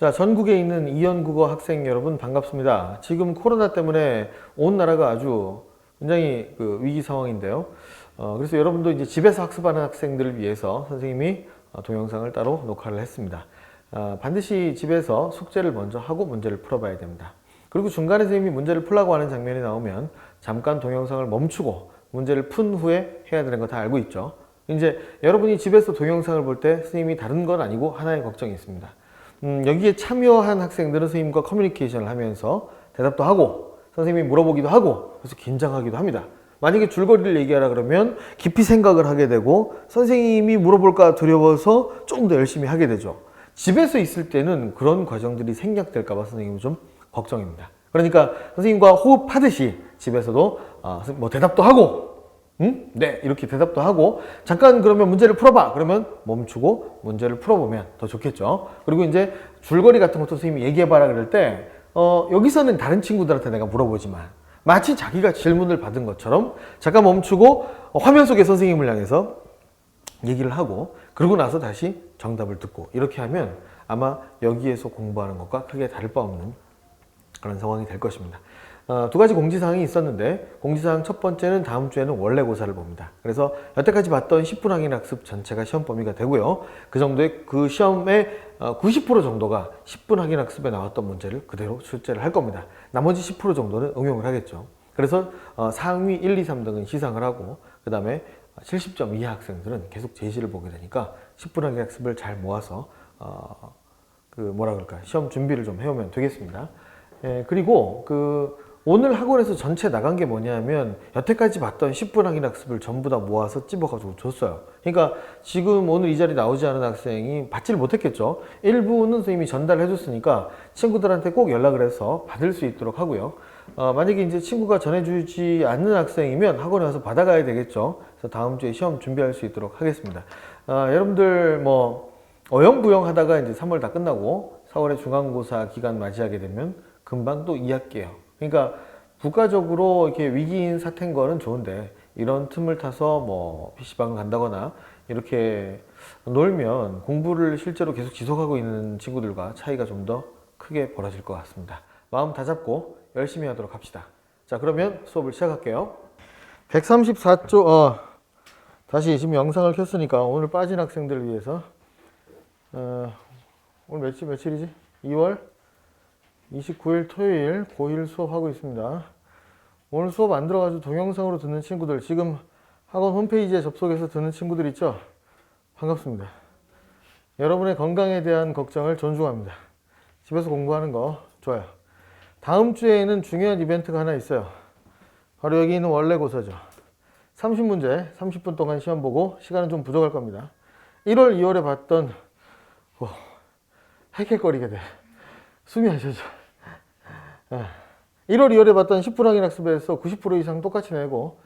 자, 전국에 있는 이연국어 학생 여러분 반갑습니다. 지금 코로나 때문에 온 나라가 아주 굉장히 위기 상황인데요. 그래서 여러분도 이제 집에서 학습하는 학생들을 위해서 선생님이 동영상을 따로 녹화를 했습니다. 반드시 집에서 숙제를 먼저 하고 문제를 풀어봐야 됩니다. 그리고 중간에 선생님이 문제를 풀라고 하는 장면이 나오면 잠깐 동영상을 멈추고 문제를 푼 후에 해야 되는 거 다 알고 있죠. 이제 여러분이 집에서 동영상을 볼 때 선생님이 다른 건 아니고 하나의 걱정이 있습니다. 여기에 참여한 학생들은 선생님과 커뮤니케이션을 하면서 대답도 하고 선생님이 물어보기도 하고 그래서 긴장하기도 합니다. 만약에 줄거리를 얘기하라 그러면 깊이 생각을 하게 되고 선생님이 물어볼까 두려워서 조금 더 열심히 하게 되죠. 집에서 있을 때는 그런 과정들이 생략될까 봐 선생님은 좀 걱정입니다. 그러니까 선생님과 호흡하듯이 집에서도 뭐 대답도 하고 응? 네, 이렇게 대답도 하고 잠깐 그러면 문제를 풀어봐 그러면 멈추고 문제를 풀어보면 더 좋겠죠. 그리고 이제 줄거리 같은 것도 선생님이 얘기해봐라 그럴 때 여기서는 다른 친구들한테 내가 물어보지만 마치 자기가 질문을 받은 것처럼 잠깐 멈추고 화면 속의 선생님을 향해서 얘기를 하고 그러고 나서 다시 정답을 듣고 이렇게 하면 아마 여기에서 공부하는 것과 크게 다를 바 없는 그런 상황이 될 것입니다. 두 가지 공지사항이 있었는데 공지사항 첫 번째는 다음 주에는 원래고사를 봅니다. 그래서 여태까지 봤던 10분 확인학습 전체가 시험 범위가 되고요. 그 정도의 그 시험의 90% 정도가 10분 확인학습에 나왔던 문제를 그대로 출제를 할 겁니다. 나머지 10% 정도는 응용을 하겠죠. 그래서 상위 1, 2, 3등은 시상을 하고 그 다음에 70점 이하 학생들은 계속 제시를 보게 되니까 10분 확인학습을 잘 모아서 시험 준비를 좀 해오면 되겠습니다. 그리고 오늘 학원에서 전체 나간 게 뭐냐면 여태까지 봤던 10분 확인학습을 전부 다 모아서 찝어가지고 줬어요. 그러니까 지금 오늘 이 자리 나오지 않은 학생이 받지를 못했겠죠. 일부는 선생님이 전달해 줬으니까 친구들한테 꼭 연락을 해서 받을 수 있도록 하고요. 만약에 이제 친구가 전해주지 않는 학생이면 학원에 와서 받아가야 되겠죠. 그래서 다음 주에 시험 준비할 수 있도록 하겠습니다. 여러분들 뭐 어영부영 하다가 이제 3월 다 끝나고 4월에 중간고사 기간 맞이하게 되면 금방 또 2학기예요. 그러니까 국가적으로 이렇게 위기인 사태인 거는 좋은데 이런 틈을 타서 뭐 PC방을 간다거나 이렇게 놀면 공부를 실제로 계속 지속하고 있는 친구들과 차이가 좀 더 크게 벌어질 것 같습니다. 마음 다잡고 열심히 하도록 합시다. 자, 그러면 수업을 시작할게요. 134조 다시 지금 영상을 켰으니까 오늘 빠진 학생들을 위해서 오늘 며칠이지? 2월 29일 토요일 고1 수업하고 있습니다. 오늘 수업 안 들어가지고 동영상으로 듣는 친구들, 지금 학원 홈페이지에 접속해서 듣는 친구들 있죠? 반갑습니다. 여러분의 건강에 대한 걱정을 존중합니다. 집에서 공부하는 거 좋아요. 다음 주에는 중요한 이벤트가 하나 있어요. 바로 여기 있는 원래고사죠. 30문제 30분 동안 시험 보고 시간은 좀 부족할 겁니다. 1월 2월에 봤던 헥헥거리게 돼. 숨이 안 쉬어져. 1월 2월에 봤던 10분 확인학습에서 90% 이상 똑같이 내고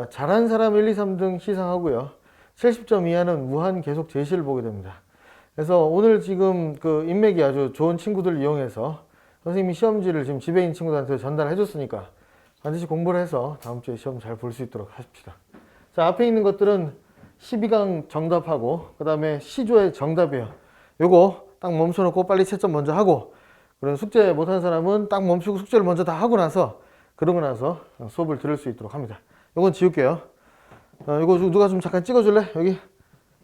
잘한 사람 1, 2, 3등 시상하고요. 70점 이하는 무한 계속 제시를 보게 됩니다. 그래서 오늘 지금 인맥이 아주 좋은 친구들 이용해서 선생님이 시험지를 지금 집에 있는 친구들한테 전달해 줬으니까 반드시 공부를 해서 다음 주에 시험 잘 볼 수 있도록 하십시다. 자, 앞에 있는 것들은 12강 정답하고 그 다음에 시조의 정답이에요. 요거 딱 멈춰놓고 빨리 채점 먼저 하고, 그런 숙제 못하는 사람은 딱 멈추고 숙제를 먼저 다 하고 나서 그러고 나서 수업을 들을 수 있도록 합니다. 요건 지울게요. 이거 누가 좀 잠깐 찍어줄래? 여기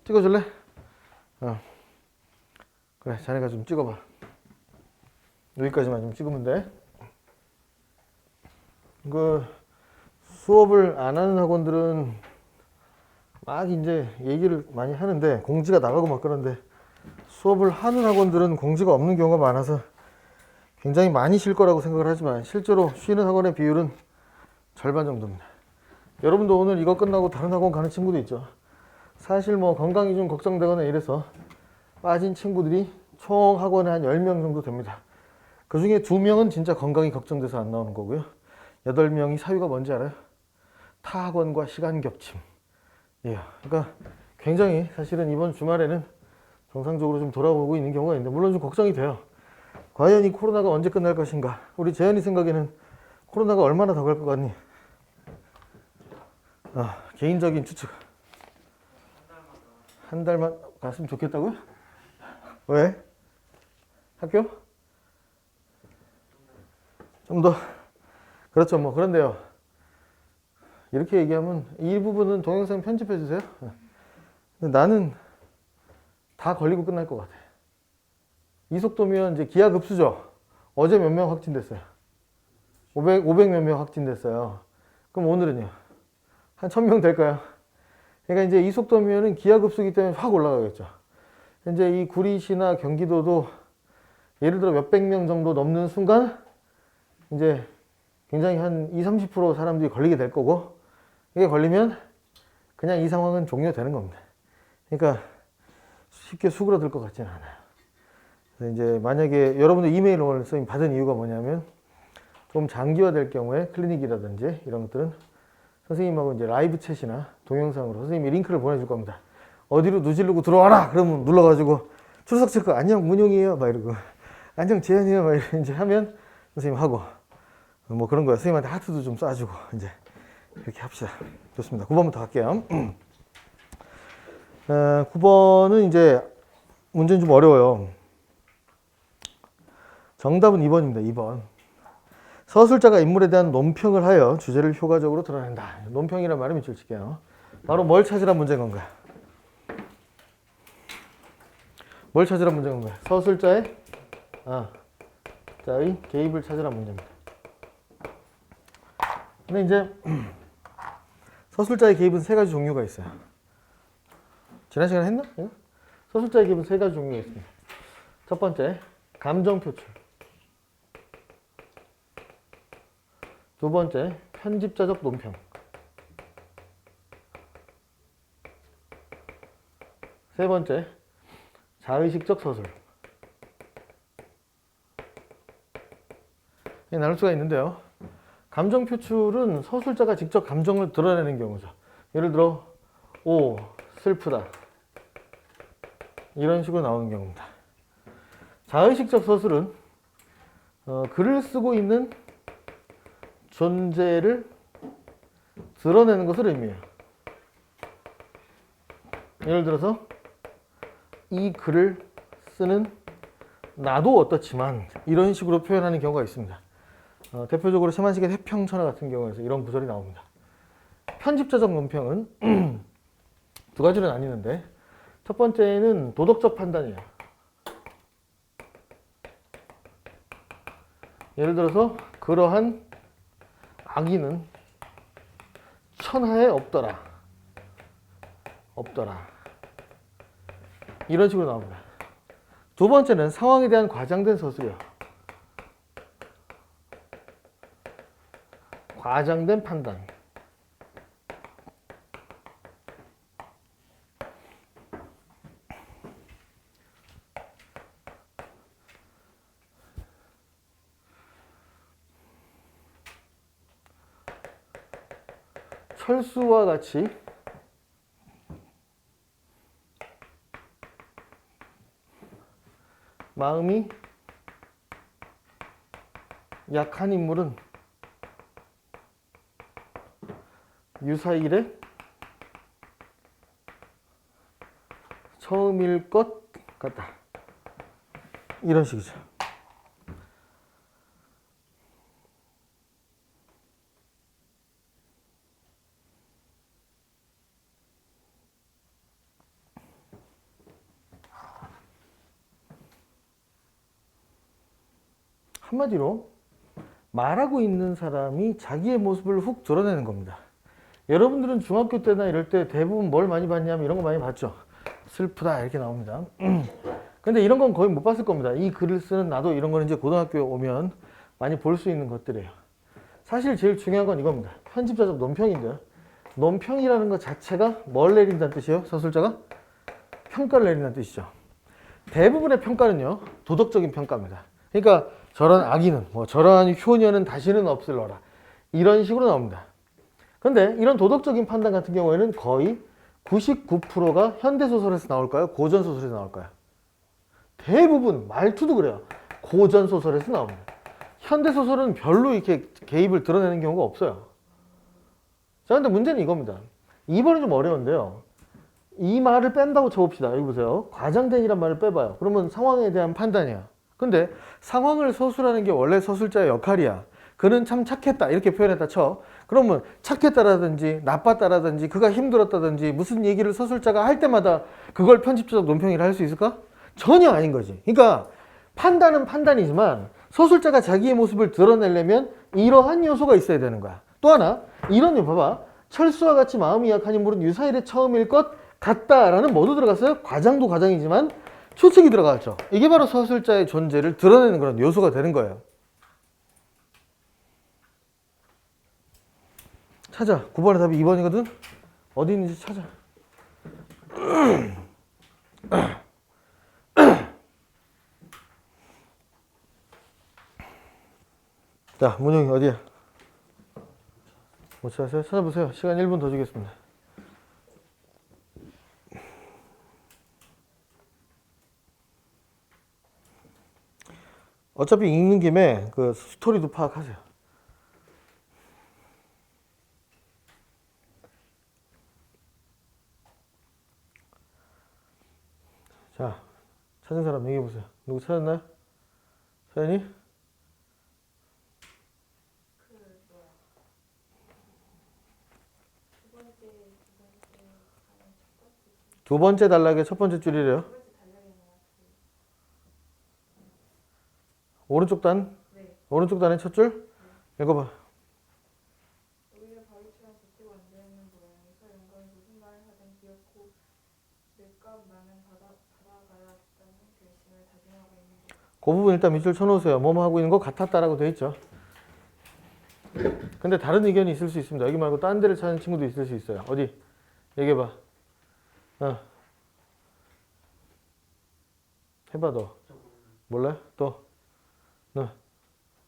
찍어줄래? 그래, 자네가 좀 찍어봐. 여기까지만 좀 찍으면 돼. 수업을 안 하는 학원들은 막 이제 얘기를 많이 하는데 공지가 나가고 막 그런데, 수업을 하는 학원들은 공지가 없는 경우가 많아서 굉장히 많이 쉴 거라고 생각을 하지만 실제로 쉬는 학원의 비율은 절반 정도입니다. 여러분도 오늘 이거 끝나고 다른 학원 가는 친구도 있죠. 사실 뭐 건강이 좀 걱정되거나 이래서 빠진 친구들이 총 학원에 한 10명 정도 됩니다. 그 중에 2명은 진짜 건강이 걱정돼서 안 나오는 거고요. 8명이 사유가 뭔지 알아요? 타 학원과 시간 겹침. 예, 그러니까 굉장히 사실은 이번 주말에는 정상적으로 좀 돌아오고 있는 경우가 있는데 물론 좀 걱정이 돼요. 과연 이 코로나가 언제 끝날 것인가? 우리 재현이 생각에는 코로나가 얼마나 더 갈 것 같니? 개인적인 추측. 한 달만 갔으면 좋겠다고요? 왜? 학교? 좀 더 그렇죠. 뭐 그런데요. 이렇게 얘기하면 이 부분은 동영상 편집해 주세요. 근데 나는 다 걸리고 끝날 것 같아. 이 속도면 이제 기하급수죠. 어제 몇 명 확진됐어요? 500 몇 명 확진됐어요. 그럼 오늘은요? 한 1000명 될까요? 그러니까 이제 이 속도면은 기하급수기 때문에 확 올라가겠죠. 이제 이 구리시나 경기도도 예를 들어 몇백 명 정도 넘는 순간 이제 굉장히 한 20, 30% 사람들이 걸리게 될 거고, 이게 걸리면 그냥 이 상황은 종료되는 겁니다. 그러니까 쉽게 수그러들 것 같지는 않아요. 그래서 이제 만약에 여러분들 이메일을 선생님 받은 이유가 뭐냐면 좀 장기화될 경우에 클리닉이라든지 이런 것들은 선생님하고 이제 라이브 챗이나 동영상으로 선생님이 링크를 보내줄 겁니다. 어디로 누지르고 들어와라! 그러면 눌러가지고 출석 체크 안녕 문용이에요 막 이러고 안녕 재현이에요 막 이렇게 이제 하면 선생님 하고 뭐 그런 거예요. 선생님한테 하트도 좀 쏴주고 이제 이렇게 합시다. 좋습니다. 9번부터 갈게요. 9번은 이제 문제는 좀 어려워요. 정답은 2번입니다. 2번. 서술자가 인물에 대한 논평을 하여 주제를 효과적으로 드러낸다. 논평이란 말은 밑줄 칠게요. 바로 뭘 찾으란 문제인 건가요? 뭘 찾으란 문제인 건가요? 서술자의 자의 개입을 찾으란 문제입니다. 근데 이제 서술자의 개입은 세 가지 종류가 있어요. 지난 시간에 했나? 서술자의 개입은 세 가지 종류가 있습니다. 첫 번째, 감정 표출. 두 번째, 편집자적 논평. 세 번째, 자의식적 서술. 나눌 수가 있는데요. 감정 표출은 서술자가 직접 감정을 드러내는 경우죠. 예를 들어, 오, 슬프다. 이런 식으로 나오는 경우입니다. 자의식적 서술은 글을 쓰고 있는 존재를 드러내는 것을 의미해요. 예를 들어서 이 글을 쓰는 나도 어떻지만 이런 식으로 표현하는 경우가 있습니다. 대표적으로 세만식의 해평천하 같은 경우에서 이런 구절이 나옵니다. 편집자적 논평은 두 가지로 나뉘는데 첫 번째는 도덕적 판단이에요. 예를 들어서 그러한 악의는 천하에 없더라. 이런 식으로 나옵니다. 두 번째는 상황에 대한 과장된 서술이에요. 과장된 판단. 철수와 같이 마음이 약한 인물은 유사일의 처음일 것 같다. 이런 식이죠. 한마디로 말하고 있는 사람이 자기의 모습을 훅 드러내는 겁니다. 여러분들은 중학교 때나 이럴 때 대부분 뭘 많이 봤냐면 이런 거 많이 봤죠. 슬프다 이렇게 나옵니다. 근데 이런 건 거의 못 봤을 겁니다. 이 글을 쓰는 나도 이런 거는 이제 고등학교에 오면 많이 볼 수 있는 것들이에요. 사실 제일 중요한 건 이겁니다. 편집자적 논평인데요. 논평이라는 것 자체가 뭘 내린다는 뜻이에요? 서술자가? 평가를 내린다는 뜻이죠. 대부분의 평가는요, 도덕적인 평가입니다. 그러니까 저런 악의는, 저러한 효녀는 다시는 없을러라. 이런 식으로 나옵니다. 근데 이런 도덕적인 판단 같은 경우에는 거의 99%가 현대소설에서 나올까요? 고전소설에서 나올까요? 대부분, 말투도 그래요. 고전소설에서 나옵니다. 현대소설은 별로 이렇게 개입을 드러내는 경우가 없어요. 자, 근데 문제는 이겁니다. 2번이 좀 어려운데요. 이 말을 뺀다고 쳐봅시다. 여기 보세요. 과장된이란 말을 빼봐요. 그러면 상황에 대한 판단이야. 근데 상황을 서술하는 게 원래 서술자의 역할이야. 그는 참 착했다 이렇게 표현했다 쳐. 그러면 착했다라든지 나빴다라든지 그가 힘들었다든지 무슨 얘기를 서술자가 할 때마다 그걸 편집자적 논평이라 할 수 있을까? 전혀 아닌 거지. 그러니까 판단은 판단이지만 서술자가 자기의 모습을 드러내려면 이러한 요소가 있어야 되는 거야. 또 하나 이런 요 봐봐. 철수와 같이 마음이 약한 인물은 유사일의 처음일 것 같다라는 뭐도 들어갔어요? 과장도 과장이지만 추측이 들어갔죠. 이게 바로 서술자의 존재를 드러내는 그런 요소가 되는 거예요. 찾아. 9번의 답이 2번이거든? 어디 있는지 찾아. 자, 문영이 어디야? 못 찾았어요? 찾아보세요. 시간 1분 더 주겠습니다. 어차피 읽는 김에 그 스토리도 파악하세요. 자, 찾은 사람 얘기해보세요. 누구 찾았나요? 사연이? 두 번째 단락의 첫 번째 줄이래요. 오른쪽 단? 네. 오른쪽 단의 첫 줄? 읽어봐. 오히려 바위처럼 걷고 앉아있는 모양에서 영감이 무슨 말을 하든 기어코 맷값 나는 받아가야겠다는 결심을 다짐하고 있는 거. 그 부분 일단 밑줄 쳐놓으세요. 뭐뭐 하고 있는 것 같았다라고 돼 있죠. 근데 다른 의견이 있을 수 있습니다. 여기 말고 딴 데를 찾는 친구도 있을 수 있어요. 어디? 얘기해봐. 해봐 너. 몰라? 또? 너.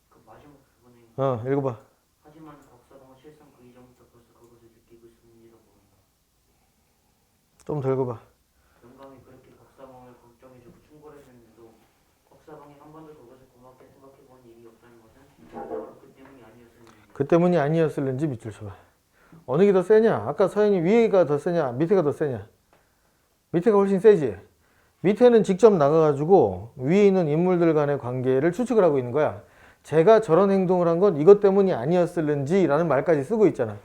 그 마지막 부분에 읽어봐. 하지만 곽사방은 실상 그 이전부터 벌써 그것을 느끼고 있었는지도 모른다. 좀 더 읽어봐. 영감이 그렇게 곽사방을 걱정해주고 충고해줬는데도 곽사방이 한 번도 그것을 고맙게 생각해본 일이 없다는 것은 바로 그 때문이 아니었을는지. 그 때문이 아니었을는지 밑줄 쳐봐. 어느 게 더 세냐? 아까 서연이 위에가 더 세냐? 밑에가 더 세냐? 밑에가 훨씬 세지? 밑에는 직접 나가가지고 위에 있는 인물들 간의 관계를 추측을 하고 있는 거야. 제가 저런 행동을 한 건 이것 때문이 아니었을는지 라는 말까지 쓰고 있잖아.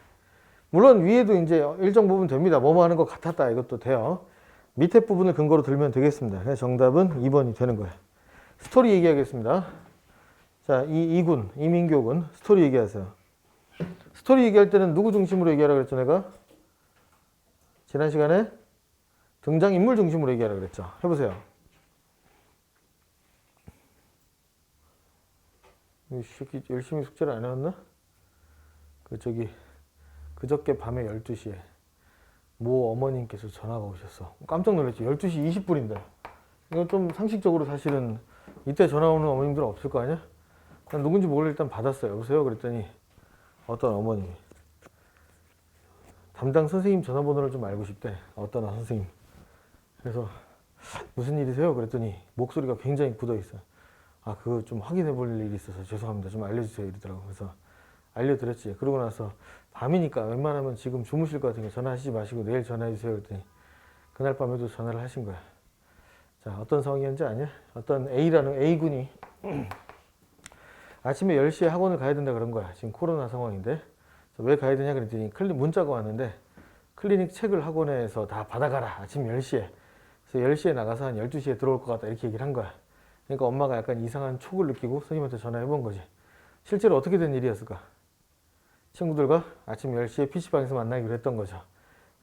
물론 위에도 이제 일정 부분 됩니다. 뭐뭐 하는 것 같았다 이것도 돼요. 밑에 부분을 근거로 들면 되겠습니다. 그래서 정답은 2번이 되는 거예요. 스토리 얘기하겠습니다. 자, 이군, 이민교군 스토리 얘기하세요. 스토리 얘기할 때는 누구 중심으로 얘기하라 그랬죠 내가? 지난 시간에 등장인물 중심으로 얘기하라 그랬죠. 해보세요. 이 새끼 열심히 숙제를 안 해왔나? 그저께 밤에 12시에 모 어머님께서 전화가 오셨어. 깜짝 놀랐지. 12시 20분인데. 이거 좀 상식적으로 사실은 이때 전화 오는 어머님들은 없을 거 아니야? 난 누군지 모르고 일단 받았어요. 여보세요? 그랬더니 어떤 어머님이 담당 선생님 전화번호를 좀 알고 싶대. 어떤 선생님. 그래서 무슨 일이세요? 그랬더니 목소리가 굉장히 굳어 있어. 아, 그거 좀 확인해 볼 일이 있어서 죄송합니다. 좀 알려주세요. 이러더라고. 그래서 알려드렸지. 그러고 나서 밤이니까 웬만하면 지금 주무실 것 같으니까 전화하시지 마시고 내일 전화해 주세요. 그랬더니 그날 밤에도 전화를 하신 거야. 자, 어떤 상황이었는지 아냐? 어떤 A라는 A군이 아침에 10시에 학원을 가야 된다 그런 거야. 지금 코로나 상황인데. 왜 가야 되냐 그랬더니 문자가 왔는데 클리닉 책을 학원에서 다 받아가라. 아침 10시에. 그래서 10시에 나가서 한 12시에 들어올 것 같다. 이렇게 얘기를 한 거야. 그러니까 엄마가 약간 이상한 촉을 느끼고 선생님한테 전화해 본 거지. 실제로 어떻게 된 일이었을까? 친구들과 아침 10시에 PC방에서 만나기로 했던 거죠.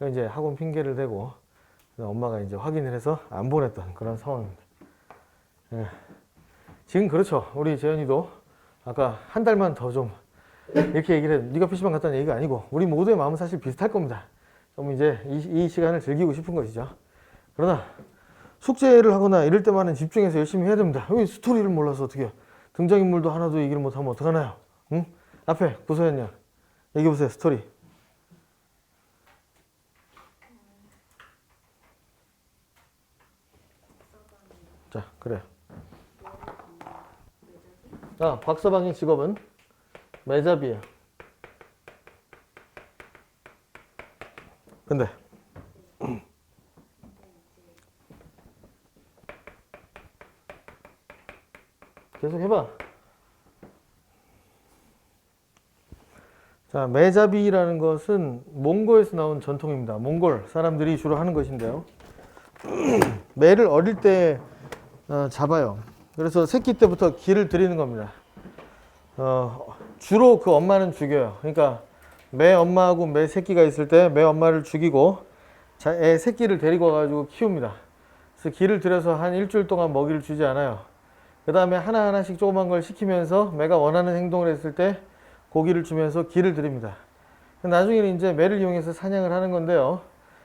이제 학원 핑계를 대고 엄마가 이제 확인을 해서 안 보냈던 그런 상황입니다. 예. 지금 그렇죠. 우리 재현이도 아까 한 달만 더 좀 이렇게 얘기를 해도 네가 PC방 갔다는 얘기가 아니고 우리 모두의 마음은 사실 비슷할 겁니다. 좀 이제 이 시간을 즐기고 싶은 것이죠. 그러나 숙제를 하거나 이럴 때만은 집중해서 열심히 해야 됩니다. 왜 스토리를 몰라서 어떻게 해요? 등장인물도 하나도 얘기를 못하면 어떡하나요? 응? 앞에 구서연양 얘기해보세요. 스토리. 자, 그래. 곽서방의 직업은 매잡이에요. 근데 계속 해봐. 자, 매잡이라는 것은 몽골에서 나온 전통입니다. 몽골 사람들이 주로 하는 것인데요. 매를 어릴 때 잡아요. 그래서 새끼 때부터 기를 들이는 겁니다. 주로 그 엄마는 죽여요. 그러니까 매 엄마하고 매 새끼가 있을 때 매 엄마를 죽이고 애 새끼를 데리고 와가지고 키웁니다. 그래서 기를 들여서 한 일주일 동안 먹이를 주지 않아요. 그 다음에 하나하나씩 조그만 걸 시키면서 매가 원하는 행동을 했을 때 고기를 주면서 기를 드립니다. 나중에는 이제 매를 이용해서 사냥을 하는 건데요.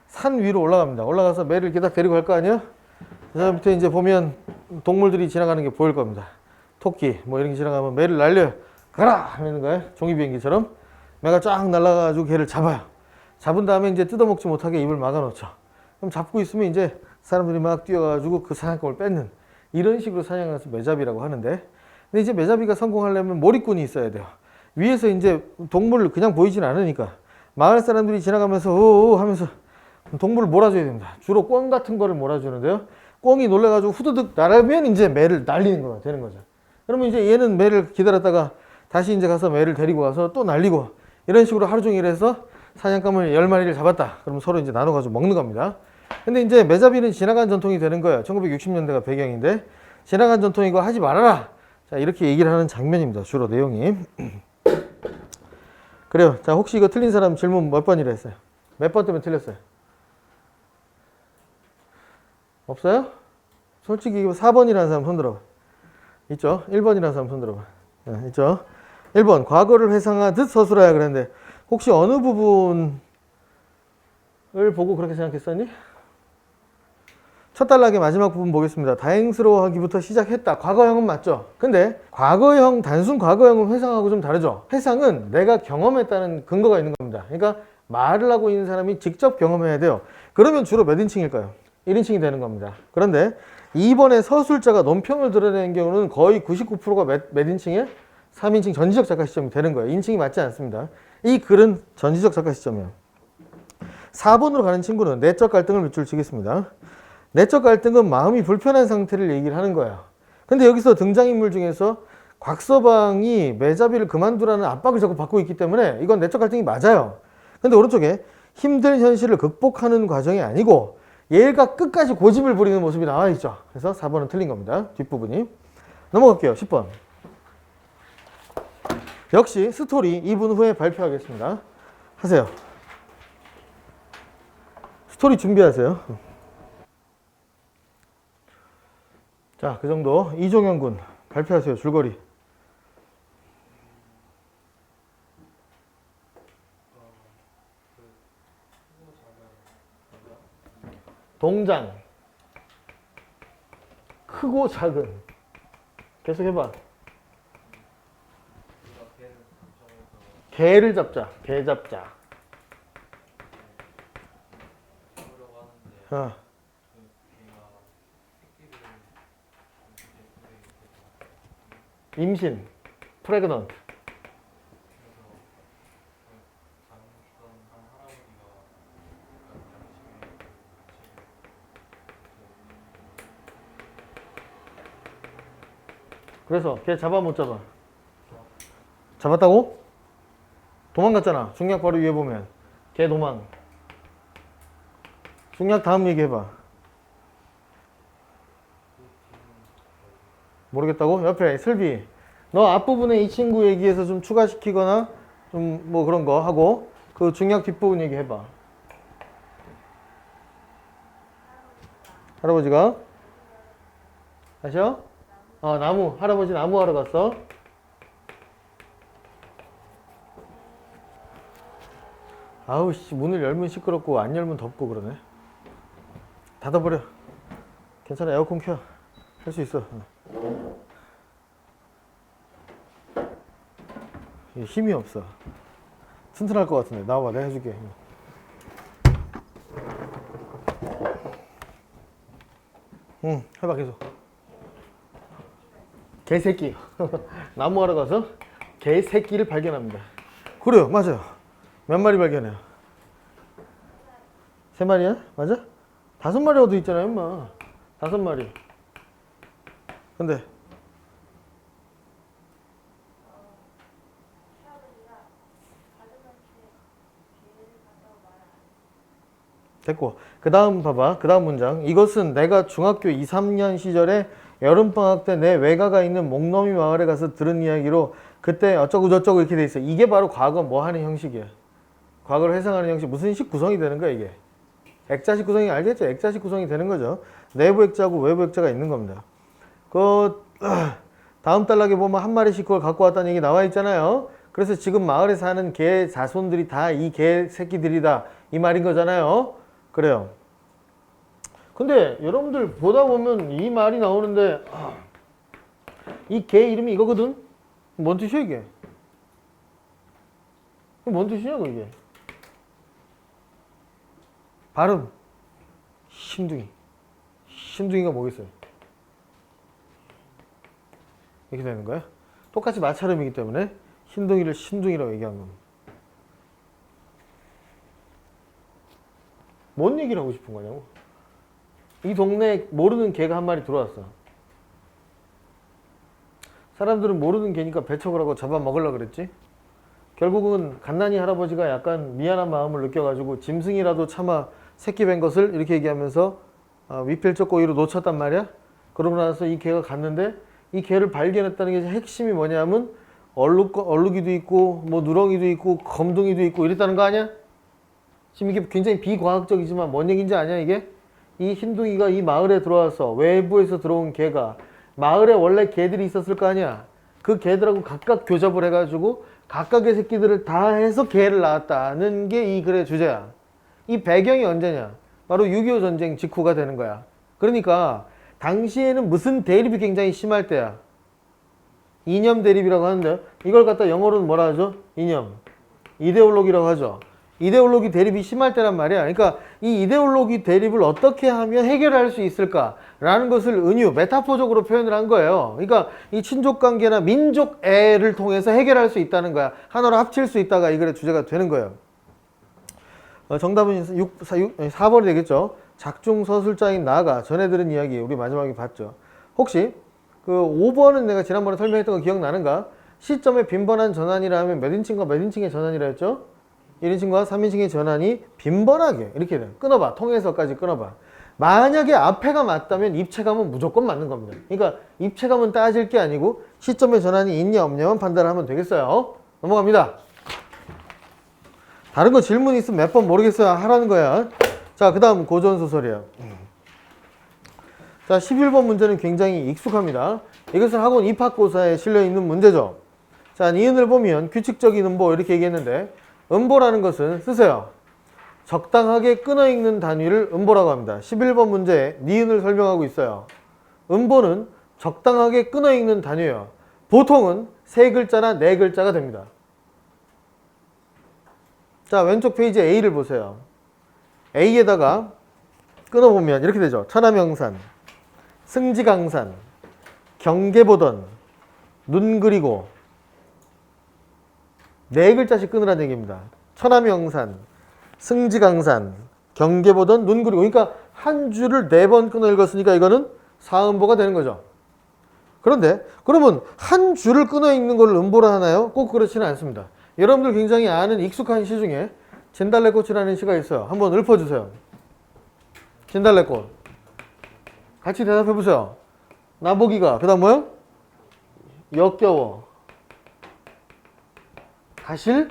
산 위로 올라갑니다. 올라가서 매를 이렇게 딱 데리고 갈 거 아니에요? 그 밑에 이제 보면 동물들이 지나가는 게 보일 겁니다. 토끼 뭐 이런 게 지나가면 매를 날려 가라 하는 거예요. 종이 비행기처럼 매가 쫙 날아가지고 걔를 잡아요. 잡은 다음에 이제 뜯어먹지 못하게 입을 막아놓죠. 그럼 잡고 있으면 이제 사람들이 막 뛰어가지고 그 사냥감을 뺏는 이런 식으로 사냥을 해서 매잡이라고 하는데, 근데 이제 매잡이가 성공하려면 몰입꾼이 있어야 돼요. 위에서 이제 동물을 그냥 보이진 않으니까 마을 사람들이 지나가면서 오오 하면서 동물을 몰아줘야 됩니다. 주로 꿩 같은 거를 몰아주는데요. 꿩이 놀래가지고 후드득 날아면 이제 매를 날리는 거가 되는 거죠. 그러면 이제 얘는 매를 기다렸다가 다시 이제 가서 매를 데리고 와서 또 날리고 이런 식으로 하루 종일 해서 사냥감을 10마리를 잡았다. 그러면 서로 이제 나눠가지고 먹는 겁니다. 근데 이제 매잡이는 지나간 전통이 되는 거예요. 1960년대가 배경인데 지나간 전통이고 하지 말아라. 자, 이렇게 얘기를 하는 장면입니다. 주로 내용이. 그래요. 자, 혹시 이거 틀린 사람 질문 몇 번이라 했어요? 몇 번 때문에 틀렸어요? 없어요? 솔직히 이거 4번이라는 사람 손 들어봐. 있죠? 1번이라는 사람 손 들어봐. 네, 있죠? 1번 과거를 회상하듯 서술하야 그랬는데 혹시 어느 부분을 보고 그렇게 생각했었니? 첫 단락의 마지막 부분 보겠습니다. 다행스러워하기부터 시작했다. 과거형은 맞죠? 근데 과거형, 단순 과거형은 회상하고 좀 다르죠? 회상은 내가 경험했다는 근거가 있는 겁니다. 그러니까 말을 하고 있는 사람이 직접 경험해야 돼요. 그러면 주로 몇 인칭일까요? 1인칭이 되는 겁니다. 그런데 이번에 서술자가 논평을 드러내는 경우는 거의 99%가 몇 인칭이에요? 3인칭 전지적 작가 시점이 되는 거예요. 인칭이 맞지 않습니다. 이 글은 전지적 작가 시점이에요. 4번으로 가는 친구는 내적 갈등을 밑줄 치겠습니다. 내적 갈등은 마음이 불편한 상태를 얘기를 하는 거예요. 근데 여기서 등장인물 중에서 곽서방이 매잡이를 그만두라는 압박을 자꾸 받고 있기 때문에 이건 내적 갈등이 맞아요. 근데 오른쪽에 힘든 현실을 극복하는 과정이 아니고 얘가 끝까지 고집을 부리는 모습이 나와 있죠. 그래서 4번은 틀린 겁니다. 뒷부분이. 넘어갈게요. 10번. 역시 스토리 2분 후에 발표하겠습니다. 하세요. 스토리 준비하세요. 자, 그 정도. 이종현 군 발표하세요. 줄거리. 동장. 크고 작은. 계속 해봐. 개를 잡자. 개 잡자. 임신. 프레그넌트. 그래서 걔 잡아 못 잡아? 잡았다고? 도망갔잖아. 중략 바로 위에 보면 걔 도망. 중략 다음 얘기해봐. 모르겠다고? 옆에 슬비. 너 앞부분에 이 친구 얘기해서 좀 추가시키거나 좀 뭐 그런 거 하고 그 중략 뒷부분 얘기해봐. 할아버지가? 다시요? 나무. 할아버지 나무 하러 갔어. 아우 씨, 문을 열면 시끄럽고 안 열면 덥고 그러네. 닫아버려. 괜찮아. 에어컨 켜. 할 수 있어. 힘이 없어. 튼튼할 것 같은데. 나와봐. 내가 해줄게. 응, 해봐 계속. 개새끼. 나무하러 가서 개새끼를 발견합니다. 그래요. 맞아요. 몇 마리 발견해요? 3마리야? 맞아? 5마리 얻어 있잖아요, 임마. 5마리. 근데 됐고, 그 다음 봐봐. 그 다음 문장. 이것은 내가 중학교 2, 3년 시절에 여름방학 때 내 외가가 있는 목넘이 마을에 가서 들은 이야기로 그때 어쩌고 저쩌고 이렇게 돼 있어. 이게 바로 과거 뭐 하는 형식이야. 과거를 회상하는 형식. 무슨 식 구성이 되는 거야 이게. 액자식 구성이 알겠죠? 액자식 구성이 되는 거죠. 내부 액자하고 외부 액자가 있는 겁니다. 다음 단락에 보면 한 마리씩 그걸 갖고 왔다는 얘기 나와 있잖아요. 그래서 지금 마을에 사는 개 자손들이 다 이 개 새끼들이다 이 말인 거잖아요. 그래요. 근데 여러분들 보다 보면 이 말이 나오는데 이 개 이름이 이거거든? 뭔 뜻이야 이게? 뭔 뜻이냐고 이게? 발음 신둥이. 신둥이가 뭐겠어요? 이렇게 되는 거야. 똑같이 마찰음이기 때문에 흰둥이를 신둥이라고 얘기한 겁니다. 뭔 얘기를 하고 싶은 거냐고. 이 동네에 모르는 개가 한 마리 들어왔어. 사람들은 모르는 개니까 배척을 하고 잡아먹으려고 그랬지. 결국은 갓난이 할아버지가 약간 미안한 마음을 느껴가지고 짐승이라도 차마 새끼 뵌 것을 이렇게 얘기하면서 위필적 고의로 놓쳤단 말이야. 그러고 나서 이 개가 갔는데 이 개를 발견했다는 게 핵심이 뭐냐면 얼룩이도 있고 뭐 누렁이도 있고 검둥이도 있고 이랬다는 거 아니야? 지금 이게 굉장히 비과학적이지만 뭔 얘기인지 아냐 이게? 이 흰둥이가 이 마을에 들어와서 외부에서 들어온 개가 마을에 원래 개들이 있었을 거 아니야. 그 개들하고 각각 교접을 해가지고 각각의 새끼들을 다 해서 개를 낳았다는 게 이 글의 주제야. 이 배경이 언제냐? 바로 6.25 전쟁 직후가 되는 거야. 그러니까 당시에는 무슨 대립이 굉장히 심할 때야. 이념 대립이라고 하는데 이걸 갖다 영어로는 뭐라 하죠? 이념. 이데올로기라고 하죠. 이데올로기 대립이 심할 때란 말이야. 그러니까 이 이데올로기 대립을 어떻게 하면 해결할 수 있을까라는 것을 은유, 메타포적으로 표현을 한 거예요. 그러니까 이 친족관계나 민족애를 통해서 해결할 수 있다는 거야. 하나로 합칠 수 있다가 이 글의 주제가 되는 거예요. 정답은 4번이 되겠죠. 작중서술자인 나가 전해 들은 이야기 우리 마지막에 봤죠. 혹시 그 5번은 내가 지난번에 설명했던 거 기억나는가? 시점에 빈번한 전환이라 하면 몇 인칭과 몇 인칭의 전환이라 했죠? 1인칭과 3인칭의 전환이 빈번하게 이렇게 돼. 끊어봐. 통해서까지 끊어봐. 만약에 앞에가 맞다면 입체감은 무조건 맞는 겁니다. 그러니까 입체감은 따질 게 아니고 시점의 전환이 있냐 없냐만 판단을 하면 되겠어요. 넘어갑니다. 다른 거 질문 있으면 몇 번 모르겠어요. 하라는 거야. 자, 그 다음 고전소설이에요. 자, 11번 문제는 굉장히 익숙합니다. 이것은 학원 입학고사에 실려있는 문제죠. 자, 니은을 보면 규칙적인 음보 이렇게 얘기했는데 음보라는 것은 쓰세요. 적당하게 끊어 읽는 단위를 음보라고 합니다. 11번 문제에 니은을 설명하고 있어요. 음보는 적당하게 끊어 읽는 단위예요. 보통은 3글자나 4글자가 됩니다. 자, 왼쪽 페이지 A를 보세요. A에다가 끊어보면 이렇게 되죠. 천하명산, 승지강산, 경계보던, 눈 그리고 4글자씩 끊으라는 얘기입니다. 천하명산, 승지강산, 경계보던, 눈 그리고. 그러니까 한 줄을 4번 끊어 읽었으니까 이거는 사음보가 되는 거죠. 그런데 그러면 한 줄을 끊어 읽는 걸 음보로 하나요? 꼭 그렇지는 않습니다. 여러분들 굉장히 아는 익숙한 시 중에 진달래꽃이라는 시가 있어요. 한번 읊어주세요. 진달래꽃. 같이 대답해보세요. 나보기가. 그 다음 뭐요? 역겨워. 가실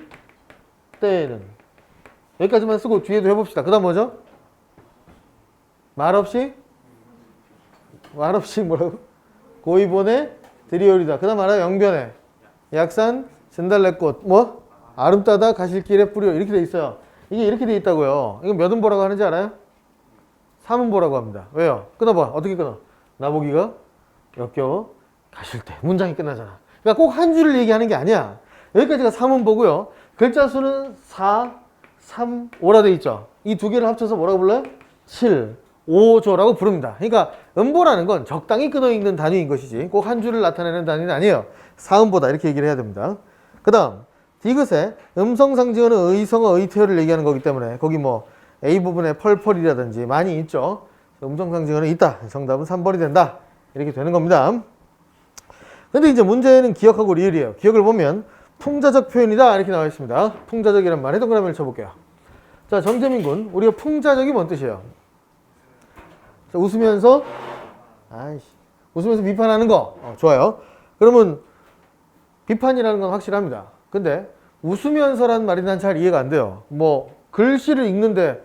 때에는. 여기까지만 쓰고 뒤에도 해봅시다. 그 다음 뭐죠? 말없이 뭐라고? 고이본에 드리오리다. 그 다음 알아요? 영변에 약산 진달래꽃 뭐? 아름다다 가실길에 뿌려. 이렇게 돼 있어요. 이게 이렇게 돼 있다고요. 이거 몇 음보라고 하는지 알아요? 3음보라고 합니다. 왜요? 끊어봐. 어떻게 끊어? 나보기가 역겨워 가실 때. 문장이 끝나잖아. 그러니까 꼭 한 줄을 얘기하는 게 아니야. 여기까지가 3음보고요. 글자 수는 4, 3, 5라 돼 있죠. 이 두 개를 합쳐서 뭐라고 불러요? 7, 5조라고 부릅니다. 그러니까 음보라는 건 적당히 끊어 읽는 단위인 것이지 꼭 한 줄을 나타내는 단위는 아니에요. 4음보다 이렇게 얘기를 해야 됩니다. 그 다음 디귿에 음성상징어는 의성어, 의태어를 얘기하는 거기 때문에 거기 뭐 A 부분에 펄펄이라든지 많이 있죠. 음성상징어는 있다. 정답은 3번이 된다. 이렇게 되는 겁니다. 근데 이제 문제는 기억하고 리을이에요. 기억을 보면 풍자적 표현이다 이렇게 나와 있습니다. 풍자적이란 말에 동그라미를 쳐볼게요. 자, 정재민 군, 우리가 풍자적이 뭔 뜻이에요? 자, 웃으면서 비판하는 거. 좋아요. 그러면 비판이라는 건 확실합니다. 근데 웃으면서라는 말이 난 잘 이해가 안 돼요. 뭐 글씨를 읽는데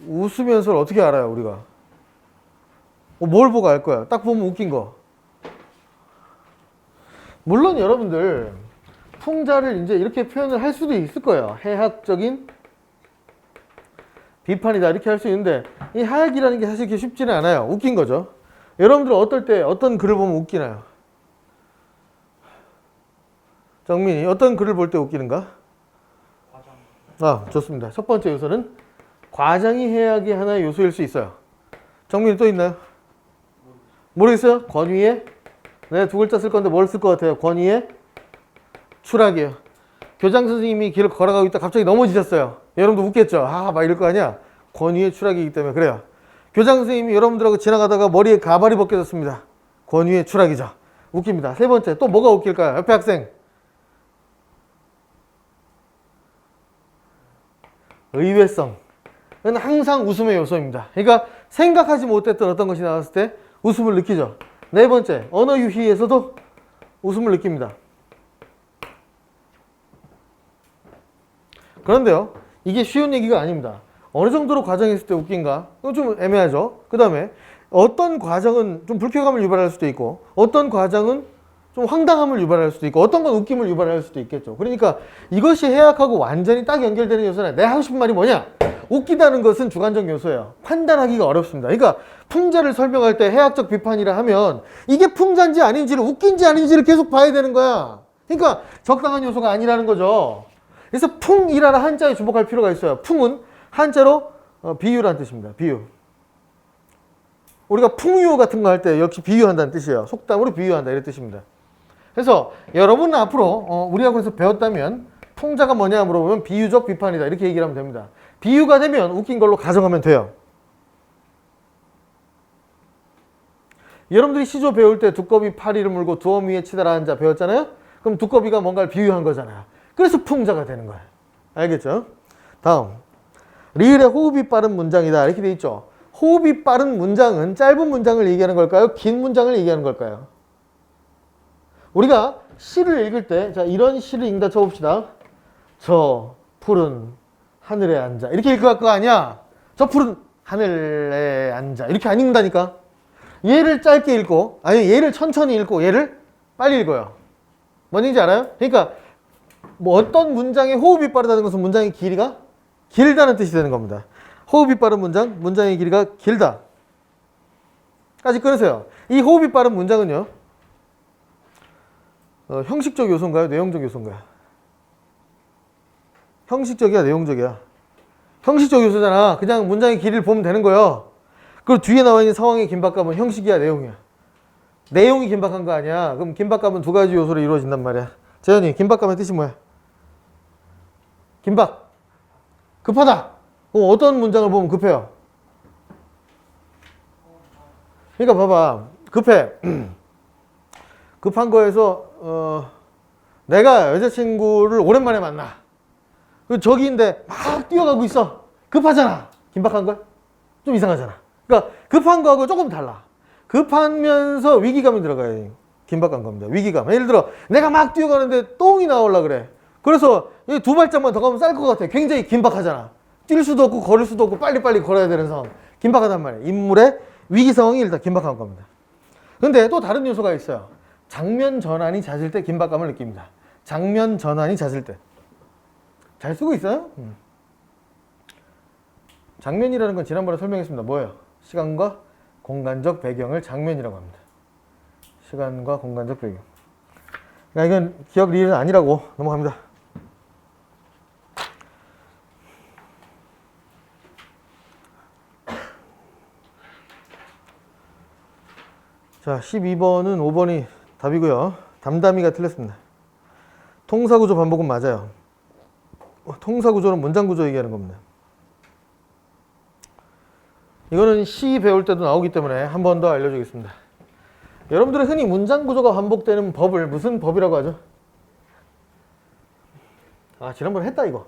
웃으면서를 어떻게 알아요, 우리가? 뭘 보고 알 거야? 딱 보면 웃긴 거. 물론 여러분들 풍자를 이제 이렇게 표현을 할 수도 있을 거예요. 해학적인 비판이다 이렇게 할 수 있는데 이 해학이라는 게 사실 그렇게 쉽지는 않아요. 웃긴 거죠. 여러분들 어떨 때 어떤 글을 보면 웃기나요? 정민이 어떤 글을 볼 때 웃기는가? 좋습니다. 첫 번째 요소는 과장이 해학의 하나의 요소일 수 있어요. 정민이 또 있나요? 모르겠어요? 권위의? 네, 두 글자 쓸 건데 뭘 쓸 것 같아요? 권위의? 추락이에요. 교장 선생님이 길을 걸어가고 있다 갑자기 넘어지셨어요. 여러분도 웃겠죠? 막 이럴 거 아니야? 권위의 추락이기 때문에 그래요. 교장 선생님이 여러분들하고 지나가다가 머리에 가발이 벗겨졌습니다. 권위의 추락이죠. 웃깁니다. 세 번째, 또 뭐가 웃길까요? 옆에 학생. 의외성은 항상 웃음의 요소입니다. 그러니까 생각하지 못했던 어떤 것이 나왔을 때 웃음을 느끼죠. 네 번째, 언어 유희에서도 웃음을 느낍니다. 그런데요, 이게 쉬운 얘기가 아닙니다. 어느 정도로 과정했을 때 웃긴가? 그건 좀 애매하죠. 그 다음에 어떤 과정은 좀 불쾌감을 유발할 수도 있고 어떤 과정은 좀 황당함을 유발할 수도 있고 어떤 건 웃김을 유발할 수도 있겠죠. 그러니까 이것이 해학하고 완전히 딱 연결되는 요소는 내가 하고 싶은 말이 뭐냐? 웃기다는 것은 주관적 요소예요. 판단하기가 어렵습니다. 그러니까 풍자를 설명할 때 해학적 비판이라 하면 이게 풍자인지 아닌지를 웃긴지 아닌지를 계속 봐야 되는 거야. 그러니까 적당한 요소가 아니라는 거죠. 그래서 풍이라는 한자에 주목할 필요가 있어요. 풍은 한자로 비유라는 뜻입니다. 비유. 우리가 풍요 같은 거 할 때 역시 비유한다는 뜻이에요. 속담으로 비유한다 이런 뜻입니다. 그래서 여러분은 앞으로 우리가 그래서 배웠다면 풍자가 뭐냐 물어보면 비유적 비판이다 이렇게 얘기를 하면 됩니다. 비유가 되면 웃긴 걸로 가정하면 돼요. 여러분들이 시조 배울 때 두꺼비 파리를 물고 두엄 위에 치달아 앉아 배웠잖아요. 그럼 두꺼비가 뭔가를 비유한 거잖아요. 그래서 풍자가 되는 거예요. 알겠죠? 다음, 리을의 호흡이 빠른 문장이다 이렇게 돼 있죠. 호흡이 빠른 문장은 짧은 문장을 얘기하는 걸까요? 긴 문장을 얘기하는 걸까요? 우리가 시를 읽을 때, 자, 이런 시를 읽는다 쳐봅시다. 저 푸른 하늘에 앉아. 이렇게 읽을 거 아니야? 저 푸른 하늘에 앉아. 이렇게 안 읽는다니까? 얘를 짧게 읽고, 아니, 얘를 천천히 읽고, 얘를 빨리 읽어요. 뭔지 알아요? 그러니까, 뭐 어떤 문장의 호흡이 빠르다는 것은 문장의 길이가 길다는 뜻이 되는 겁니다. 호흡이 빠른 문장, 문장의 길이가 길다. 까지 끊으세요. 이 호흡이 빠른 문장은요, 형식적 요소인가요? 내용적 요소인가요? 형식적이야, 내용적이야? 형식적 요소잖아. 그냥 문장의 길이를 보면 되는 거예요. 그리고 뒤에 나와 있는 상황의 긴박감은 형식이야, 내용이야? 내용이 긴박한 거 아니야. 그럼 긴박감은 두 가지 요소로 이루어진단 말이야. 재현이, 긴박감의 뜻이 뭐야? 긴박. 급하다. 그럼 어떤 문장을 보면 급해요? 그러니까 봐봐. 급해. 급한 거에서 내가 여자친구를 오랜만에 만나. 저기인데 막 뛰어가고 있어. 급하잖아. 긴박한 거야? 좀 이상하잖아. 그러니까 급한 거하고 조금 달라. 급하면서 위기감이 들어가요. 긴박한 겁니다. 위기감. 예를 들어 내가 막 뛰어가는데 똥이 나오려고 그래. 그래서 두 발짝만 더 가면 쌀 것 같아. 굉장히 긴박하잖아. 뛸 수도 없고 걸을 수도 없고 빨리빨리 걸어야 되는 상황. 긴박하단 말이에요. 인물의 위기 상황이 일단 긴박한 겁니다. 근데 또 다른 요소가 있어요. 장면 전환이 잦을 때 긴박감을 느낍니다. 장면 전환이 잦을 때. 잘 쓰고 있어요? 장면이라는 건 지난번에 설명했습니다. 뭐예요? 시간과 공간적 배경을 장면이라고 합니다. 시간과 공간적 배경. 그러니까 이건 기억 리을은 아니라고 넘어갑니다. 자, 12번은 5번이 답이고요. 담담이가 틀렸습니다. 통사구조 반복은 맞아요. 통사구조는 문장구조 얘기하는 겁니다. 이거는 시 배울 때도 나오기 때문에 한 번 더 알려주겠습니다. 여러분들은 흔히 문장구조가 반복되는 법을 무슨 법이라고 하죠? 지난번에 했다 이거.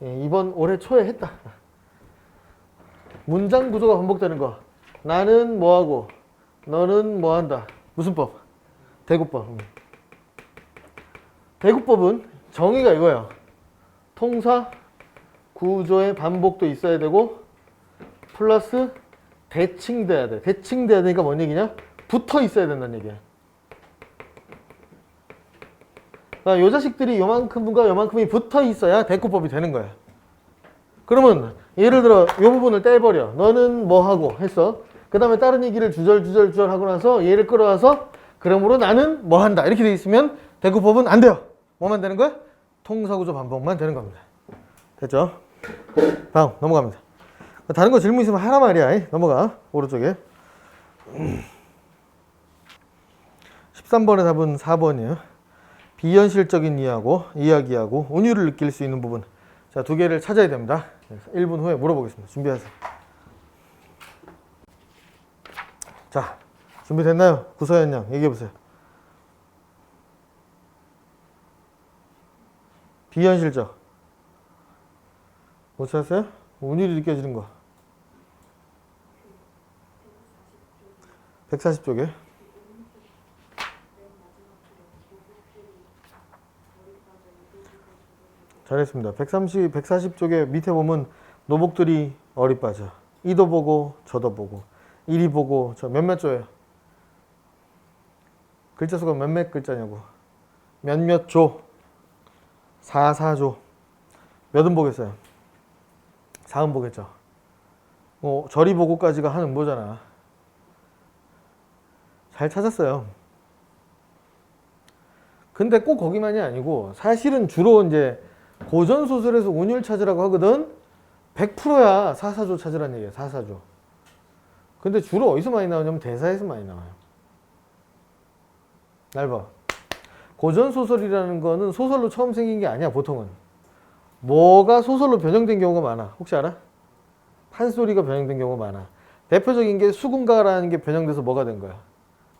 이번 올해 초에 했다. 문장 구조가 반복되는 거. 나는 뭐하고 너는 뭐한다. 무슨 법? 대구법. 대구법은 정의가 이거예요. 통사 구조의 반복도 있어야 되고 플러스 대칭돼야 돼. 대칭돼야 되니까 뭔 얘기냐? 붙어 있어야 된다는 얘기야. 요 자식들이 요만큼과 요만큼이 붙어 있어야 대구법이 되는 거야. 그러면 예를 들어 이 부분을 떼버려. 너는 뭐 하고 했어. 그 다음에 다른 얘기를 주절 하고 나서 얘를 끌어와서 그러므로 나는 뭐 한다. 이렇게 돼 있으면 대구법은 안 돼요. 뭐만 되는 거야? 통사구조 반복만 되는 겁니다. 됐죠? 다음 넘어갑니다. 다른 거 질문 있으면 하나 말이야. 넘어가. 오른쪽에. 13번의 답은 4번이에요. 비현실적인 이야기하고 운율을 느낄 수 있는 부분. 자, 두 개를 찾아야 됩니다. 1분 후에 물어보겠습니다. 준비하세요. 자, 준비됐나요? 구서연 양, 얘기해보세요. 비현실적. 못 찾았어요? 운율이 느껴지는 거. 140쪽에. 잘했습니다. 140쪽에 밑에 보면 노복들이 어리 빠져. 이도 보고 저도 보고 이리 보고 저 몇몇 조예요? 글자 수가 몇몇 글자냐고. 몇몇 조. 4조. 몇은 보겠어요? 4은 보겠죠. 저리 보고까지가 한 음보잖아. 잘 찾았어요. 근데 꼭 거기만이 아니고 사실은 주로 이제 고전 소설에서 운율 찾으라고 하거든. 100%야 4사조 찾으라는 얘기야. 4사조. 근데 주로 어디서 많이 나오냐면 대사에서 많이 나와요. 날 봐. 고전 소설이라는 거는 소설로 처음 생긴 게 아니야. 보통은 뭐가 소설로 변형된 경우가 많아. 혹시 알아? 판소리가 변형된 경우가 많아. 대표적인 게 수군가라는 게 변형돼서 뭐가 된 거야?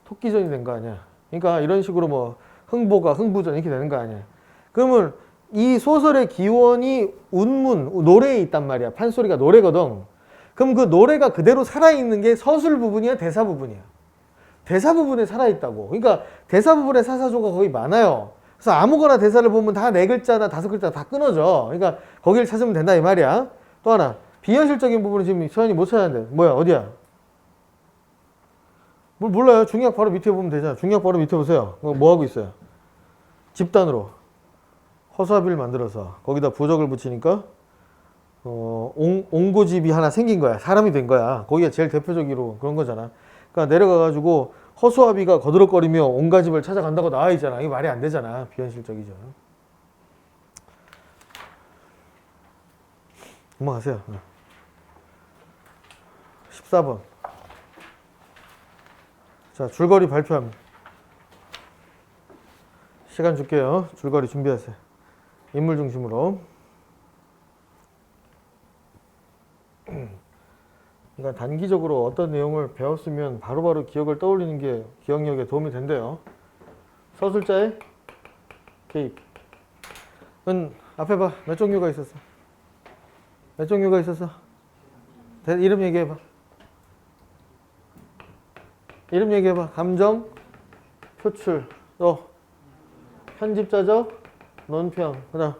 토끼전이 된 거 아니야. 그러니까 이런 식으로 뭐 흥보가 흥부전 이렇게 되는 거 아니야. 그러면 이 소설의 기원이 운문, 노래에 있단 말이야. 판소리가 노래거든. 그럼 그 노래가 그대로 살아있는 게 서술 부분이야, 대사 부분이야? 대사 부분에 살아있다고. 그러니까 대사 부분에 사사조가 거의 많아요. 그래서 아무거나 대사를 보면 다 4글자나 5글자 다 끊어져. 그러니까 거기를 찾으면 된다 이 말이야. 또 하나, 비현실적인 부분은 지금 서현이 못 찾았는데 뭐야, 어디야? 뭘 몰라요. 중약 바로 밑에 보면 되잖아. 중약 바로 밑에 보세요. 뭐 하고 있어요? 집단으로 허수아비를 만들어서 거기다 부적을 붙이니까 옹고집이 하나 생긴 거야. 사람이 된 거야. 거기가 제일 대표적으로 그런 거잖아. 그러니까 내려가가지고 허수아비가 거드럭거리며 옹가집을 찾아간다고 나와 있잖아. 이게 말이 안 되잖아. 비현실적이죠. 넘어가세요. 14번. 자, 줄거리 발표합니다. 시간 줄게요. 줄거리 준비하세요. 인물 중심으로. 그러니까 단기적으로 어떤 내용을 배웠으면 바로바로 기억을 떠올리는 게 기억력에 도움이 된대요. 서술자의 개입. 앞에 봐. 몇 종류가 있었어? 몇 종류가 있었어? 이름 얘기해봐. 이름 얘기해봐. 감정, 표출, 또 편집자적, 논평, 그다음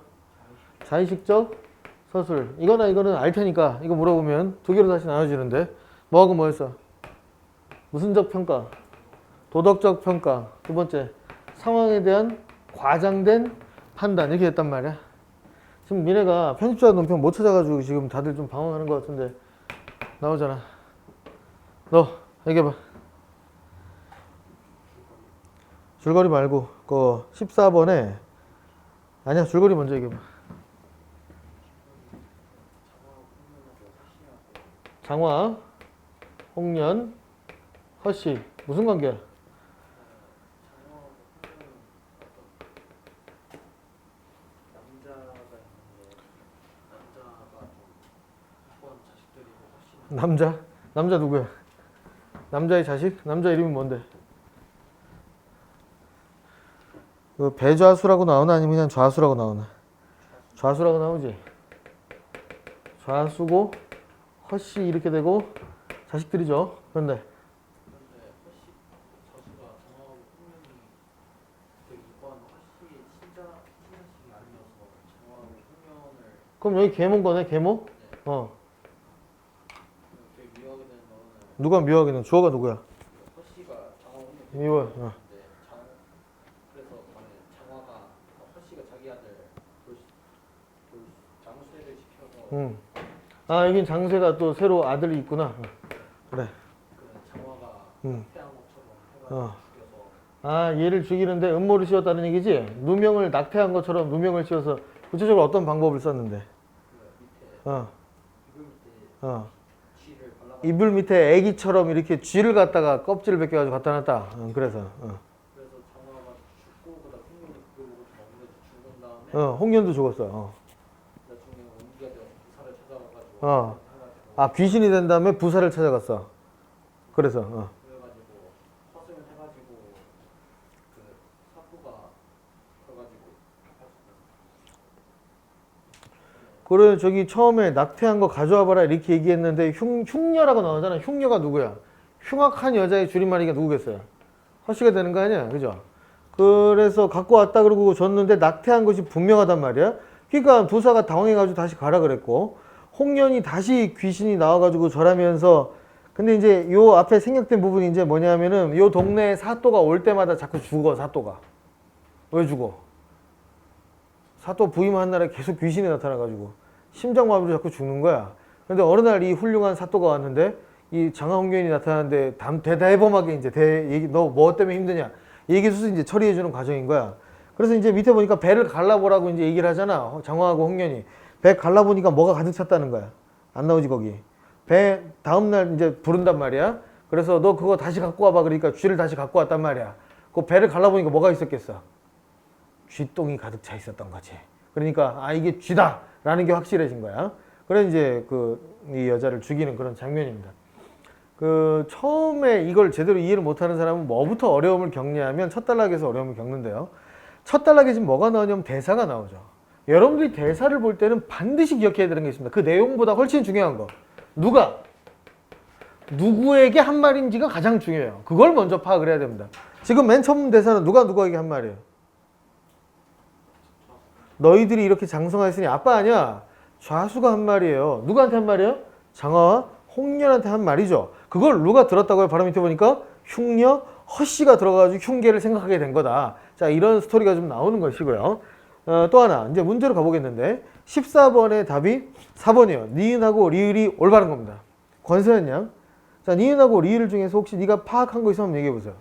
자의식적, 서술. 이거나 이거는 알 테니까 이거 물어보면 두 개로 다시 나눠지는데 뭐하고 뭐였어? 무슨적 평가, 도덕적 평가, 두 번째 상황에 대한 과장된 판단 이렇게 됐단 말이야. 지금 니네가 편집자 논평 못 찾아가지고 지금 다들 좀 방황하는 것 같은데 나오잖아. 너 얘기해봐. 줄거리 말고 그 14번에 아니야, 줄거리 먼저 얘기해봐. 장화, 홍련, 허씨 무슨 관계야? 남자 누구야? 남자의 자식? 남자 이름이 뭔데? 그 배좌수라고 나오나 아니면 그냥 좌수라고 나오나? 좌수라고 나오지? 좌수고 허씨 이렇게 되고 자식들이죠. 그런데 그런데 허씨 저수가 정하고 홍련이 그 이번 허씨의 친자식이 아니어서 정하고 홍련을 그럼 여기 계모인 거네, 계모? 어. 되게 미워하게 되는 거는 누가 미워하기는 주어가 누구야? 허씨가 장화 홍련 미워. 어. 그래서 만약에 장화가 허씨가 자기 아들 장수회를 시켜서 아, 여긴 장세가 또 새로 아들이 있구나. 그래. 그 장화가 음. 패한 것처럼 해가지고 어. 죽여서 아, 얘를 죽이는데 음모를 씌웠다는 얘기지? 누명을 낙태한 것처럼 누명을 씌워서 구체적으로 어떤 방법을 썼는데? 그 밑에 어, 이불 밑에 어. 쥐를 발라가지고 이불 밑에 애기처럼 이렇게 쥐를 갖다가 껍질을 벗겨가지고 갖다 놨다. 그래서. 그래서 장화가 죽고 그다음 홍련이 그걸 보고 좀 엉겨서 죽은 다음에 홍련도 죽었어. 나중에 옮겨져 부사를 찾아가가지고 어. 해가지고 아, 귀신이 된 다음에 부사를 찾아갔어. 그래서. 그래가지고 허승을 해가지고 그 사부가 그래가지고 그래, 저기 처음에 낙태한 거 가져와 봐라 이렇게 얘기했는데 흉녀라고 나오잖아. 흉녀가 누구야? 흉악한 여자의 줄임말이가 누구겠어요? 허씨가 되는 거 아니야? 그죠? 그래서 갖고 왔다 그러고 줬는데 낙태한 것이 분명하단 말이야. 그러니까 부사가 당황해가지고 다시 가라 그랬고, 홍련이 다시 귀신이 나와가지고 절하면서, 근데 이제 요 앞에 생략된 부분이 이제 뭐냐면은 요 동네에 사또가 올 때마다 자꾸 죽어. 사또가 왜 죽어? 사또 부임한 날에 계속 귀신이 나타나가지고 심장마비로 자꾸 죽는 거야. 근데 어느 날 이 훌륭한 사또가 왔는데 이 장하홍련이 나타나는데 대대범하게 이제 얘기, 너 뭐 때문에 힘드냐 얘기해서 이제 처리해주는 과정인 거야. 그래서 이제 밑에 보니까 배를 갈라보라고 이제 얘기를 하잖아. 장하하고 홍련이 배 갈라보니까 뭐가 가득 찼다는 거야. 안 나오지 거기. 배 다음날 이제 부른단 말이야. 그래서 너 그거 다시 갖고 와봐. 그러니까 쥐를 다시 갖고 왔단 말이야. 그 배를 갈라보니까 뭐가 있었겠어? 쥐똥이 가득 차 있었던 거지. 그러니까 아 이게 쥐다 라는 게 확실해진 거야. 그래 이제 이 여자를 죽이는 그런 장면입니다. 그 처음에 이걸 제대로 이해를 못하는 사람은 뭐부터 어려움을 겪냐면 첫 단락에서 어려움을 겪는데요. 첫 단락에 지금 뭐가 나오냐면 대사가 나오죠. 여러분들이 대사를 볼 때는 반드시 기억해야 되는 게 있습니다. 그 내용보다 훨씬 중요한 거. 누가 누구에게 한 말인지가 가장 중요해요. 그걸 먼저 파악을 해야 됩니다. 지금 맨 처음 대사는 누구에게 한 말이에요? 너희들이 이렇게 장성하였으니 아빠 아니야. 좌수가 한 말이에요. 누구한테 한 말이에요? 장하와 홍련한테 한 말이죠. 그걸 누가 들었다고요? 바로 밑에 보니까 흉녀 허씨가 들어가지고 흉계를 생각하게 된 거다. 자, 이런 스토리가 좀 나오는 것이고요. 또 하나 이제 문제로 가보겠는데 14번의 답이 4번이에요. 니은하고 리을이 올바른 겁니다. 권세현 양. 자, 니은하고 리을 중에서 혹시 네가 파악한 거 있으면 한번 얘기해 보세요.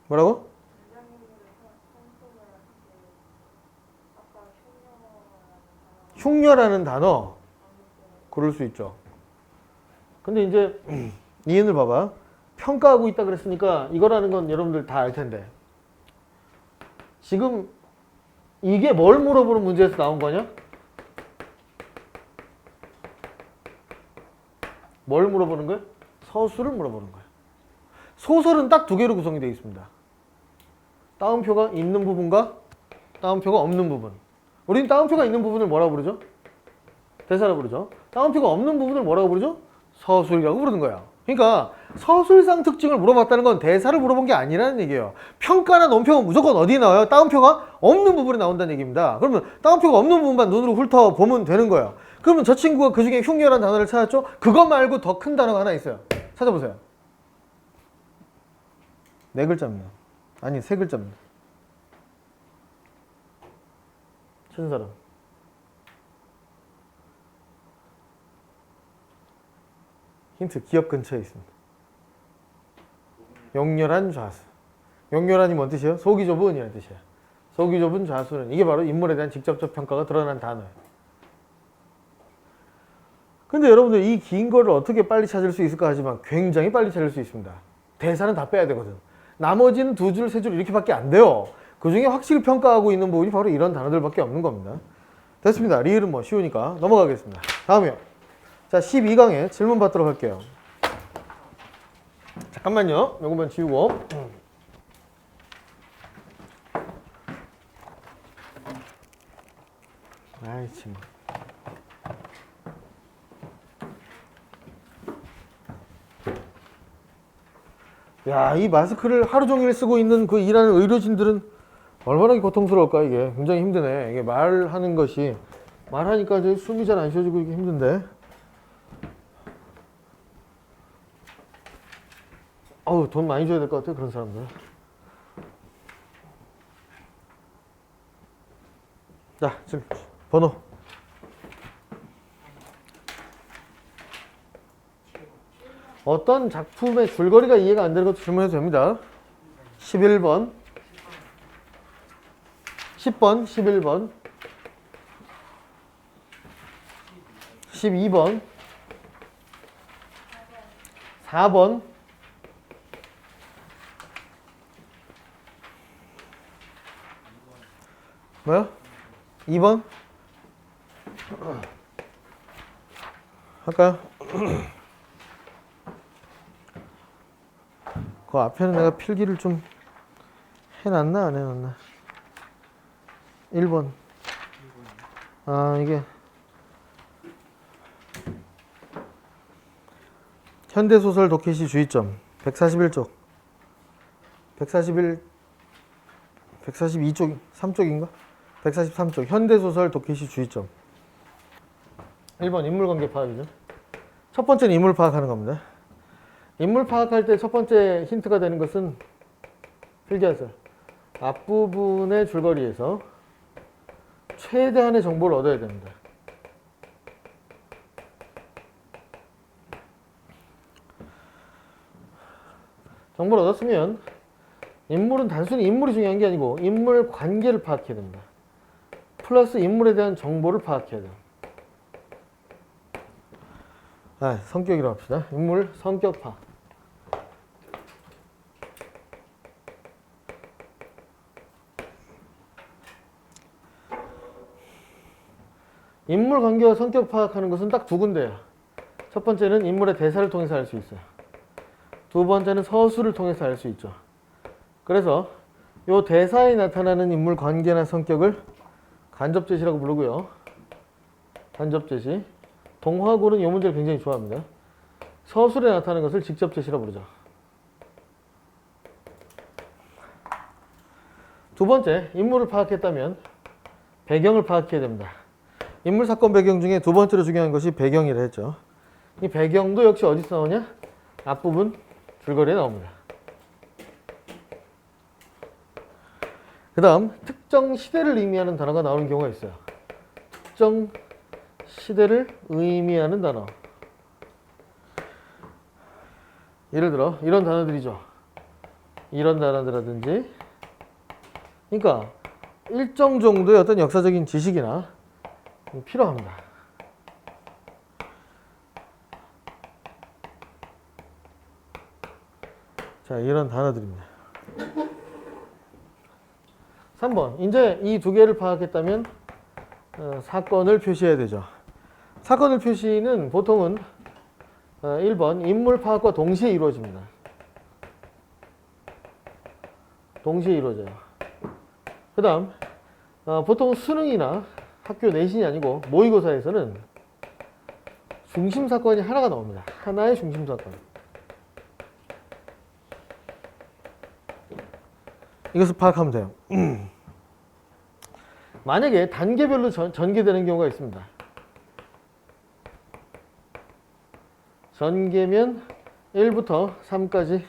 뭐라고? 흉녀라는 단어. 그럴 수 있죠. 근데 이제 니은을 봐봐. 평가하고 있다 그랬으니까 이거라는 건 여러분들 다 알 텐데. 지금 이게 뭘 물어보는 문제에서 나온 거냐? 뭘 물어보는 거예요? 서술을 물어보는 거예요. 소설은 딱 두 개로 구성이 되어 있습니다. 따옴표가 있는 부분과 따옴표가 없는 부분. 우리는 따옴표가 있는 부분을 뭐라고 부르죠? 대사라고 부르죠. 따옴표가 없는 부분을 뭐라고 부르죠? 서술이라고 부르는 거야. 그러니까 서술상 특징을 물어봤다는 건 대사를 물어본 게 아니라는 얘기예요. 평가나 논평은 무조건 어디에 나와요? 따옴표가 없는 부분에 나온다는 얘기입니다. 그러면 따옴표가 없는 부분만 눈으로 훑어보면 되는 거예요. 그러면 저 친구가 그중에 흉녀라는 단어를 찾았죠? 그거 말고 더 큰 단어가 하나 있어요. 찾아보세요. 4글자입니다. 아니 3글자입니다. 찾은 사람. 힌트 기업 근처에 있습니다. 용렬한 좌수. 용렬한이 뭔 뜻이에요? 속이 좁은 이라는 뜻이에요. 속이 좁은 좌수는 이게 바로 인물에 대한 직접적 평가가 드러난 단어예요. 근데 여러분들 이 긴 거를 어떻게 빨리 찾을 수 있을까 하지만 굉장히 빨리 찾을 수 있습니다. 대사는 다 빼야 되거든. 나머지는 2줄, 3줄 이렇게밖에 안 돼요. 그 중에 확실히 평가하고 있는 부분이 바로 이런 단어들밖에 없는 겁니다. 됐습니다. 리을은 뭐 쉬우니까 넘어가겠습니다. 다음이요. 자, 12강에 질문 받도록 할게요. 잠깐만요. 요거만 지우고. 아이 참. 야, 이 마스크를 하루 종일 쓰고 있는 그 일하는 의료진들은 얼마나 고통스러울까 이게. 굉장히 힘드네. 이게 말하는 것이 말하니까 이제 숨이 잘 안 쉬어지고 이게 힘든데. 어우, 돈 많이 줘야 될 것 같아 그런 사람들. 자, 지금 번호. 어떤 작품의 줄거리가 이해가 안 되는 것도 질문해도 됩니다. 11번, 10번, 11번, 12번, 4번, 뭐야? 2번? 할까요? 그 앞에는 내가 필기를 좀 해놨나 안 해놨나? 1번. 아, 이게 현대소설 독해시 주의점 141쪽 142쪽 3쪽인가? 143쪽 현대소설 독해시 주의점. 1번 인물관계 파악이죠. 첫 번째는 인물 파악하는 겁니다. 인물 파악할 때 첫 번째 힌트가 되는 것은 필기하세요. 앞부분의 줄거리에서 최대한의 정보를 얻어야 됩니다. 정보를 얻었으면 인물은 단순히 인물이 중요한 게 아니고 인물 관계를 파악해야 됩니다. 플러스 인물에 대한 정보를 파악해야 돼요. 성격이라고 합시다. 인물 성격 파악. 인물 관계와 성격 파악하는 것은 딱 두 군데예요. 첫 번째는 인물의 대사를 통해서 알 수 있어요. 두 번째는 서술을 통해서 알 수 있죠. 그래서 이 대사에 나타나는 인물 관계나 성격을 간접제시라고 부르고요. 간접제시. 동화고는 이 문제를 굉장히 좋아합니다. 서술에 나타나는 것을 직접제시라고 부르죠. 두 번째, 인물을 파악했다면 배경을 파악해야 됩니다. 인물 사건 배경 중에 두 번째로 중요한 것이 배경이라 했죠. 이 배경도 역시 어디서 나오냐? 앞부분 줄거리에 나옵니다. 그 다음 특정 시대를 의미하는 단어가 나오는 경우가 있어요. 특정 시대를 의미하는 단어. 예를 들어 이런 단어들이죠. 이런 단어들이라든지. 그러니까 일정 정도의 어떤 역사적인 지식이나 필요합니다. 자, 이런 단어들입니다. 3번. 이제 이 두 개를 파악했다면 사건을 표시해야 되죠. 사건을 표시는 보통은 1번 인물 파악과 동시에 이루어집니다. 동시에 이루어져요. 그 다음 보통 수능이나 학교 내신이 아니고 모의고사에서는 중심 사건이 하나가 나옵니다. 하나의 중심 사건. 이것을 파악하면 돼요. 만약에 단계별로 전개되는 경우가 있습니다. 전개면 1부터 3까지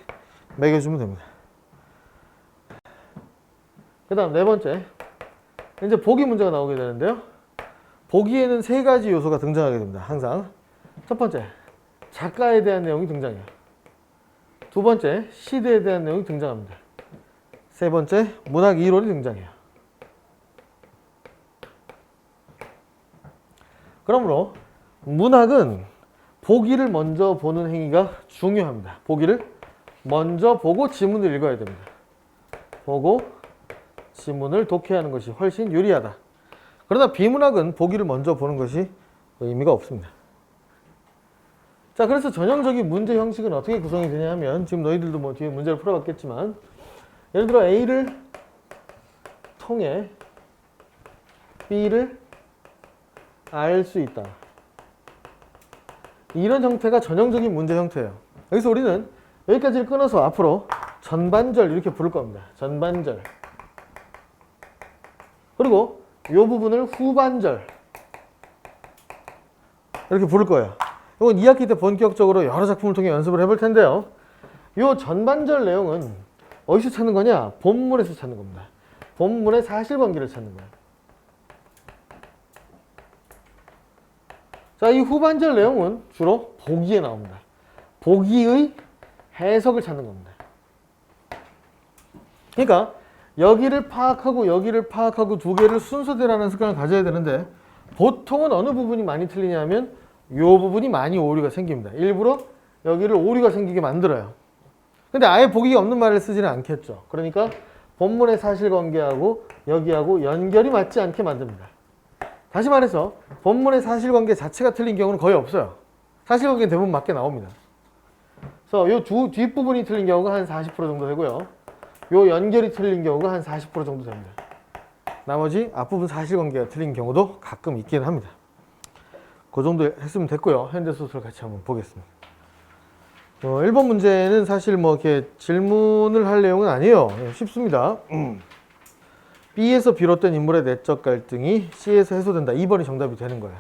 매겨주면 됩니다. 그 다음 네 번째, 이제 보기 문제가 나오게 되는데요. 보기에는 세 가지 요소가 등장하게 됩니다. 항상. 첫 번째, 작가에 대한 내용이 등장해요. 두 번째, 시대에 대한 내용이 등장합니다. 세 번째, 문학 이론이 등장해요. 그러므로 문학은 보기를 먼저 보는 행위가 중요합니다. 보기를 먼저 보고 지문을 읽어야 됩니다. 보고 지문을 독해하는 것이 훨씬 유리하다. 그러나 비문학은 보기를 먼저 보는 것이 의미가 없습니다. 자, 그래서 전형적인 문제 형식은 어떻게 구성이 되냐 하면 지금 너희들도 뭐 뒤에 문제를 풀어봤겠지만 예를 들어 A를 통해 B를 알 수 있다. 이런 형태가 전형적인 문제 형태예요. 여기서 우리는 여기까지를 끊어서 앞으로 전반절 이렇게 부를 겁니다. 전반절. 그리고 이 부분을 후반절 이렇게 부를 거예요. 이건 2학기 때 본격적으로 여러 작품을 통해 연습을 해볼 텐데요. 이 전반절 내용은 어디서 찾는 거냐? 본문에서 찾는 겁니다. 본문의 사실관계를 찾는 거예요. 자, 이 후반절 내용은 주로 보기에 나옵니다. 보기의 해석을 찾는 겁니다. 그러니까 여기를 파악하고 두 개를 순서대로하는 습관을 가져야 되는데 보통은 어느 부분이 많이 틀리냐면 이 부분이 많이 오류가 생깁니다. 일부러 여기를 오류가 생기게 만들어요. 근데 아예 보기가 없는 말을 쓰지는 않겠죠. 그러니까 본문의 사실관계하고 여기하고 연결이 맞지 않게 만듭니다. 다시 말해서 본문의 사실관계 자체가 틀린 경우는 거의 없어요. 사실관계는 대부분 맞게 나옵니다. 그래서 이 뒷부분이 틀린 경우가 한 40% 정도 되고요. 요 연결이 틀린 경우가 한 40% 정도 됩니다. 나머지 앞부분 사실관계가 틀린 경우도 가끔 있긴 합니다. 그 정도 했으면 됐고요. 현대소설 같이 한번 보겠습니다. 1번 문제는 사실 뭐 이렇게 질문을 할 내용은 아니에요. 쉽습니다. B에서 비롯된 인물의 내적 갈등이 C에서 해소된다. 2번이 정답이 되는 거예요.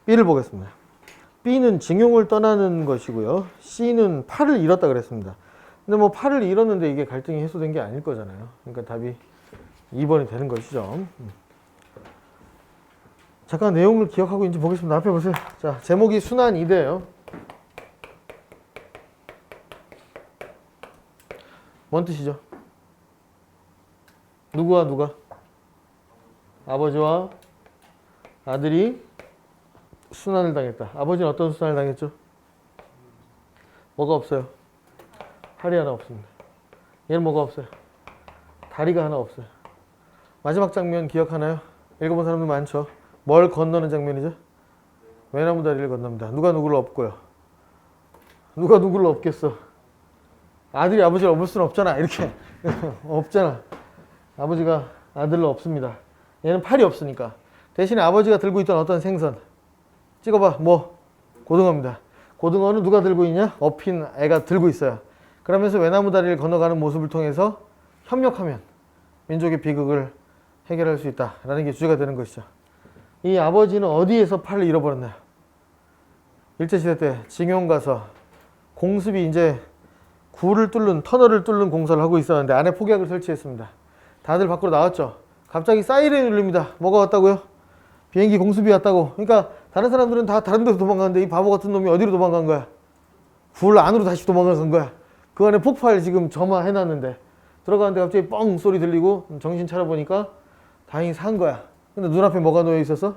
B를 보겠습니다. B는 징용을 떠나는 것이고요. C는 팔을 잃었다 그랬습니다. 근데 뭐 팔을 잃었는데 이게 갈등이 해소된 게 아닐 거잖아요. 그러니까 답이 2번이 되는 것이죠. 잠깐 내용을 기억하고 이제 보겠습니다. 앞에 보세요. 자, 제목이 순환 이대예요. 뭔 뜻이죠? 누구와 누가? 아버지와 아들이 순환을 당했다. 아버지는 어떤 순환을 당했죠? 뭐가 없어요? 팔이 하나 없습니다. 얘는 뭐가 없어요? 다리가 하나 없어요. 마지막 장면 기억하나요? 읽어본 사람들 많죠? 뭘 건너는 장면이죠? 외나무 다리를 건넙니다. 누가 누구를 업고요? 누가 누구를 업겠어? 아들이 아버지를 업을 수는 없잖아. 이렇게 없잖아. 아버지가 아들을 업습니다. 얘는 팔이 없으니까. 대신에 아버지가 들고 있던 어떤 생선 찍어봐. 뭐? 고등어입니다. 고등어는 누가 들고 있냐? 업힌 애가 들고 있어요. 그러면서 외나무 다리를 건너가는 모습을 통해서 협력하면 민족의 비극을 해결할 수 있다라는 게 주제가 되는 것이죠. 이 아버지는 어디에서 팔을 잃어버렸나요? 일제시대 때 징용 가서 공습이 이제 굴을 뚫는 터널을 뚫는 공사를 하고 있었는데 안에 폭약을 설치했습니다. 다들 밖으로 나왔죠. 갑자기 사이렌이 울립니다. 뭐가 왔다고요? 비행기 공습이 왔다고. 그러니까 다른 사람들은 다 다른 데로 도망가는데 이 바보 같은 놈이 어디로 도망간 거야? 굴 안으로 다시 도망간 거야. 그 안에 폭발 지금 점화해놨는데 들어가는데 갑자기 뻥 소리 들리고 정신 차려보니까 다행히 산 거야. 근데 눈앞에 뭐가 놓여 있었어?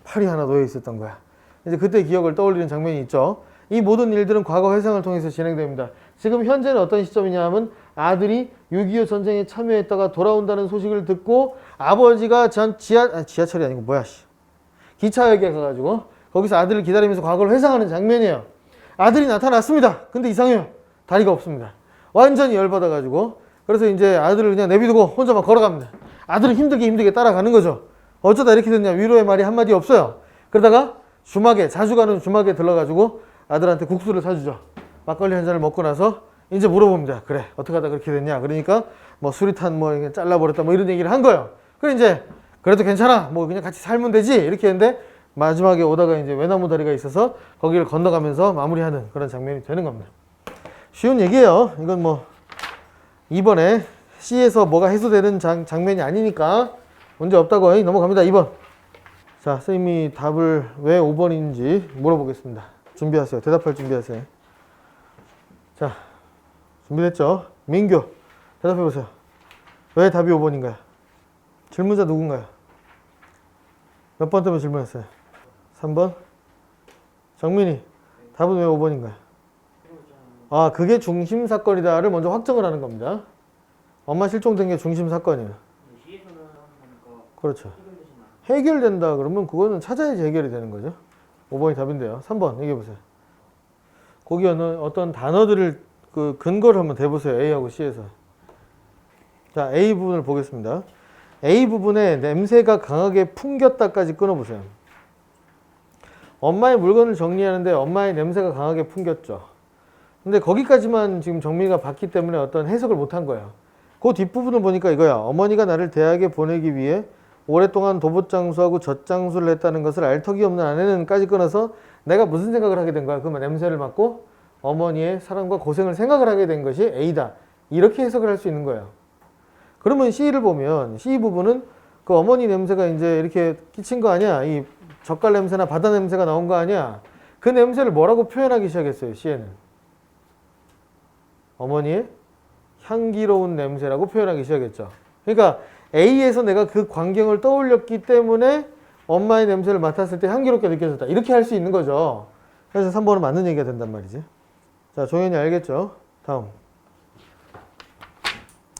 팔이 하나 놓여 있었던 거야. 이제 그때 기억을 떠올리는 장면이 있죠. 이 모든 일들은 과거 회상을 통해서 진행됩니다. 지금 현재는 어떤 시점이냐 하면 아들이 6.25 전쟁에 참여했다가 돌아온다는 소식을 듣고 아버지가 지하철이 아니고 뭐야 기차역에 가가지고 거기서 아들을 기다리면서 과거를 회상하는 장면이에요. 아들이 나타났습니다. 근데 이상해요. 다리가 없습니다. 완전히 열받아가지고 그래서 이제 아들을 그냥 내비두고 혼자 막 걸어갑니다. 아들은 힘들게 따라가는 거죠. 어쩌다 이렇게 됐냐. 위로의 말이 한마디 없어요. 그러다가 주막에 자주 가는 주막에 들러가지고 아들한테 국수를 사주죠. 막걸리 한 잔을 먹고 나서 이제 물어봅니다. 그래 어떻게 하다 그렇게 됐냐. 그러니까 뭐 수리탄 뭐 잘라버렸다 뭐 이런 얘기를 한 거예요. 그래 이제 그래도 괜찮아 뭐 그냥 같이 살면 되지 이렇게 했는데 마지막에 오다가 이제 외나무 다리가 있어서 거기를 건너가면서 마무리하는 그런 장면이 되는 겁니다. 쉬운 얘기예요. 이건 뭐 이번에 C에서 뭐가 해소되는 장면이 아니니까 문제 없다고 넘어갑니다. 2번. 자, 선생님이 답을 왜 5번인지 물어보겠습니다. 준비하세요. 대답할 준비하세요. 자, 준비됐죠? 민규, 대답해보세요. 왜 답이 5번인가요? 질문자 누군가요? 몇 번 때문에 질문했어요? 3번? 정민이, 답은 왜 5번인가요? 아, 그게 중심 사건이다를 먼저 확정을 하는 겁니다. 엄마 실종된 게 중심 사건이에요. 시에서는 하니까 그렇죠. 해결되진 않아요. 해결된다 그러면 그거는 찾아야지 해결이 되는 거죠. 5번이 답인데요. 3번 얘기해보세요. 거기 어떤 단어들을 그 근거를 한번 대보세요. A하고 C에서. 자, A 부분을 보겠습니다. A 부분에 냄새가 강하게 풍겼다까지 끊어보세요. 엄마의 물건을 정리하는데 엄마의 냄새가 강하게 풍겼죠. 근데 거기까지만 지금 정리가 봤기 때문에 어떤 해석을 못한 거예요. 그 뒷부분을 보니까 이거야. 어머니가 나를 대학에 보내기 위해 오랫동안 도봇장수하고 젖장수를 했다는 것을 알 턱이 없는 아내는까지 끊어서 내가 무슨 생각을 하게 된 거야? 그러면 냄새를 맡고 어머니의 사랑과 고생을 생각을 하게 된 것이 A다. 이렇게 해석을 할 수 있는 거예요. 그러면 C를 보면 C 부분은 그 어머니 냄새가 이제 이렇게 끼친 거 아니야? 이 젓갈 냄새나 바다 냄새가 나온 거 아니야? 그 냄새를 뭐라고 표현하기 시작했어요, C에는? 어머니의 향기로운 냄새라고 표현하기 시작했죠. 그러니까 A에서 내가 그 광경을 떠올렸기 때문에 엄마의 냄새를 맡았을 때 향기롭게 느껴졌다. 이렇게 할 수 있는 거죠. 그래서 3번은 맞는 얘기가 된단 말이지. 자, 종현이 알겠죠? 다음.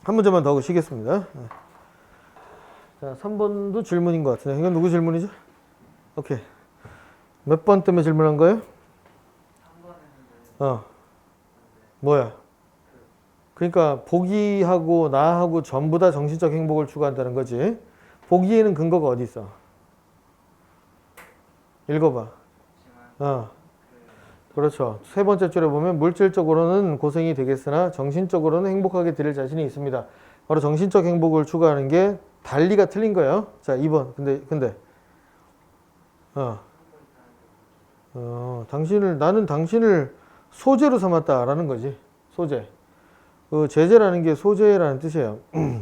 한 문제만 더 쉬겠습니다. 자, 3번도 질문인 것 같은데. 이건 누구 질문이죠? 오케이. 몇 번 때문에 질문한 거예요? 3번에는 뭐야? 그러니까 보기하고 나하고 전부 다 정신적 행복을 추구한다는 거지. 보기에는 근거가 어디 있어? 읽어봐. 그렇죠. 세 번째 줄에 보면 물질적으로는 고생이 되겠으나 정신적으로는 행복하게 될 자신이 있습니다. 바로 정신적 행복을 추구하는 게 달리가 틀린 거예요. 자, 2번. 근데 나는 당신을 소재로 삼았다라는 거지. 소재. 그 제재라는 게 소재라는 뜻이에요.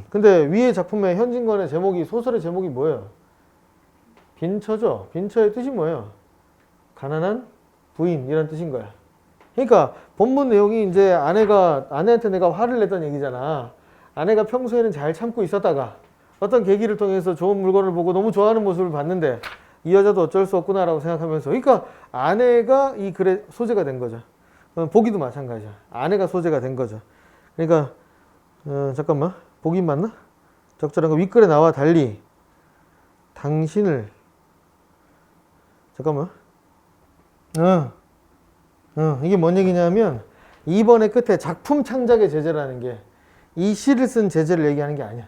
근데 위에 작품의 현진건의 제목이, 소설의 제목이 뭐예요? 빈처죠. 빈처의 뜻이 뭐예요? 가난한 부인이란 뜻인 거야. 그러니까 본문 내용이 이제 아내한테 내가 화를 냈던 얘기잖아. 아내가 평소에는 잘 참고 있었다가 어떤 계기를 통해서 좋은 물건을 보고 너무 좋아하는 모습을 봤는데 이 여자도 어쩔 수 없구나라고 생각하면서, 그러니까 아내가 이 글의 소재가 된 거죠. 보기도 마찬가지야. 아내가 소재가 된 거죠. 그러니까 잠깐만, 보기 맞나? 적절한 거 윗글에 나와 달리 당신을, 잠깐만, 이게 뭔 얘기냐면 2번의 끝에 작품 창작의 제재라는 게 이 시를 쓴 제재를 얘기하는 게 아니야.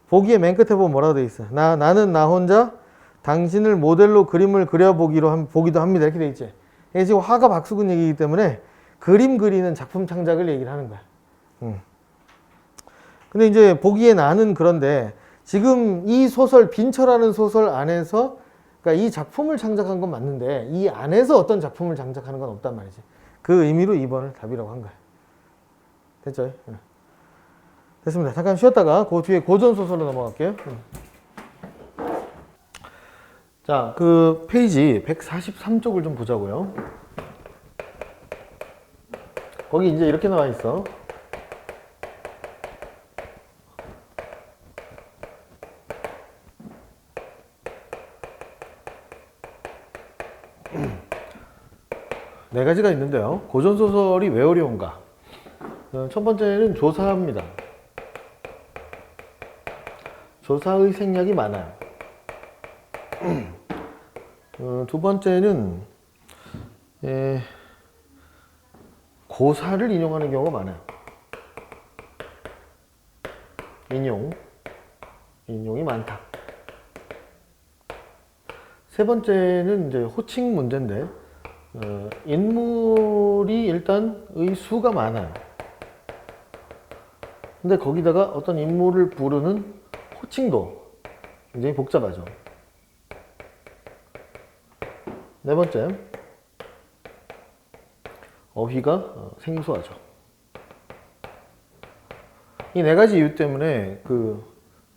보기에 맨 끝에 보면 뭐라고 돼 있어? 나는 나 혼자 당신을 모델로 그림을 보기도 합니다. 이렇게 돼 있지. 이게 지금 화가 박수근 얘기이기 때문에 그림 그리는 작품 창작을 얘기를 하는 거야. 근데 이제 보기에 나는, 그런데 지금 이 소설, 빈처라는 소설 안에서, 그러니까 이 작품을 창작한 건 맞는데 이 안에서 어떤 작품을 창작하는 건 없단 말이지. 그 의미로 2번을 답이라고 한 거야. 됐죠? 됐습니다. 잠깐 쉬었다가 그 뒤에 고전소설로 넘어갈게요. 자, 그 페이지 143쪽을 좀 보자고요. 거기 이제 이렇게 나와 있어. 네 가지가 있는데요. 고전소설이 왜 어려운가? 첫 번째는 조사입니다. 조사의 생략이 많아요. 두 번째는 고사를 인용하는 경우가 많아요. 인용이 많다. 세 번째는 이제 호칭 문제인데, 인물이 일단의 수가 많아요. 근데 거기다가 어떤 인물을 부르는 호칭도 굉장히 복잡하죠. 네 번째, 어휘가 생소하죠. 이 네 가지 이유 때문에 그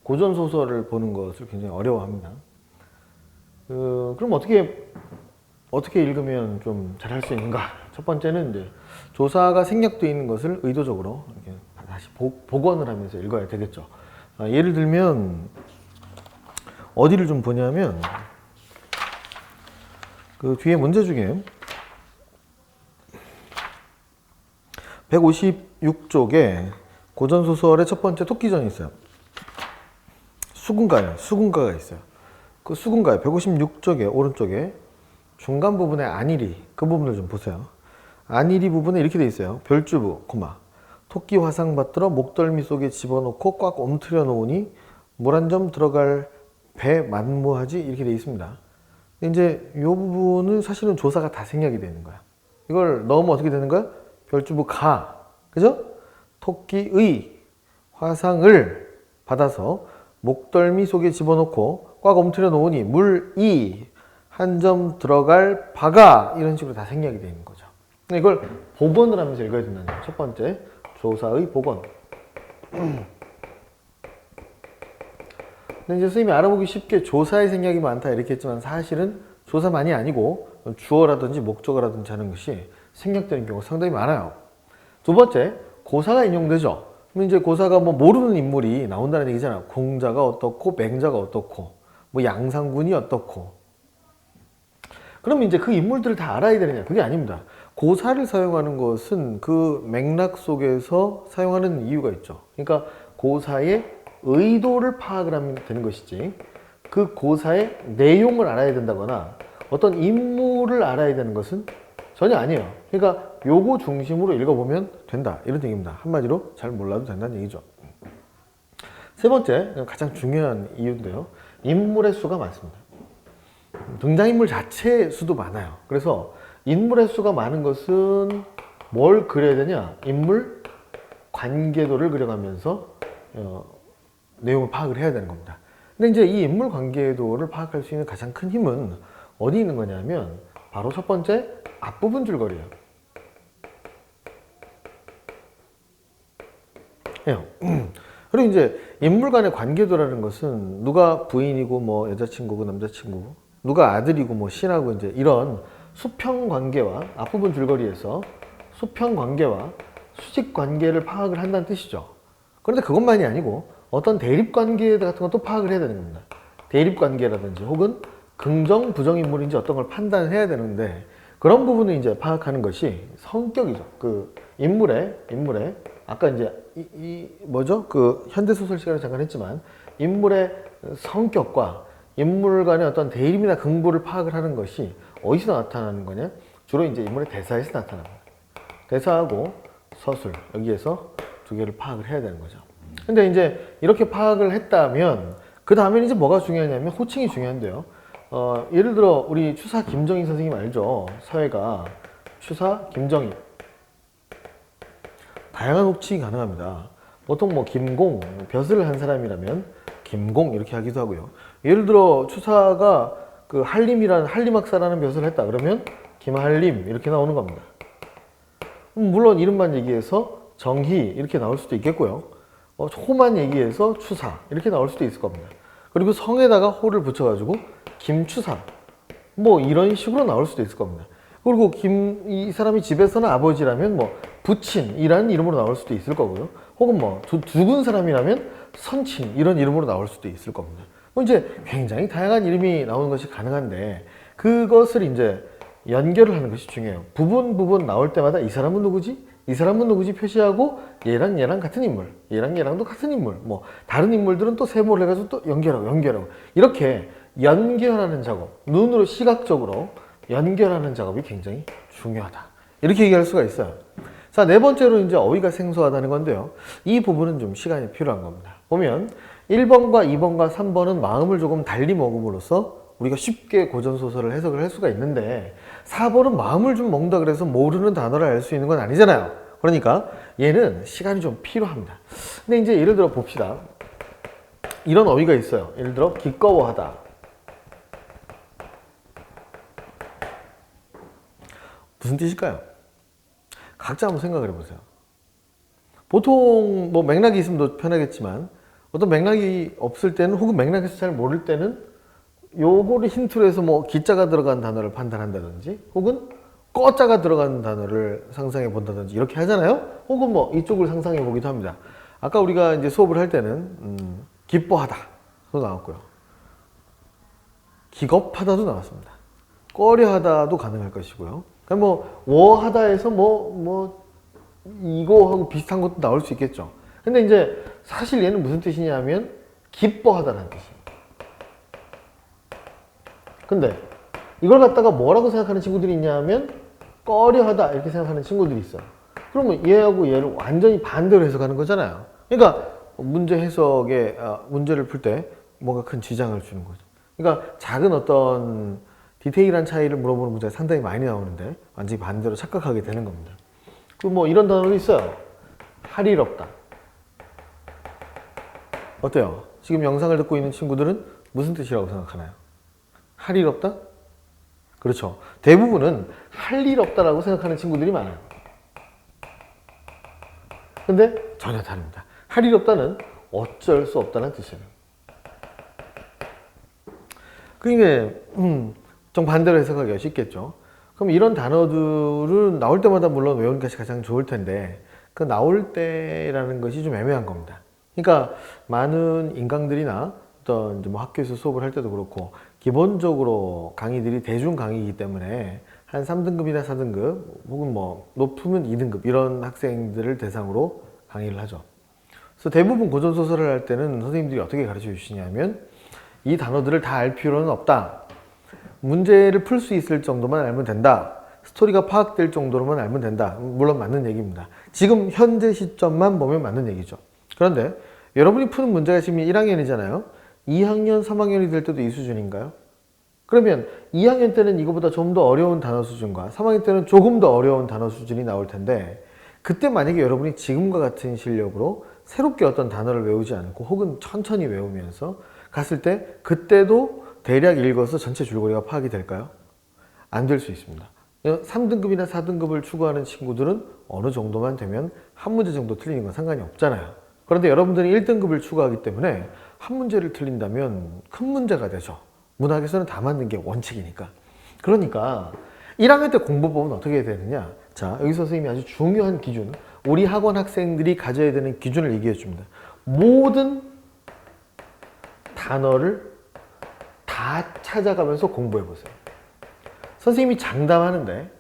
고전 소설을 보는 것을 굉장히 어려워합니다. 그럼 어떻게 읽으면 좀 잘할 수 있는가? 첫 번째는 이제 조사가 생략되어 있는 것을 의도적으로 이렇게 다시 복원을 하면서 읽어야 되겠죠. 예를 들면 어디를 좀 보냐면 그 뒤에 문제 중에 156쪽에 고전소설의 첫 번째 토끼전이 있어요. 수군가가 있어요. 그 수군가에 156쪽에 오른쪽에 중간 부분에 안일이, 그 부분을 좀 보세요. 안일이 부분에 이렇게 돼 있어요. 별주부, 토끼 화상 받들어 목덜미 속에 집어넣고 꽉 옴트려 놓으니 물 한 점 들어갈 배 만무하지, 이렇게 돼 있습니다. 이제 이 부분은 사실은 조사가 다 생략이 되는 거야. 이걸 넣으면 어떻게 되는 거야? 별주부 가, 그죠? 토끼의 화상을 받아서 목덜미 속에 집어넣고 꽉 엉터려 놓으니 물이 한 점 들어갈 바가 이런 식으로 다 생략이 되는 거죠. 이걸 복원을 하면서 읽어야 된다는 거예요. 첫 번째, 조사의 복원. 근데 이제 선생님이 알아보기 쉽게 조사의 생략이 많다 이렇게 했지만 사실은 조사만이 아니고 주어라든지 목적어라든지 하는 것이 생략되는 경우가 상당히 많아요. 두 번째, 고사가 인용되죠. 그럼 이제 고사가 뭐 모르는 인물이 나온다는 얘기잖아요. 공자가 어떻고 맹자가 어떻고 뭐 양상군이 어떻고. 그러면 이제 그 인물들을 다 알아야 되느냐? 그게 아닙니다. 고사를 사용하는 것은 그 맥락 속에서 사용하는 이유가 있죠. 그러니까 고사의 의도를 파악을 하면 되는 것이지 그 고사의 내용을 알아야 된다거나 어떤 인물을 알아야 되는 것은 전혀 아니에요. 그러니까 요거 중심으로 읽어보면 된다 이런 얘기입니다. 한마디로 잘 몰라도 된다는 얘기죠. 세 번째, 가장 중요한 이유인데요. 인물의 수가 많습니다. 등장인물 자체의 수도 많아요. 그래서 인물의 수가 많은 것은 뭘 그려야 되냐? 인물 관계도를 그려가면서 내용을 파악을 해야 되는 겁니다. 근데 이제 이 인물 관계도를 파악할 수 있는 가장 큰 힘은 어디 있는 거냐면 바로 첫 번째 앞부분 줄거리예요. 그리고 이제 인물 간의 관계도라는 것은 누가 부인이고 뭐 여자친구고 남자친구고 누가 아들이고 뭐 신하고 이제 이런 수평 관계와 앞부분 줄거리에서 수평 관계와 수직 관계를 파악을 한다는 뜻이죠. 그런데 그것만이 아니고 어떤 대립 관계 같은 것도 파악을 해야 되는 겁니다. 대립 관계라든지 혹은 긍정, 부정 인물인지 어떤 걸 판단해야 되는데 그런 부분을 이제 파악하는 것이 성격이죠. 그 인물의 아까 이제 뭐죠? 그 현대 소설 시간에 잠깐 했지만 인물의 성격과 인물 간의 어떤 대립이나 긍부를 파악을 하는 것이 어디서 나타나는 거냐? 주로 이제 인물의 대사에서 나타납니다. 대사하고 서술 여기에서 두 개를 파악을 해야 되는 거죠. 근데 이제 이렇게 파악을 했다면 그 다음에는 이제 뭐가 중요하냐면 호칭이 중요한데요. 예를 들어 우리 추사 김정희 선생님 알죠? 사회가 추사 김정희 다양한 호칭이 가능합니다. 보통 뭐 김공 벼슬을 한 사람이라면 김공 이렇게 하기도 하고요. 예를 들어 추사가 그 한림이라는 한림학사라는 벼슬을 했다 그러면 김한림 이렇게 나오는 겁니다. 물론 이름만 얘기해서 정희 이렇게 나올 수도 있겠고요. 호만 얘기해서 추사 이렇게 나올 수도 있을 겁니다. 그리고 성에다가 호를 붙여가지고 김추사 뭐 이런 식으로 나올 수도 있을 겁니다. 그리고 이 사람이 집에서는 아버지라면 뭐 부친이라는 이름으로 나올 수도 있을 거고요. 혹은 뭐 죽은 사람이라면 선친 이런 이름으로 나올 수도 있을 겁니다. 뭐 이제 굉장히 다양한 이름이 나오는 것이 가능한데 그것을 이제 연결을 하는 것이 중요해요. 부분 나올 때마다 이 사람은 누구지? 이 사람은 누구지? 표시하고 얘랑 같은 인물, 얘랑도 같은 인물, 뭐 다른 인물들은 또 세모를 해가지고 또 연결하고 이렇게 연결하는 작업, 눈으로 시각적으로 연결하는 작업이 굉장히 중요하다. 이렇게 얘기할 수가 있어요. 자, 네 번째로 이제 어휘가 생소하다는 건데요. 이 부분은 좀 시간이 필요한 겁니다. 보면 1번과 2번과 3번은 마음을 조금 달리 먹음으로써 우리가 쉽게 고전소설을 해석을 할 수가 있는데 4번은 마음을 좀 먹는다 그래서 모르는 단어를 알 수 있는 건 아니잖아요. 그러니까 얘는 시간이 좀 필요합니다. 근데 이제 예를 들어 봅시다. 이런 어휘가 있어요. 예를 들어 기꺼워하다. 무슨 뜻일까요? 각자 한번 생각을 해보세요. 보통 뭐 맥락이 있으면 더 편하겠지만 어떤 맥락이 없을 때는 혹은 맥락에서 잘 모를 때는 요거를 힌트로 해서 뭐 기자가 들어간 단어를 판단한다든지 혹은 꺼자가 들어간 단어를 상상해 본다든지 이렇게 하잖아요. 혹은 뭐 이쪽을 상상해 보기도 합니다. 아까 우리가 이제 수업을 할 때는 기뻐하다도 나왔고요. 기겁하다도 나왔습니다. 꺼려하다도 가능할 것이고요. 그러니까 뭐 워하다에서 뭐 이거하고 비슷한 것도 나올 수 있겠죠. 근데 이제 사실 얘는 무슨 뜻이냐면 기뻐하다라는 뜻이에요. 근데 이걸 갖다가 뭐라고 생각하는 친구들이 있냐면 꺼려하다 이렇게 생각하는 친구들이 있어요. 그러면 얘하고 얘를 완전히 반대로 해석하는 거잖아요. 그러니까 문제 해석에 문제를 풀 때 뭔가 큰 지장을 주는 거죠. 그러니까 작은 어떤 디테일한 차이를 물어보는 문제가 상당히 많이 나오는데 완전히 반대로 착각하게 되는 겁니다. 그리고 뭐 이런 단어도 있어요. 할 일 없다. 어때요? 지금 영상을 듣고 있는 친구들은 무슨 뜻이라고 생각하나요? 할 일 없다? 그렇죠. 대부분은 할 일 없다라고 생각하는 친구들이 많아요. 근데 전혀 다릅니다. 할 일 없다는 어쩔 수 없다는 뜻이에요. 그러니까 좀 반대로 해석하기가 쉽겠죠. 그럼 이런 단어들은 나올 때마다 물론 외우는 것이 가장 좋을 텐데 그 나올 때라는 것이 좀 애매한 겁니다. 그러니까 많은 인강들이나 어떤 뭐 학교에서 수업을 할 때도 그렇고 기본적으로 강의들이 대중 강의이기 때문에 한 3등급이나 4등급 혹은 뭐 높으면 2등급 이런 학생들을 대상으로 강의를 하죠. 그래서 대부분 고전소설을 할 때는 선생님들이 어떻게 가르쳐 주시냐면 이 단어들을 다 알 필요는 없다. 문제를 풀 수 있을 정도만 알면 된다. 스토리가 파악될 정도로만 알면 된다. 물론 맞는 얘기입니다. 지금 현재 시점만 보면 맞는 얘기죠. 그런데 여러분이 푸는 문제가 지금 1학년이잖아요. 2학년, 3학년이 될 때도 이 수준인가요? 그러면 2학년 때는 이거보다 좀 더 어려운 단어 수준과 3학년 때는 조금 더 어려운 단어 수준이 나올 텐데 그때 만약에 여러분이 지금과 같은 실력으로 새롭게 어떤 단어를 외우지 않고 혹은 천천히 외우면서 갔을 때 그때도 대략 읽어서 전체 줄거리가 파악이 될까요? 안 될 수 있습니다. 3등급이나 4등급을 추구하는 친구들은 어느 정도만 되면 한 문제 정도 틀리는 건 상관이 없잖아요. 그런데 여러분들이 1등급을 추구하기 때문에 한 문제를 틀린다면 큰 문제가 되죠. 문학에서는 다 맞는 게 원칙이니까. 그러니까 1학년 때 공부법은 어떻게 해야 되느냐? 자, 여기서 선생님이 아주 중요한 기준, 우리 학원 학생들이 가져야 되는 기준을 얘기해 줍니다. 모든 단어를 다 찾아가면서 공부해 보세요. 선생님이 장담하는데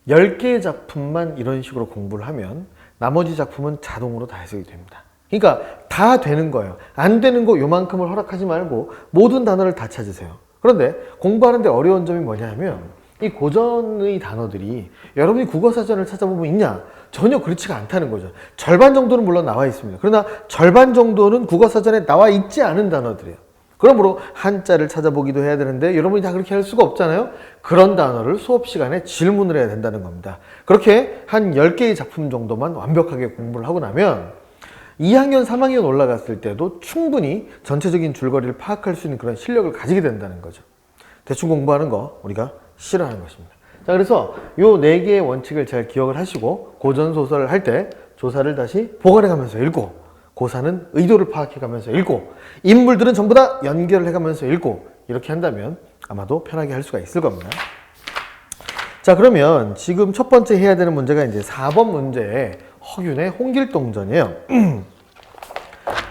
10개의 작품만 이런 식으로 공부를 하면 나머지 작품은 자동으로 다 해석이 됩니다. 그러니까 다 되는 거예요. 안 되는 거 요만큼을 허락하지 말고 모든 단어를 다 찾으세요. 그런데 공부하는데 어려운 점이 뭐냐 하면 이 고전의 단어들이 여러분이 국어사전을 찾아보면 있냐? 전혀 그렇지가 않다는 거죠. 절반 정도는 물론 나와 있습니다. 그러나 절반 정도는 국어사전에 나와 있지 않은 단어들이에요. 그러므로 한자를 찾아보기도 해야 되는데 여러분이 다 그렇게 할 수가 없잖아요. 그런 단어를 수업 시간에 질문을 해야 된다는 겁니다. 그렇게 한 10개의 작품 정도만 완벽하게 공부를 하고 나면 2학년, 3학년 올라갔을 때도 충분히 전체적인 줄거리를 파악할 수 있는 그런 실력을 가지게 된다는 거죠. 대충 공부하는 거 우리가 싫어하는 것입니다. 자, 그래서 요 4개의 원칙을 잘 기억을 하시고 고전소설을 할 때 조사를 다시 보관해 가면서 읽고 고사는 의도를 파악해 가면서 읽고 인물들은 전부 다 연결을 해 가면서 읽고 이렇게 한다면 아마도 편하게 할 수가 있을 겁니다. 자, 그러면 지금 첫 번째 해야 되는 문제가 이제 4번 문제의 허균의 홍길동전이에요.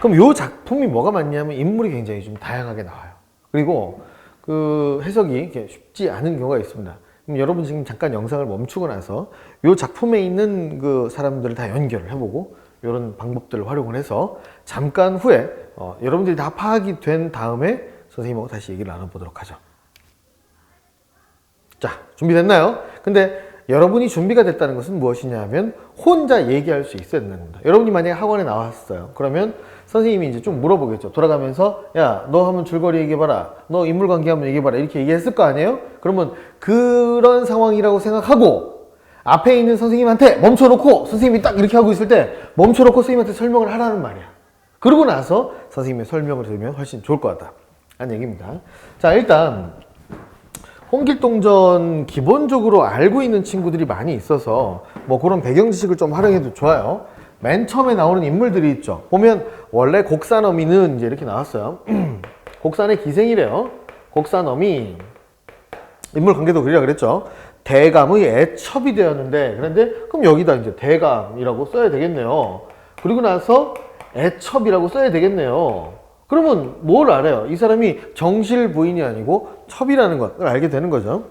그럼 요 작품이 뭐가 많냐면 인물이 굉장히 좀 다양하게 나와요. 그리고 그 해석이 이렇게 쉽지 않은 경우가 있습니다. 그럼 여러분 지금 잠깐 영상을 멈추고 나서 요 작품에 있는 그 사람들을 다 연결을 해보고 이런 방법들을 활용을 해서 잠깐 후에 여러분들이 다 파악이 된 다음에 선생님하고 다시 얘기를 나눠보도록 하죠. 자, 준비됐나요? 근데 여러분이 준비가 됐다는 것은 무엇이냐 하면 혼자 얘기할 수 있어야 된답니다. 여러분이 만약에 학원에 나왔어요. 그러면 선생님이 이제 좀 물어보겠죠. 돌아가면서 야, 너 한번 줄거리 얘기해봐라. 너 인물관계 한번 얘기해봐라. 이렇게 얘기했을 거 아니에요? 그러면 그런 상황이라고 생각하고 앞에 있는 선생님한테 멈춰놓고 선생님이 딱 이렇게 하고 있을 때 멈춰놓고 선생님한테 설명을 하라는 말이야. 그러고 나서 선생님의 설명을 들으면 훨씬 좋을 것 같다 라는 얘기입니다. 자, 일단 홍길동전 기본적으로 알고 있는 친구들이 많이 있어서 뭐 그런 배경 지식을 좀 활용해도 좋아요. 맨 처음에 나오는 인물들이 있죠. 보면 원래 곡산어미는 이제 이렇게 나왔어요. 곡산의 기생이래요. 곡산어미 인물 관계도 그리라 그랬죠. 대감의 애첩이 되었는데 그런데 그럼 여기다 이제 대감이라고 써야 되겠네요. 그리고 나서 애첩이라고 써야 되겠네요. 그러면 뭘 알아요? 이 사람이 정실 부인이 아니고 첩이라는 걸 알게 되는 거죠.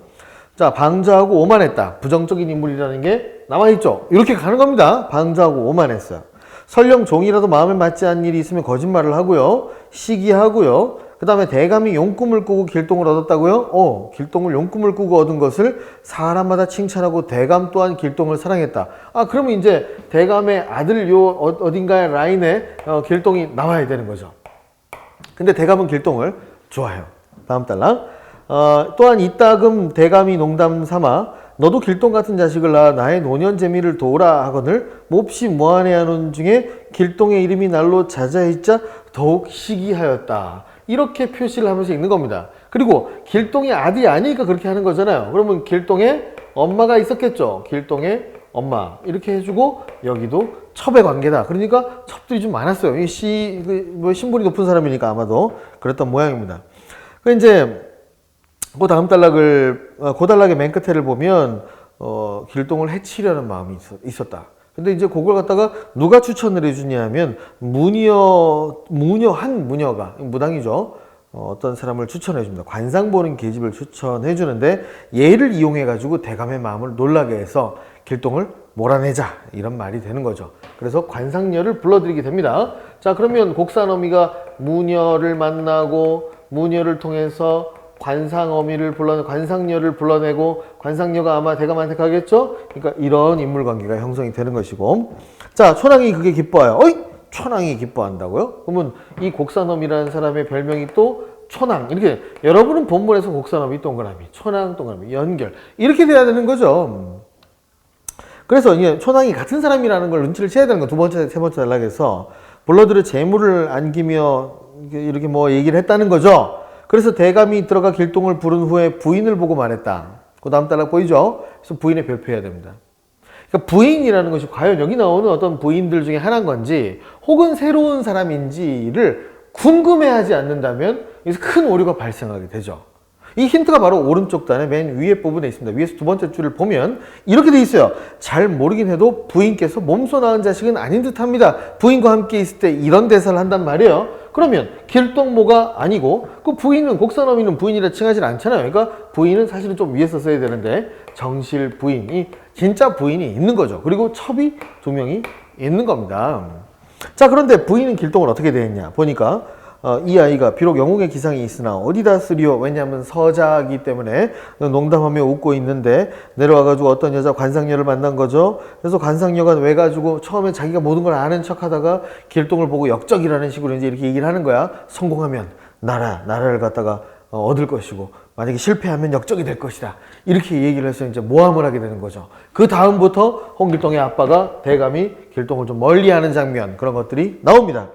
자, 방자하고 오만했다. 부정적인 인물이라는 게 나와있죠. 이렇게 가는 겁니다. 방자하고 오만했어요. 설령 종이라도 마음에 맞지 않는 일이 있으면 거짓말을 하고요. 시기하고요. 그 다음에 대감이 용꿈을 꾸고 길동을 얻었다고요? 길동을 용꿈을 꾸고 얻은 것을 사람마다 칭찬하고 대감 또한 길동을 사랑했다. 아, 그러면 이제 대감의 아들 요 어딘가의 라인에 길동이 나와야 되는 거죠. 근데 대감은 길동을 좋아해요. 다음 달랑. 또한 이따금 대감이 농담 삼아 너도 길동 같은 자식을 낳아 나의 노년 재미를 도우라 하거늘 몹시 무안해하는 중에 길동의 이름이 날로 자자했자 더욱 시기하였다. 이렇게 표시를 하면서 읽는 겁니다. 그리고 길동의 아들이 아니니까 그렇게 하는 거잖아요. 그러면 길동의 엄마가 있었겠죠. 길동의 엄마 이렇게 해주고 여기도 첩의 관계다. 그러니까 첩들이 좀 많았어요. 뭐 신분이 높은 사람이니까 아마도 그랬던 모양입니다. 그 이제 그 다음 고단락의 맨 끝에를 보면 길동을 해치려는 마음이 있었다. 근데 이제 그걸 갖다가 누가 추천을 해주냐면 한 무녀가 무당이죠. 어떤 사람을 추천해 줍니다. 관상 보는 계집을 추천해 주는데 얘를 이용해 가지고 대감의 마음을 놀라게 해서 길동을 몰아내자 이런 말이 되는 거죠. 그래서 관상녀를 불러들이게 됩니다. 자, 그러면 곡산어미가 무녀를 만나고 무녀를 통해서 관상녀를 불러내고 관상녀가 아마 대감한테 가겠죠. 그러니까 이런 인물 관계가 형성이 되는 것이고, 자, 촌왕이 그게 기뻐해요. 어이? 촌왕이 기뻐한다고요? 그러면 이 곡산어미라는 사람의 별명이 또 촌왕. 이렇게 여러분은 본문에서 곡산어미 동그라미, 촌왕 동그라미, 연결 이렇게 돼야 되는 거죠. 그래서 이게 촌왕이 같은 사람이라는 걸 눈치를 채야 되는 거. 두 번째, 세 번째 단락에서 불러들여 재물을 안기며 이렇게 뭐 얘기를 했다는 거죠. 그래서 대감이 들어가 길동을 부른 후에 부인을 보고 말했다. 그 다음 단락 보이죠? 그래서 부인에 별표해야 됩니다. 그러니까 부인이라는 것이 과연 여기 나오는 어떤 부인들 중에 하나인 건지 혹은 새로운 사람인지를 궁금해하지 않는다면 여기서 큰 오류가 발생하게 되죠. 이 힌트가 바로 오른쪽 단의 맨 위에 부분에 있습니다. 위에서 두 번째 줄을 보면 이렇게 돼 있어요. 잘 모르긴 해도 부인께서 몸소 낳은 자식은 아닌 듯합니다. 부인과 함께 있을 때 이런 대사를 한단 말이에요. 그러면 길동모가 아니고 그 부인은 곡산어미는 부인이라 칭하지 않잖아요. 그러니까 부인은 사실은 좀 위에서 써야 되는데 정실 부인이 진짜 부인이 있는 거죠. 그리고 첩이 두 명이 있는 겁니다. 자, 그런데 부인은 길동을 어떻게 대했냐 보니까 이 아이가 비록 영웅의 기상이 있으나 어디다 쓰리오? 왜냐하면 서자이기 때문에 농담하며 웃고 있는데 내려와가지고 어떤 여자 관상녀를 만난 거죠. 그래서 관상녀가 왜가지고 처음에 자기가 모든 걸 아는 척하다가 길동을 보고 역적이라는 식으로 이제 이렇게 얘기를 하는 거야. 성공하면 나라를 갖다가 얻을 것이고 만약에 실패하면 역적이 될 것이다. 이렇게 얘기를 해서 이제 모함을 하게 되는 거죠. 그 다음부터 홍길동의 아빠가 대감이 길동을 좀 멀리하는 장면 그런 것들이 나옵니다.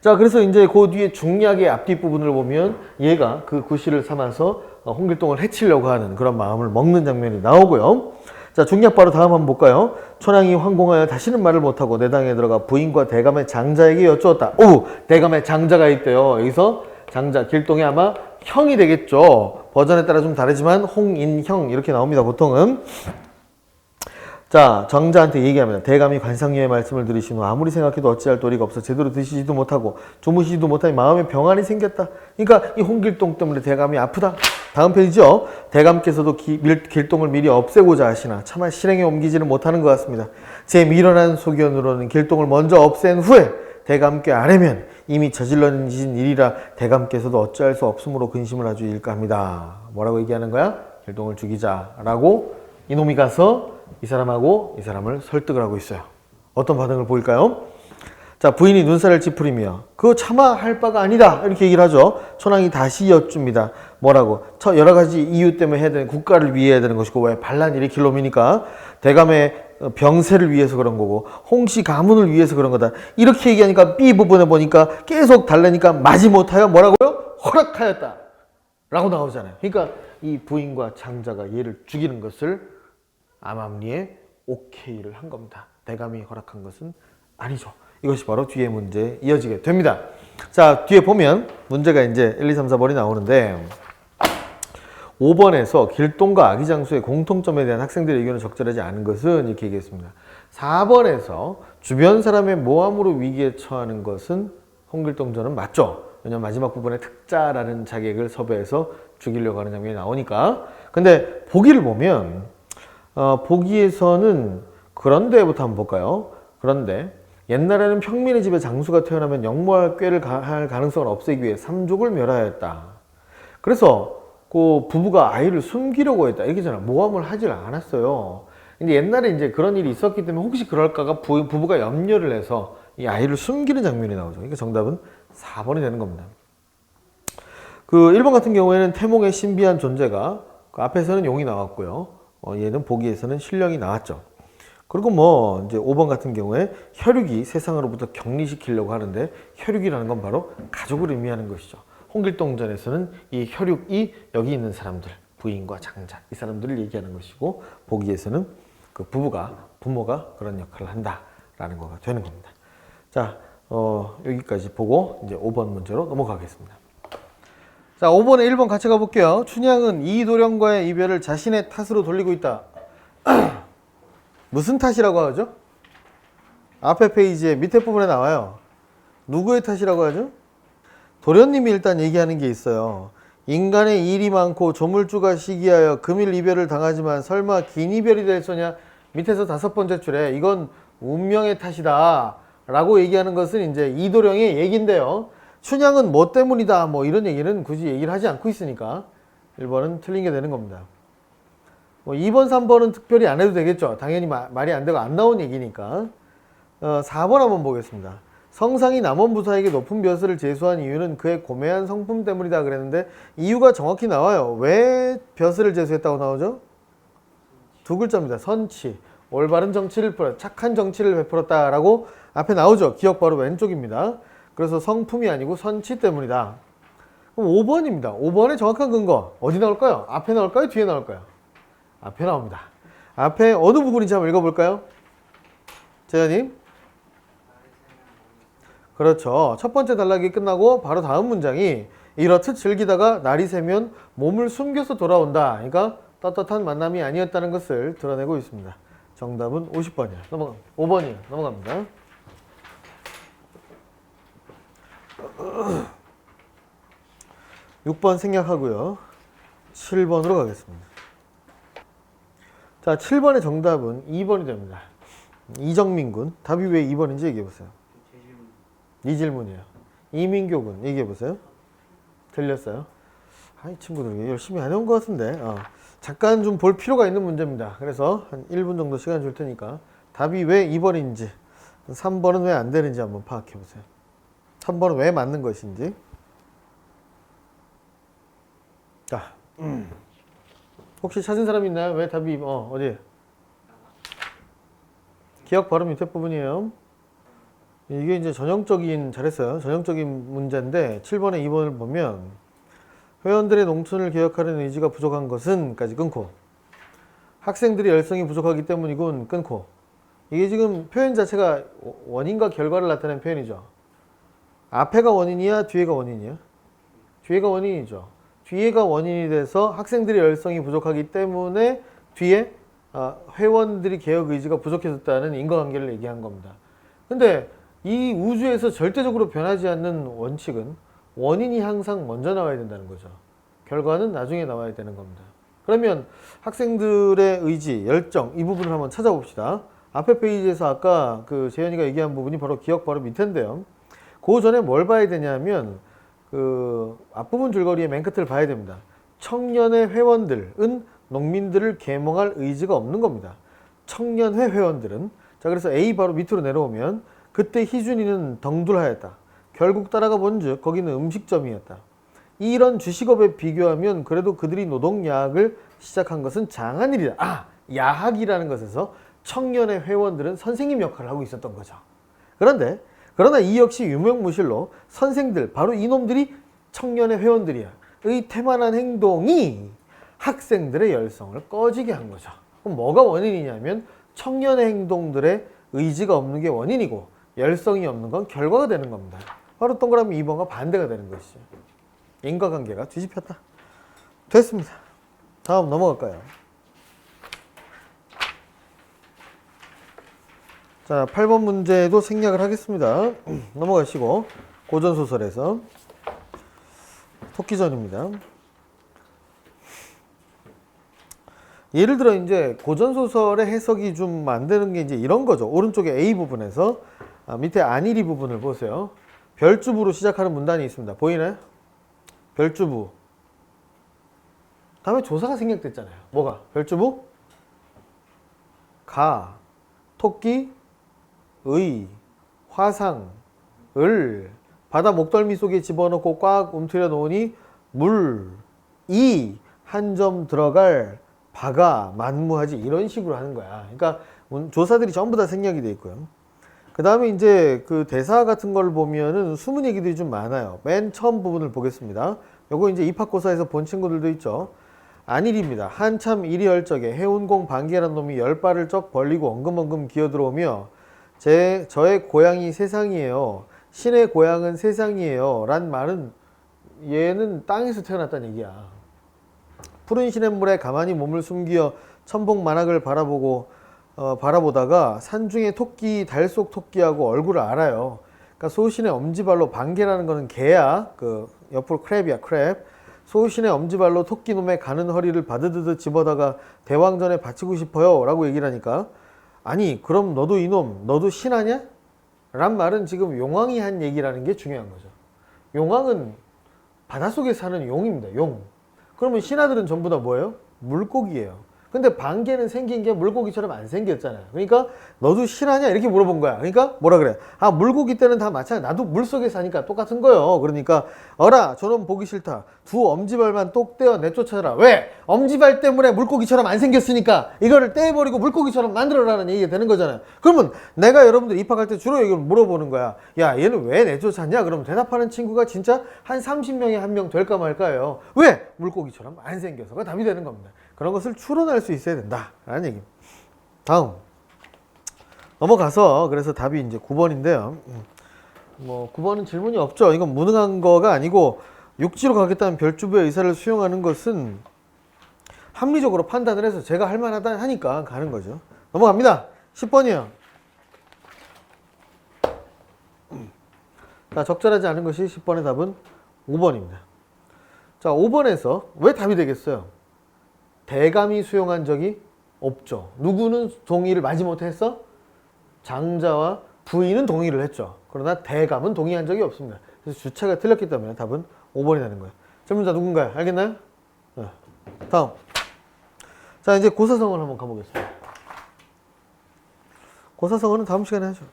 자, 그래서 이제 그 뒤에 중략의 앞뒷 부분을 보면 얘가 그 구실을 삼아서 홍길동을 해치려고 하는 그런 마음을 먹는 장면이 나오고요. 자, 중략 바로 다음 한번 볼까요? 촌왕이 황공하여 다시는 말을 못하고 내당에 들어가 부인과 대감의 장자에게 여쭈었다. 오! 대감의 장자가 있대요. 여기서 장자, 길동이 아마 형이 되겠죠. 버전에 따라 좀 다르지만 홍인형 이렇게 나옵니다. 보통은. 자, 정자한테 얘기합니다. 대감이 관상녀의 말씀을 들으신 후 아무리 생각해도 어찌할 도리가 없어 제대로 드시지도 못하고 주무시지도 못하니 마음에 병환이 생겼다. 그러니까 이 홍길동 때문에 대감이 아프다. 다음 페이지죠. 대감께서도 길동을 미리 없애고자 하시나 차마 실행에 옮기지는 못하는 것 같습니다. 제 미련한 소견으로는 길동을 먼저 없앤 후에 대감께 아뢰면 이미 저질러진 일이라 대감께서도 어찌할 수 없으므로 근심을 아주 일까합니다. 뭐라고 얘기하는 거야? 길동을 죽이자라고 이놈이 가서 이 사람하고 이 사람을 설득을 하고 있어요. 어떤 반응을 보일까요? 자, 부인이 눈살을 찌푸리며 그거 차마 할 바가 아니다 이렇게 얘기를 하죠. 촌왕이 다시 여쭙니다. 뭐라고? 여러 가지 이유 때문에 해야 되는 국가를 위해 해야 되는 것이고 왜 반란일이 길놈이니까 대감의 병세를 위해서 그런 거고 홍씨 가문을 위해서 그런 거다. 이렇게 얘기하니까 B 부분에 보니까 계속 달래니까 마지못하여 뭐라고요? 허락하였다 라고 나오잖아요. 그러니까 이 부인과 장자가 얘를 죽이는 것을 암암리에 오케이를 한 겁니다. 대감이 허락한 것은 아니죠. 이것이 바로 뒤에 문제에 이어지게 됩니다. 자, 뒤에 보면 문제가 이제 1, 2, 3, 4번이 나오는데 5번에서 길동과 아기장수의 공통점에 대한 학생들의 의견은 적절하지 않은 것은 이렇게 얘기했습니다. 4번에서 주변 사람의 모함으로 위기에 처하는 것은 홍길동전은 맞죠. 왜냐하면 마지막 부분에 특자라는 자객을 섭외해서 죽이려고 하는 장면이 나오니까. 근데 보기를 보면 보기에서는 그런데부터 한번 볼까요? 그런데 옛날에는 평민의 집에 장수가 태어나면 영모할 꾀를 할 가능성을 없애기 위해 삼족을 멸하였다. 그래서 그 부부가 아이를 숨기려고 했다. 이게잖아. 모함을 하질 않았어요. 근데 옛날에 이제 그런 일이 있었기 때문에 혹시 그럴까가 부부가 염려를 해서 이 아이를 숨기는 장면이 나오죠. 그러니까 정답은 4번이 되는 겁니다. 그 1번 같은 경우에는 태몽의 신비한 존재가 그 앞에서는 용이 나왔고요. 얘는 보기에서는 신령이 나왔죠. 그리고 뭐 이제 5번 같은 경우에 혈육이 세상으로부터 격리시키려고 하는데 혈육이라는 건 바로 가족을 의미하는 것이죠. 홍길동전에서는 이 혈육이 여기 있는 사람들, 부인과 장자 이 사람들을 얘기하는 것이고 보기에서는 그 부모가 그런 역할을 한다라는 거가 되는 겁니다. 자, 여기까지 보고 이제 5번 문제로 넘어가겠습니다. 자, 5번에 1번 같이 가볼게요. 춘향은 이도령과의 이별을 자신의 탓으로 돌리고 있다. 무슨 탓이라고 하죠? 앞에 페이지에 밑에 부분에 나와요. 누구의 탓이라고 하죠? 도련님이 일단 얘기하는 게 있어요. 인간의 일이 많고 조물주가 시기하여 금일 이별을 당하지만 설마 긴 이별이 될 소냐? 밑에서 5번째 줄에 이건 운명의 탓이다 라고 얘기하는 것은 이제 이도령의 얘기인데요. 춘향은 뭐 때문이다 뭐 이런 얘기는 굳이 얘기를 하지 않고 있으니까 1번은 틀린 게 되는 겁니다. 뭐 2번, 3번은 특별히 안 해도 되겠죠. 당연히 말이 안 되고 안 나온 얘기니까. 4번 한번 보겠습니다. 성상이 남원부사에게 높은 벼슬을 제수한 이유는 그의 고매한 성품 때문이다 그랬는데 이유가 정확히 나와요. 왜 벼슬을 제수했다고 나오죠? 두 글자입니다. 선치. 올바른 정치를 착한 정치를 베풀었다라고 앞에 나오죠. 기억 바로 왼쪽입니다. 그래서 성품이 아니고 선치 때문이다. 그럼 5번입니다. 5번의 정확한 근거 어디 나올까요? 앞에 나올까요? 뒤에 나올까요? 앞에 나옵니다. 앞에 어느 부분인지 한번 읽어볼까요? 재현님? 그렇죠. 첫 번째 단락이 끝나고 바로 다음 문장이 이렇듯 즐기다가 날이 새면 몸을 숨겨서 돌아온다. 그러니까 떳떳한 만남이 아니었다는 것을 드러내고 있습니다. 정답은 50번이야. 5번이에요. 넘어갑니다. 6번 생략하고요. 7번으로 가겠습니다. 자, 7번의 정답은 2번이 됩니다. 이정민 군. 답이 왜 2번인지 얘기해보세요. 제 질문. 이 질문이에요. 이민교 군. 얘기해보세요. 들렸어요? 이 친구들 열심히 안 해온 것 같은데. 잠깐 좀 볼 필요가 있는 문제입니다. 그래서 한 1분 정도 시간 줄 테니까 답이 왜 2번인지 3번은 왜 안 되는지 한번 파악해보세요. 3번은 왜 맞는 것인지. 자, 혹시 찾은 사람 있나요? 왜 답이 어디? 기억 바로 밑에 부분이에요. 이게 이제 잘했어요. 전형적인 문제인데 7번에 2번을 보면 회원들의 농촌을 개혁하는 의지가 부족한 것은 까지 끊고 학생들의 열성이 부족하기 때문이군 끊고 이게 지금 표현 자체가 원인과 결과를 나타낸 표현이죠. 앞에가 원인이야? 뒤에가 원인이야? 뒤에가 원인이죠. 뒤에가 원인이 돼서 학생들의 열성이 부족하기 때문에 뒤에 회원들이 개혁 의지가 부족해졌다는 인과관계를 얘기한 겁니다. 근데 이 우주에서 절대적으로 변하지 않는 원칙은 원인이 항상 먼저 나와야 된다는 거죠. 결과는 나중에 나와야 되는 겁니다. 그러면 학생들의 의지, 열정 이 부분을 한번 찾아봅시다. 앞에 페이지에서 아까 그 재현이가 얘기한 부분이 바로 기억 바로 밑인데요. 그 전에 뭘 봐야 되냐면 그 앞부분 줄거리의 맨 끝을 봐야 됩니다. 청년회 회원들은 농민들을 계몽할 의지가 없는 겁니다. 청년회 회원들은 자 그래서 A 바로 밑으로 내려오면 그때 희준이는 덩둘하였다. 결국 따라가 본즉 거기는 음식점이었다. 이런 주식업에 비교하면 그래도 그들이 노동야학을 시작한 것은 장한 일이다. 야학이라는 것에서 청년의 회원들은 선생님 역할을 하고 있었던 거죠. 그러나 이 역시 유명무실로 선생들, 바로 이놈들이 청년의 회원들이야. 의 태만한 행동이 학생들의 열성을 꺼지게 한 거죠. 그럼 뭐가 원인이냐면 청년의 행동들의 의지가 없는 게 원인이고 열성이 없는 건 결과가 되는 겁니다. 바로 동그라미 2번과 반대가 되는 것이죠. 인과관계가 뒤집혔다. 됐습니다. 다음 넘어갈까요? 자, 8번 문제도 생략을 하겠습니다. 넘어가시고 고전소설에서 토끼전입니다. 예를 들어 이제 고전소설의 해석이 좀 안 되는 게 이제 이런 거죠. 오른쪽에 A 부분에서 밑에 안일이 부분을 보세요. 별주부로 시작하는 문단이 있습니다. 보이나요? 별주부. 다음에 조사가 생략됐잖아요. 뭐가? 별주부? 가, 토끼, 의, 화상, 을, 바다 목덜미 속에 집어넣고 꽉 움트려 놓으니 물, 이 한 점 들어갈 바가 만무하지 이런 식으로 하는 거야. 그러니까 조사들이 전부 다 생략이 돼 있고요. 그 다음에 이제 그 대사 같은 걸 보면은 숨은 얘기들이 좀 많아요. 맨 처음 부분을 보겠습니다. 요거 이제 입학고사에서 본 친구들도 있죠. 안일입니다. 한참 일이 얼적에 해운공 반개란 놈이 10발을 쩍 벌리고 엉금엉금 기어들어오며 저의 고향이 세상이에요. 신의 고향은 세상이에요. 란 말은 얘는 땅에서 태어났다는 얘기야. 푸른 시냇물에 가만히 몸을 숨기어 천복 만학을 바라보다가 산중에 토끼, 달속 토끼하고 얼굴을 알아요. 그러니까 소신의 엄지발로 반개라는 거는 개야. 그 옆으로 크랩이야, 크랩. 소신의 엄지발로 토끼놈의 가는 허리를 바드드드 집어다가 대왕전에 바치고 싶어요. 라고 얘기를 하니까 아니, 그럼 너도 이놈, 너도 신하냐? 란 말은 지금 용왕이 한 얘기라는 게 중요한 거죠. 용왕은 바닷속에 사는 용입니다, 용. 그러면 신하들은 전부 다 뭐예요? 물고기예요. 근데 반개는 생긴 게 물고기처럼 안 생겼잖아요. 그러니까 너도 실하냐? 이렇게 물어본 거야. 그러니까 뭐라 그래? 아, 물고기 때는 다 마찬가지. 나도 물속에 사니까 똑같은 거예요. 그러니까 어라, 저놈 보기 싫다. 두 엄지발만 똑 떼어 내쫓아라. 왜? 엄지발 때문에 물고기처럼 안 생겼으니까 이거를 떼버리고 물고기처럼 만들어라는 얘기가 되는 거잖아요. 그러면 내가 여러분들 입학할 때 주로 이걸 물어보는 거야. 야, 얘는 왜 내쫓았냐? 그럼 대답하는 친구가 진짜 한 30명에 한 명 될까 말까요. 왜? 물고기처럼 안 생겨서. 그 답이 되는 겁니다. 그런 것을 추론할 수 있어야 된다 라는 얘기입니다. 다음 넘어가서 그래서 답이 이제 9번인데요. 뭐 9번은 질문이 없죠. 이건 무능한 거가 아니고 육지로 가겠다는 별주부의 의사를 수용하는 것은 합리적으로 판단을 해서 제가 할 만하다 하니까 가는 거죠. 넘어갑니다. 10번이에요. 자, 적절하지 않은 것이 10번의 답은 5번입니다. 자, 5번에서 왜 답이 되겠어요? 대감이 수용한 적이 없죠. 누구는 동의를 마지못해 했어? 장자와 부인은 동의를 했죠. 그러나 대감은 동의한 적이 없습니다. 그래서 주체가 틀렸기 때문에 답은 5번이 되는 거예요. 질문자 누군가요? 알겠나요? 네. 다음. 자, 이제 고사성을 한번 가보겠습니다. 고사성어는 다음 시간에 하죠.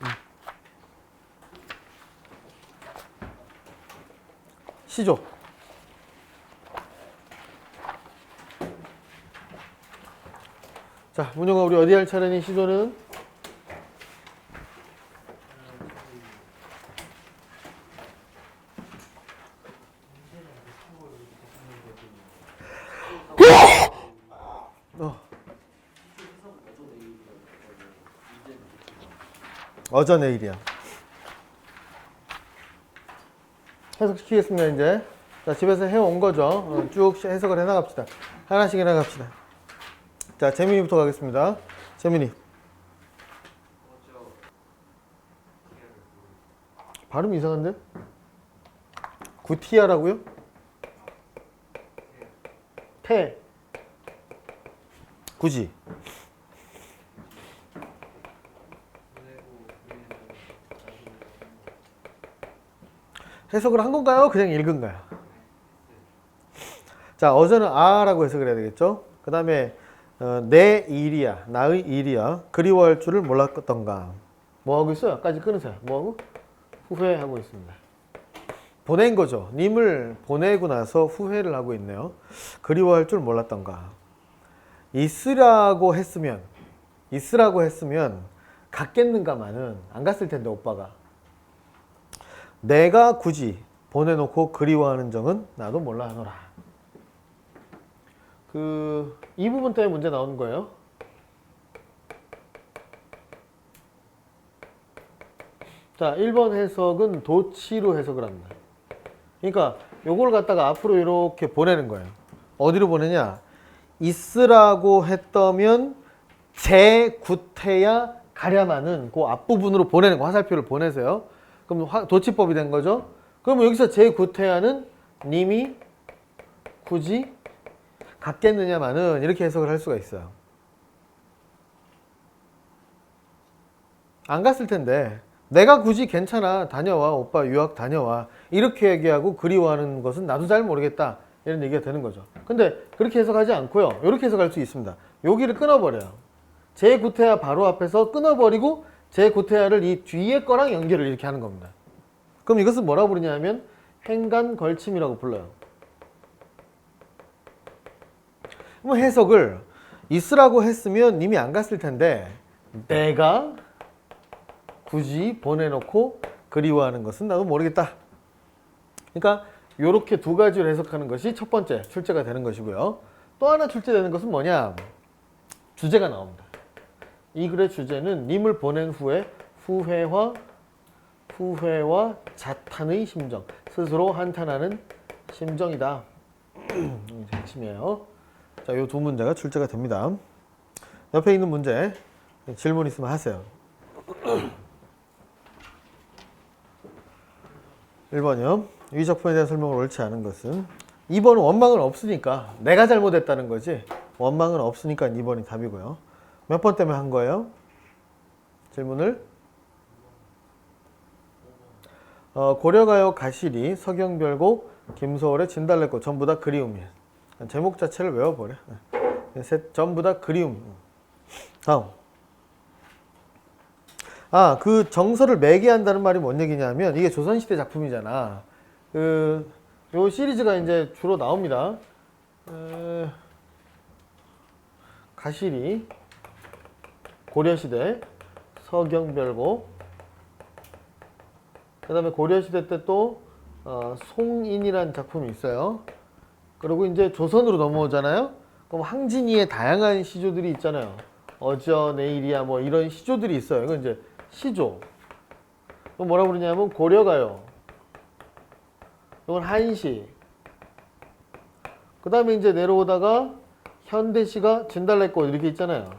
시조. 자, 문용아, 우리 어디 할 차례니? 시조는? 어저 내일이야. 해석시키겠습니다, 이제. 자, 집에서 해온 거죠. 쭉 해석을 해나갑시다. 하나씩 해나갑시다. 자, 재민이부터 가겠습니다. 재민이. 발음이 이상한데? 구티아라고요? 태. 굳이. 해석을 한 건가요? 그냥 읽은가요? 자, 어제는 아라고 해석을 해야 되겠죠? 그 다음에 내 일이야, 나의 일이야, 그리워할 줄을 몰랐던가. 뭐하고 있어요? 까지 끊으세요. 뭐하고? 후회하고 있습니다. 보낸 거죠. 님을 보내고 나서 후회를 하고 있네요. 그리워할 줄 몰랐던가. 있으라고 했으면 갔겠는가마는 안 갔을 텐데 오빠가. 내가 굳이 보내놓고 그리워하는 정은 나도 몰라 하노라. 이 부분 때문에 문제 나오는 거예요. 자, 1번 해석은 도치로 해석을 합니다. 그러니까 요걸 갖다가 앞으로 이렇게 보내는 거예요. 어디로 보내냐? 있으라고 했다면 제구태야 가랴마는 그 앞부분으로 보내는 거, 화살표를 보내세요. 그럼 도치법이 된 거죠. 그러면 여기서 제구태야는 님이 굳이 갔겠느냐마는 이렇게 해석을 할 수가 있어요. 안 갔을 텐데 내가 굳이 괜찮아, 다녀와, 오빠 유학 다녀와, 이렇게 얘기하고 그리워하는 것은 나도 잘 모르겠다, 이런 얘기가 되는 거죠. 근데 그렇게 해석하지 않고요, 이렇게 해석할 수 있습니다. 여기를 끊어버려요. 제구태야 바로 앞에서 끊어버리고 제구태야를 이 뒤에 거랑 연결을 이렇게 하는 겁니다. 그럼 이것은 뭐라고 부르냐 하면 행간 걸침이라고 불러요. 뭐 해석을 있으라고 했으면 이미 안 갔을 텐데 내가 굳이 보내놓고 그리워하는 것은 나도 모르겠다. 그러니까 이렇게 두 가지로 해석하는 것이 첫 번째 출제가 되는 것이고요. 또 하나 출제되는 것은 뭐냐? 주제가 나옵니다. 이 글의 주제는 님을 보낸 후에 후회와 자탄의 심정, 스스로 한탄하는 심정이다. 이게 핵심이에요. 자, 이 두 문제가 출제가 됩니다. 옆에 있는 문제 질문 있으면 하세요. 1번이요. 이 작품에 대한 설명을 옳지 않은 것은 2번은 원망은 없으니까 내가 잘못했다는 거지 원망은 없으니까 2번이 답이고요. 몇 번 때문에 한 거예요? 질문을 고려가요 가실이 서경별곡 김소월의 진달래꽃 전부 다 그리움이에요. 제목 자체를 외워버려. 전부 다 그리움. 다음. 그 정서를 매개한다는 말이 뭔 얘기냐면 이게 조선시대 작품이잖아. 요 시리즈가 이제 주로 나옵니다. 가실이 고려시대 서경별곡 그 다음에 고려시대 때 또 송인이라는 작품이 있어요. 그리고 이제 조선으로 넘어오잖아요. 그럼 항진이의 다양한 시조들이 있잖아요. 어저 내일이야 뭐 이런 시조들이 있어요. 이건 이제 시조. 그럼 뭐라 그러냐면 고려가요. 이건 한시. 그 다음에 이제 내려오다가 현대시가 진달래꽃 이렇게 있잖아요.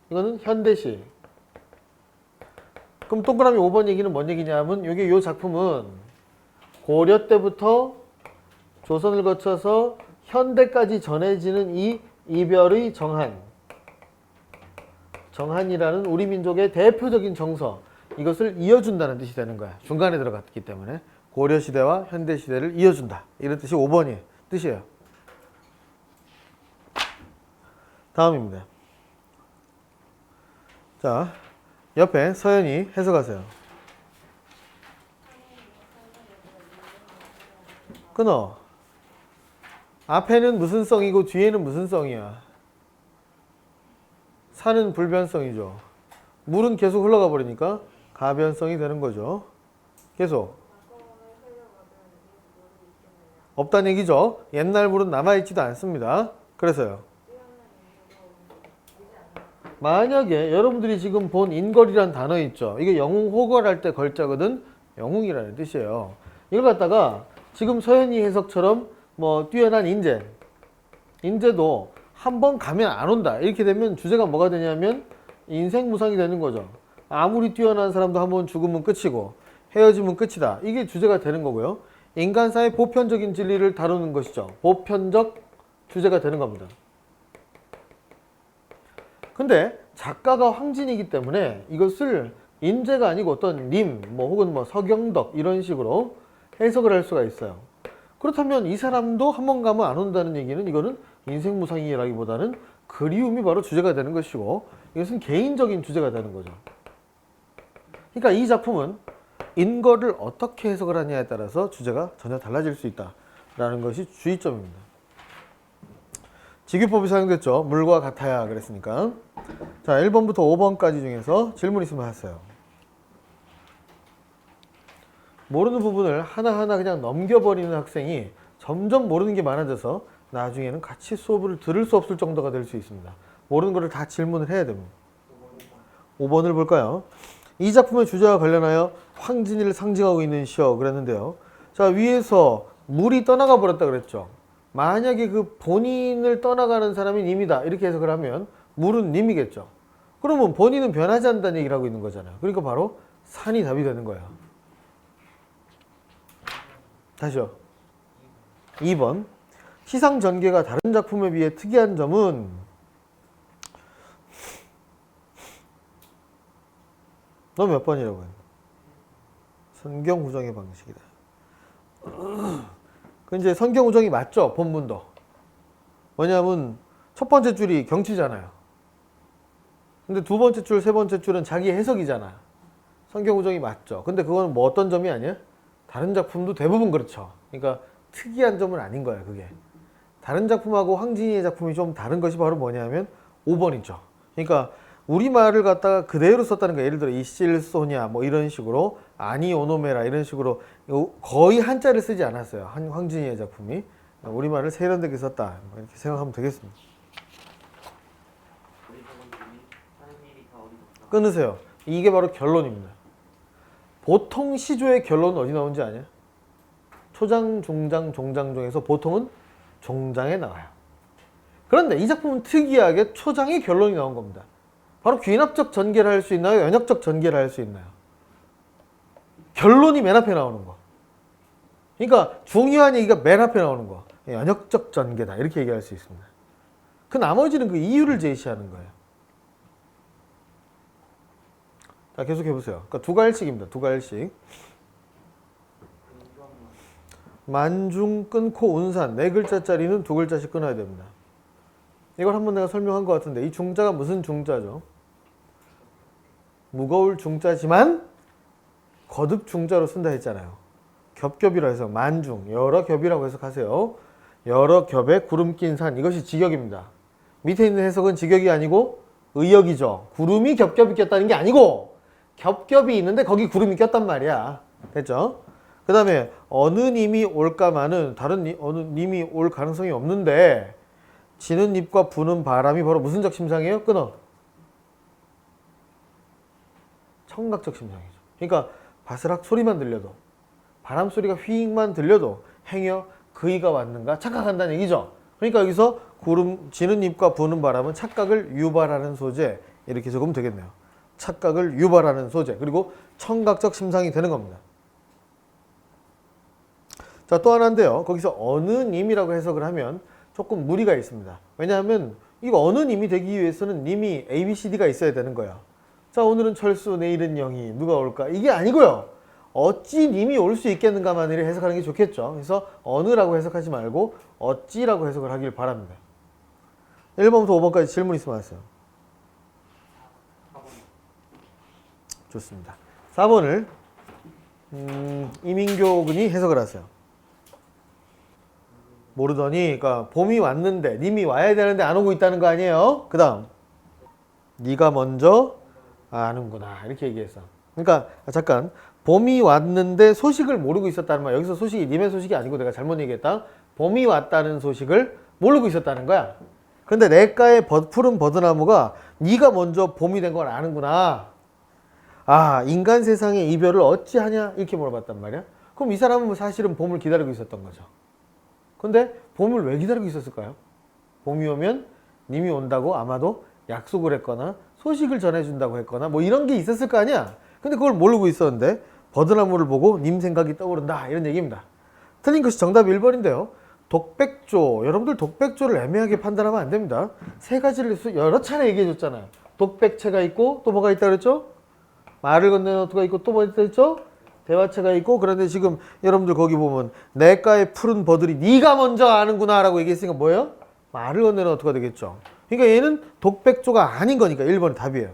이거는 현대시. 그럼 동그라미 5번 얘기는 뭔 얘기냐면 이게 요 작품은 고려 때부터 조선을 거쳐서 현대까지 전해지는 이 이별의 정한이라는 우리 민족의 대표적인 정서 이것을 이어준다는 뜻이 되는 거야. 중간에 들어갔기 때문에 고려시대와 현대시대를 이어준다. 이런 뜻이 5번이 뜻이에요. 다음입니다. 자, 옆에 서연이 해석하세요. 끊어. 앞에는 무슨 성이고 뒤에는 무슨 성이야? 산은 불변성이죠. 물은 계속 흘러가 버리니까 가변성이 되는 거죠. 계속. 없다는 얘기죠. 옛날 물은 남아있지도 않습니다. 그래서요. 만약에 여러분들이 지금 본 인걸이라는 단어 있죠. 이게 영웅호걸할 때 걸자거든. 영웅이라는 뜻이에요. 이걸 갖다가 지금 서현이 해석처럼 뭐 뛰어난 인재도 한 번 가면 안 온다. 이렇게 되면 주제가 뭐가 되냐면 인생 무상이 되는 거죠. 아무리 뛰어난 사람도 한 번 죽으면 끝이고 헤어지면 끝이다. 이게 주제가 되는 거고요. 인간사의 보편적인 진리를 다루는 것이죠. 보편적 주제가 되는 겁니다. 근데 작가가 황진이기 때문에 이것을 인재가 아니고 어떤 님, 뭐 혹은 뭐 서경덕 이런 식으로 해석을 할 수가 있어요. 그렇다면 이 사람도 한 번 가면 안 온다는 얘기는 이거는 인생무상이라기보다는 그리움이 바로 주제가 되는 것이고 이것은 개인적인 주제가 되는 거죠. 그러니까 이 작품은 인거를 어떻게 해석을 하냐에 따라서 주제가 전혀 달라질 수 있다라는 것이 주의점입니다. 직유법이 사용됐죠. 물과 같아야 그랬으니까. 자, 1번부터 5번까지 중에서 질문 있으면 하세요. 모르는 부분을 하나하나 그냥 넘겨버리는 학생이 점점 모르는 게 많아져서 나중에는 같이 수업을 들을 수 없을 정도가 될 수 있습니다. 모르는 거를 다 질문을 해야 됩니다. 5번을 볼까요? 이 작품의 주제와 관련하여 황진이를 상징하고 있는 시어 그랬는데요. 자, 위에서 물이 떠나가 버렸다 그랬죠. 만약에 그 본인을 떠나가는 사람이 님이다 이렇게 해석을 하면 물은 님이겠죠. 그러면 본인은 변하지 않는다는 얘기를 하고 있는 거잖아요. 그러니까 바로 산이 답이 되는 거예요. 다시요. 2번. 시상 전개가 다른 작품에 비해 특이한 점은 너 몇 번이라고 했나? 선경후정의 방식이다. 그 이제 선경후정이 맞죠? 본문도. 뭐냐면 첫 번째 줄이 경치잖아요. 근데 두 번째 줄, 세 번째 줄은 자기 해석이잖아. 선경후정이 맞죠. 근데 그건 뭐 어떤 점이 아니야? 다른 작품도 대부분 그렇죠. 그러니까 특이한 점은 아닌 거야, 그게. 다른 작품하고 황진이의 작품이 좀 다른 것이 바로 뭐냐면 5번이죠. 그러니까 우리말을 갖다가 그대로 썼다는 거예요. 예를 들어 이실소냐 뭐 이런 식으로 아니 오노메라 이런 식으로 거의 한자를 쓰지 않았어요. 황진이의 작품이 우리말을 세련되게 썼다 이렇게 생각하면 되겠습니다. 어리석은 놈이 하는 일이 다 어리석다. 끊으세요. 이게 바로 결론입니다. 보통 시조의 결론은 어디 나오는지 아냐? 초장, 중장, 종장 중에서 보통은 종장에 나와요. 그런데 이 작품은 특이하게 초장의 결론이 나온 겁니다. 바로 귀납적 전개를 할 수 있나요? 연역적 전개를 할 수 있나요? 결론이 맨 앞에 나오는 거. 그러니까 중요한 얘기가 맨 앞에 나오는 거. 연역적 전개다 이렇게 얘기할 수 있습니다. 그 나머지는 그 이유를 제시하는 거예요. 자, 계속 해보세요. 그러니까 두 가일씩입니다. 두 가일씩. 만중 끊고 운산 네 글자짜리는 두 글자씩 끊어야 됩니다. 이걸 한번 내가 설명한 것 같은데 이 중자가 무슨 중자죠? 무거울 중자지만 거듭 중자로 쓴다 했잖아요. 겹겹이라 해서 만중 여러 겹이라고 해석하세요. 여러 겹에 구름 낀 산 이것이 직역입니다. 밑에 있는 해석은 직역이 아니고 의역이죠. 구름이 겹겹이 꼈다는 게 아니고 겹겹이 있는데 거기 구름이 꼈단 말이야. 됐죠? 그 다음에 어느 님이 올까마는 다른 어느 님이 올 가능성이 없는데 지는 잎과 부는 바람이 바로 무슨 적심상이에요? 끊어. 청각적 심상이죠. 그러니까 바스락 소리만 들려도 바람 소리가 휘익만 들려도 행여 그이가 왔는가 착각한다는 얘기죠. 그러니까 여기서 구름 지는 잎과 부는 바람은 착각을 유발하는 소재 이렇게 적으면 되겠네요. 착각을 유발하는 소재 그리고 청각적 심상이 되는 겁니다. 자, 또 하나인데요. 거기서 어느 님이라고 해석을 하면 조금 무리가 있습니다. 왜냐하면 이거 어느 님이 되기 위해서는 님이 A, B, C, D가 있어야 되는 거야. 자, 오늘은 철수, 내일은 영희, 누가 올까? 이게 아니고요. 어찌 님이 올 수 있겠는가만을 해석하는 게 좋겠죠. 그래서 어느라고 해석하지 말고 어찌라고 해석을 하길 바랍니다. 1번부터 5번까지 질문 있으면 하세요. 좋습니다. 4번을 이민교 군이 해석을 하세요. 모르더니 그러니까 봄이 왔는데 님이 와야 되는데 안 오고 있다는 거 아니에요? 그 다음 네가 먼저 아는구나 이렇게 얘기했어. 그러니까 잠깐 봄이 왔는데 소식을 모르고 있었다는 말. 여기서 소식이 님의 소식이 아니고 내가 잘못 얘기했다. 봄이 왔다는 소식을 모르고 있었다는 거야. 근데 냇가의 푸른 버드나무가 네가 먼저 봄이 된 걸 아는구나. 아, 인간 세상의 이별을 어찌하냐 이렇게 물어봤단 말이야. 그럼 이 사람은 사실은 봄을 기다리고 있었던 거죠. 근데 봄을 왜 기다리고 있었을까요? 봄이 오면 님이 온다고 아마도 약속을 했거나 소식을 전해준다고 했거나 뭐 이런 게 있었을 거 아니야. 근데 그걸 모르고 있었는데 버드나무를 보고 님 생각이 떠오른다 이런 얘기입니다. 틀린 것이 정답 1번인데요. 독백조, 여러분들 독백조를 애매하게 판단하면 안 됩니다. 세 가지를 여러 차례 얘기해 줬잖아요. 독백체가 있고 또 뭐가 있다 그랬죠? 말을 건네는 어투가 있고 또 뭐 있다 그랬죠? 대화체가 있고. 그런데 지금 여러분들 거기 보면 냇가의 푸른 버들이 네가 먼저 아는구나 라고 얘기했으니까 뭐예요? 말을 건네는 어투가 되겠죠. 그러니까 얘는 독백조가 아닌 거니까 1번이 답이에요.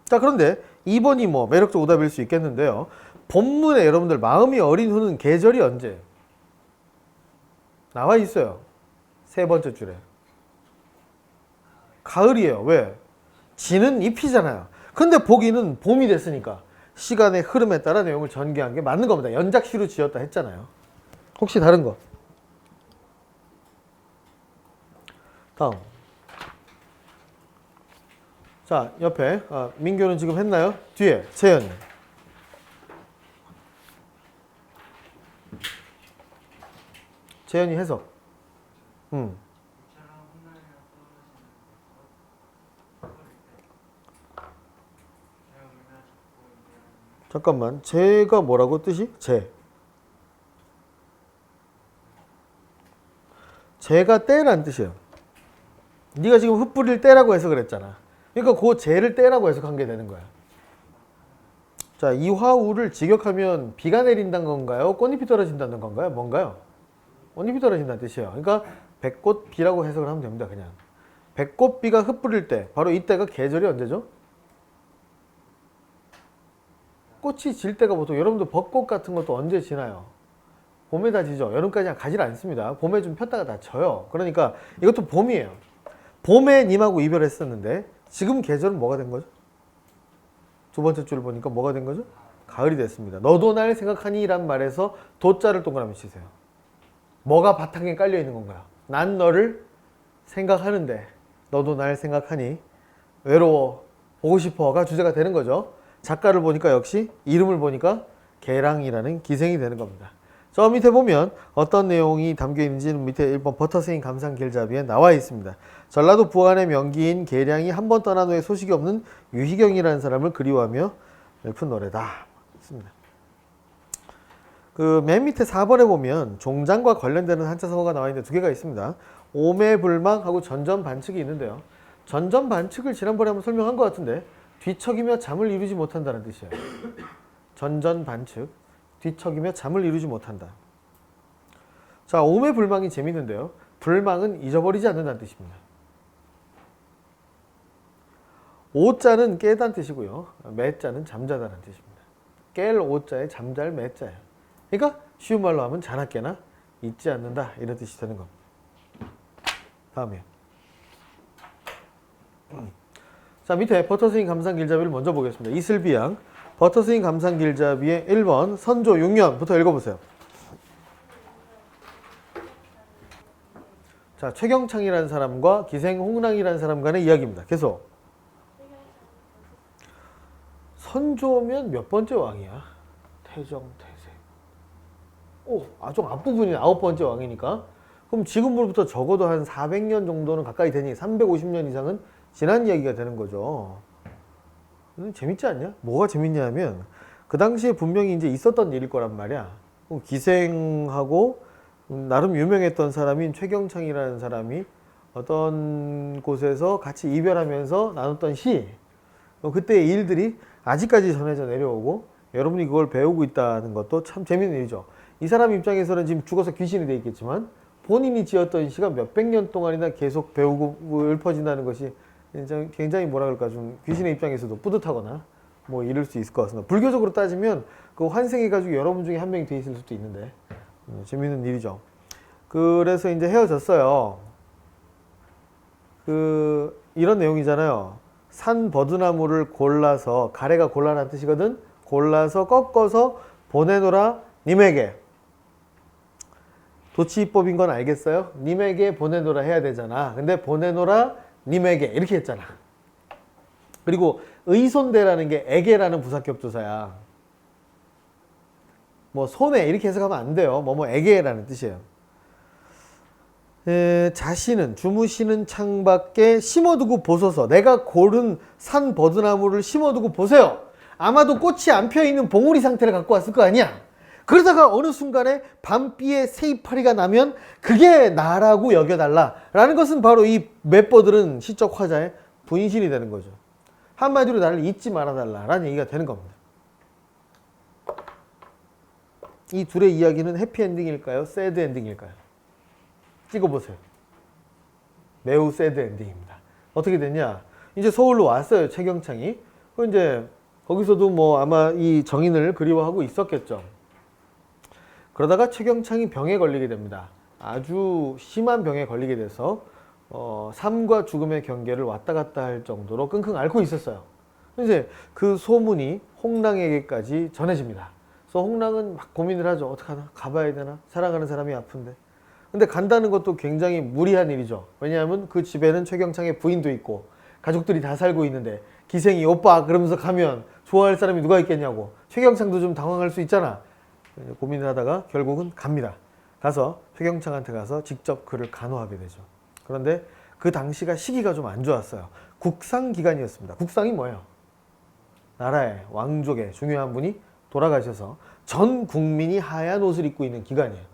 자, 그런데 2번이 뭐 매력적 오답일 수 있겠는데요. 본문에 여러분들 마음이 어린 후는 계절이 언제? 나와 있어요. 세 번째 줄에. 가을이에요. 왜? 지는 잎이잖아요. 근데 보기는 봄이 됐으니까 시간의 흐름에 따라 내용을 전개한 게 맞는 겁니다. 연작시로 지었다 했잖아요. 혹시 다른 거? 다음. 자, 옆에 민교는 지금 했나요? 뒤에 재현이. 재현이 해석. 잠깐만. 제가 뭐라고 뜻이? 제가 때란 뜻이에요. 네가 지금 흩뿌릴 때라고 해석을 했잖아. 그러니까 그 제를 때라고 해석한 게 되는 거야. 자, 이화우를 직역하면 비가 내린다는 건가요? 꽃잎이 떨어진다는 건가요? 뭔가요? 꽃잎이 떨어진다는 뜻이에요. 그러니까 백꽃비라고 해석을 하면 됩니다. 그냥 백꽃비가 흩뿌릴 때, 바로 이때가 계절이 언제죠? 꽃이 질 때가 보통 여러분들 벚꽃 같은 것도 언제 지나요? 봄에 다 지죠. 여름까지 가지 않습니다. 봄에 좀 폈다가 다 져요. 그러니까 이것도 봄이에요. 봄에 님하고 이별했었는데 지금 계절은 뭐가 된 거죠? 두 번째 줄을 보니까 뭐가 된 거죠? 가을이 됐습니다. 너도 날 생각하니? 라는 말에서 도자를 동그라미 치세요. 뭐가 바탕에 깔려 있는 건가요? 난 너를 생각하는데 너도 날 생각하니? 외로워, 보고 싶어가 주제가 되는 거죠. 작가를 보니까 역시 이름을 보니까 개랑이라는 기생이 되는 겁니다. 저 밑에 보면 어떤 내용이 담겨 있는지는 밑에 1번 버터스인 감상 길잡이에 나와 있습니다. 전라도 부안의 명기인 계량이 한 번 떠난 후에 소식이 없는 유희경이라는 사람을 그리워하며 읊은 노래다. 있습니다. 그 맨 밑에 4번에 보면 종장과 관련되는 한자성어가 나와 있는데 두 개가 있습니다. 오매불망하고 전전반측이 있는데요. 전전반측을 지난번에 한번 설명한 것 같은데 뒤척이며 잠을 이루지 못한다는 뜻이에요. 전전반측, 뒤척이며 잠을 이루지 못한다. 자, 오매불망이 재밌는데요. 불망은 잊어버리지 않는다는 뜻입니다. 오자는 깨다는 뜻이고요. 매자는 잠자다는 뜻입니다. 깰 오자에 잠잘 매자예요. 그러니까 쉬운 말로 하면 자나 깨나 잊지 않는다 이런 뜻이 되는 겁니다. 다음에 자, 밑에 버터스인 감상 길잡이를 먼저 보겠습니다. 이슬비양 버터스인 감상 길잡이의 1번 선조 6년부터 읽어보세요. 자, 최경창이라는 사람과 기생 홍랑이라는 사람 간의 이야기입니다. 계속. 선조면 몇 번째 왕이야? 태정, 태세. 오, 아주 앞부분이 9번째 왕이니까. 그럼 지금으로부터 적어도 한 400년 정도는 가까이 되니 350년 이상은 지난 이야기가 되는 거죠. 재밌지 않냐? 뭐가 재밌냐면 그 당시에 분명히 이제 있었던 일일 거란 말이야. 기생하고 나름 유명했던 사람인 최경창이라는 사람이 어떤 곳에서 같이 이별하면서 나눴던 시, 그때의 일들이 아직까지 전해져 내려오고 여러분이 그걸 배우고 있다는 것도 참 재밌는 일이죠. 이 사람 입장에서는 지금 죽어서 귀신이 돼 있겠지만 본인이 지었던 시가 몇백 년 동안이나 계속 배우고 읊어진다는 것이 굉장히 뭐라 그럴까 좀 귀신의 입장에서도 뿌듯하거나 뭐 이럴 수 있을 것 같습니다. 불교적으로 따지면 그 환생해가지고 여러분 중에 한 명이 돼 있을 수도 있는데 재밌는 일이죠. 그래서 이제 헤어졌어요. 이런 내용이잖아요. 산 버드나무를 골라서, 가래가 골라라는 뜻이거든. 골라서 꺾어서 보내노라 님에게. 도치법인 건 알겠어요? 님에게 보내노라 해야 되잖아. 근데 보내노라 님에게 이렇게 했잖아. 그리고 의손대라는 게 에게라는 부사격조사야. 뭐 손에 이렇게 해석하면 안 돼요. 에게라는 뜻이에요. 자신은 주무시는 창밖에 심어두고 보소서. 내가 고른 산 버드나무를 심어두고 보세요. 아마도 꽃이 안 펴있는 봉우리 상태를 갖고 왔을 거 아니야. 그러다가 어느 순간에 밤비에 새이파리가 나면 그게 나라고 여겨달라 라는 것은 바로 이 맷버들은 시적 화자의 분신이 되는 거죠. 한마디로 나를 잊지 말아달라 라는 얘기가 되는 겁니다. 이 둘의 이야기는 해피엔딩일까요? 새드엔딩일까요? 찍어보세요. 매우 새드엔딩입니다. 어떻게 됐냐? 이제 서울로 왔어요, 최경창이. 이제 거기서도 뭐 아마 이 정인을 그리워하고 있었겠죠. 그러다가 최경창이 병에 걸리게 됩니다. 아주 심한 병에 걸리게 돼서 삶과 죽음의 경계를 왔다 갔다 할 정도로 끙끙 앓고 있었어요. 이제 그 소문이 홍랑에게까지 전해집니다. 그래서 홍랑은 막 고민을 하죠. 어떡하나? 가봐야 되나? 사랑하는 사람이 아픈데. 근데 간다는 것도 굉장히 무리한 일이죠. 왜냐하면 그 집에는 최경창의 부인도 있고 가족들이 다 살고 있는데 기생이 오빠 그러면서 가면 좋아할 사람이 누가 있겠냐고. 최경창도 좀 당황할 수 있잖아. 고민을 하다가 결국은 갑니다. 가서 최경창한테 가서 직접 그를 간호하게 되죠. 그런데 그 당시가 시기가 좀 안 좋았어요. 국상 기간이었습니다. 국상이 뭐예요? 나라의 왕족의 중요한 분이 돌아가셔서 전 국민이 하얀 옷을 입고 있는 기간이에요.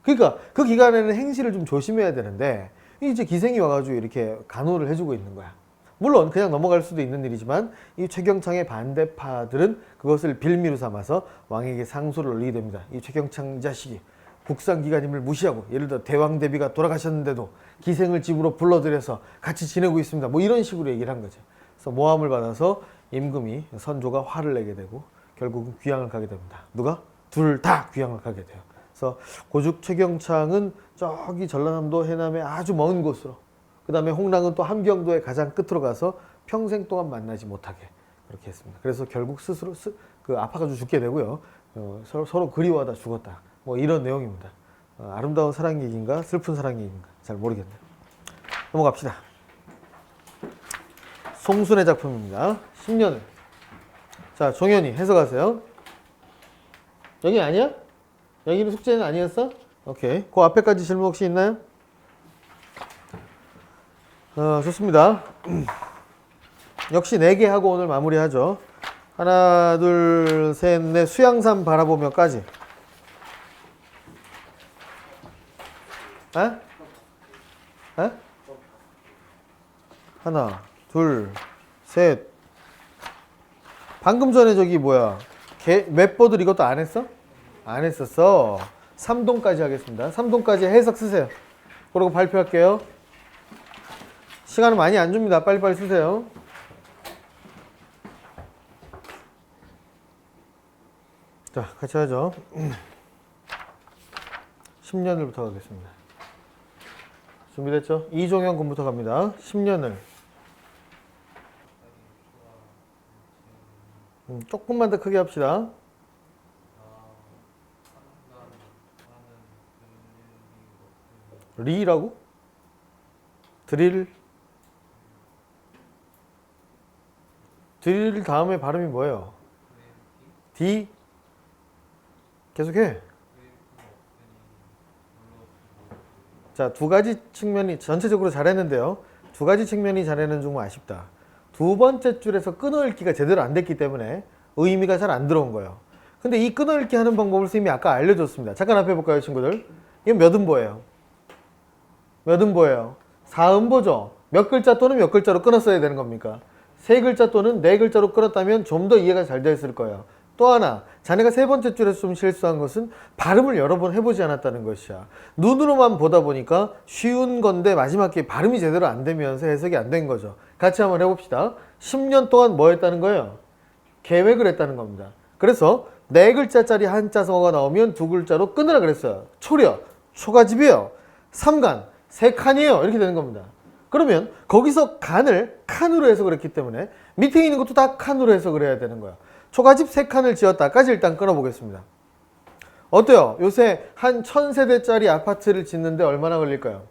그러니까 그 기간에는 행실을 좀 조심해야 되는데 이제 기생이 와가지고 이렇게 간호를 해주고 있는 거야. 물론 그냥 넘어갈 수도 있는 일이지만 이 최경창의 반대파들은 그것을 빌미로 삼아서 왕에게 상소를 올리게 됩니다. 이 최경창 이 자식이 국상기관임을 무시하고, 예를 들어 대왕대비가 돌아가셨는데도 기생을 집으로 불러들여서 같이 지내고 있습니다. 뭐 이런 식으로 얘기를 한 거죠. 그래서 모함을 받아서 임금이, 선조가 화를 내게 되고 결국은 귀양을 가게 됩니다. 누가? 둘 다 귀양을 가게 돼요. 그래서 고죽 최경창은 저기 전라남도 해남의 아주 먼 곳으로, 그 다음에 홍랑은 또 함경도의 가장 끝으로 가서 평생 동안 만나지 못하게 그렇게 했습니다. 그래서 결국 스스로 아파가지고 죽게 되고요. 서로 그리워하다 죽었다. 뭐 이런 내용입니다. 아름다운 사랑 얘기인가 슬픈 사랑 얘기인가 잘 모르겠네요. 넘어갑시다. 송순의 작품입니다. 10년을. 자, 종현이 해석하세요. 여기 아니야? 여기는 숙제는 아니었어? 오케이. 그 앞에까지 질문 혹시 있나요? 좋습니다. 역시 4개 하고 오늘 마무리하죠. 하나, 둘, 셋, 넷. 수양산 바라보며까지. 에? 하나, 둘, 셋. 방금 전에 저기 뭐야? 웹보들 이것도 안 했어? 안 했었어. 3동까지 하겠습니다. 3동까지 해석 쓰세요. 그러고 발표할게요. 시간은 많이 안 줍니다. 빨리빨리 쓰세요. 자, 같이 하죠. 10년을부터 가겠습니다. 준비됐죠? 이종현 군부터 갑니다. 10년을. 조금만 더 크게 합시다. 리라고? 드릴 다음에 발음이 뭐예요? D? 계속해. 자, 두 가지 측면이 전체적으로 잘했는데요. 두 가지 측면이 잘했는 중 아쉽다. 두 번째 줄에서 끊어읽기가 제대로 안 됐기 때문에 의미가 잘 안 들어온 거예요. 근데 이 끊어읽기 하는 방법을 선생님이 아까 알려줬습니다. 잠깐 앞에 볼까요, 친구들? 이건 몇 음보예요? 몇 음보예요? 4음보죠. 몇 글자 또는 몇 글자로 끊었어야 되는 겁니까? 3글자 또는 4글자로 끊었다면 좀 더 이해가 잘 됐을 거예요. 또 하나, 자네가 세 번째 줄에서 좀 실수한 것은 발음을 여러 번 해보지 않았다는 것이야. 눈으로만 보다 보니까 쉬운 건데 마지막 게 발음이 제대로 안 되면서 해석이 안 된 거죠. 같이 한번 해봅시다. 10년 동안 뭐 했다는 거예요? 계획을 했다는 겁니다. 그래서 4글자짜리 한자성어가 나오면 2글자로 끊으라 그랬어요. 초려, 초가집이에요. 삼간, 3칸이에요. 이렇게 되는 겁니다. 그러면 거기서 간을 칸으로 해석을 했기 때문에 밑에 있는 것도 다 칸으로 해석을 해야 되는 거야. 초가집 3칸을 지었다까지 일단 끊어보겠습니다. 어때요? 요새 한 1000세대짜리 아파트를 짓는데 얼마나 걸릴까요?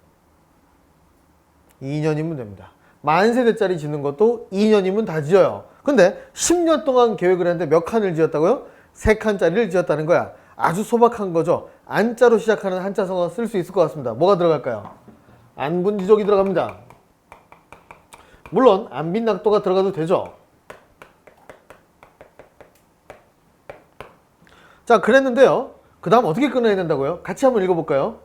2년이면 됩니다. 10,000세대짜리 짓는 것도 2년이면 다 지어요. 근데 10년 동안 계획을 했는데 몇 칸을 지었다고요? 3칸짜리를 지었다는 거야. 아주 소박한 거죠. 안자로 시작하는 한자성어 쓸 수 있을 것 같습니다. 뭐가 들어갈까요? 안분지족이 들어갑니다. 물론 안빈낙도가 들어가도 되죠. 자, 그랬는데요. 그 다음 어떻게 끊어야 된다고요? 같이 한번 읽어볼까요?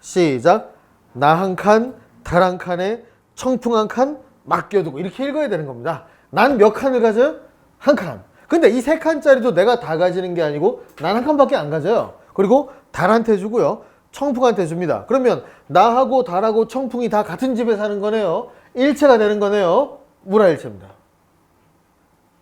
시작. 나 한 칸, 달 한 칸에 청풍 한 칸 맡겨두고 이렇게 읽어야 되는 겁니다. 난 몇 칸을 가져요? 한 칸. 근데 이 3칸짜리도 내가 다 가지는 게 아니고 난 한 칸밖에 안 가져요. 그리고 달한테 주고요. 청풍한테 줍니다. 그러면 나하고 달하고 청풍이 다 같은 집에 사는 거네요. 일체가 되는 거네요. 물화일체입니다.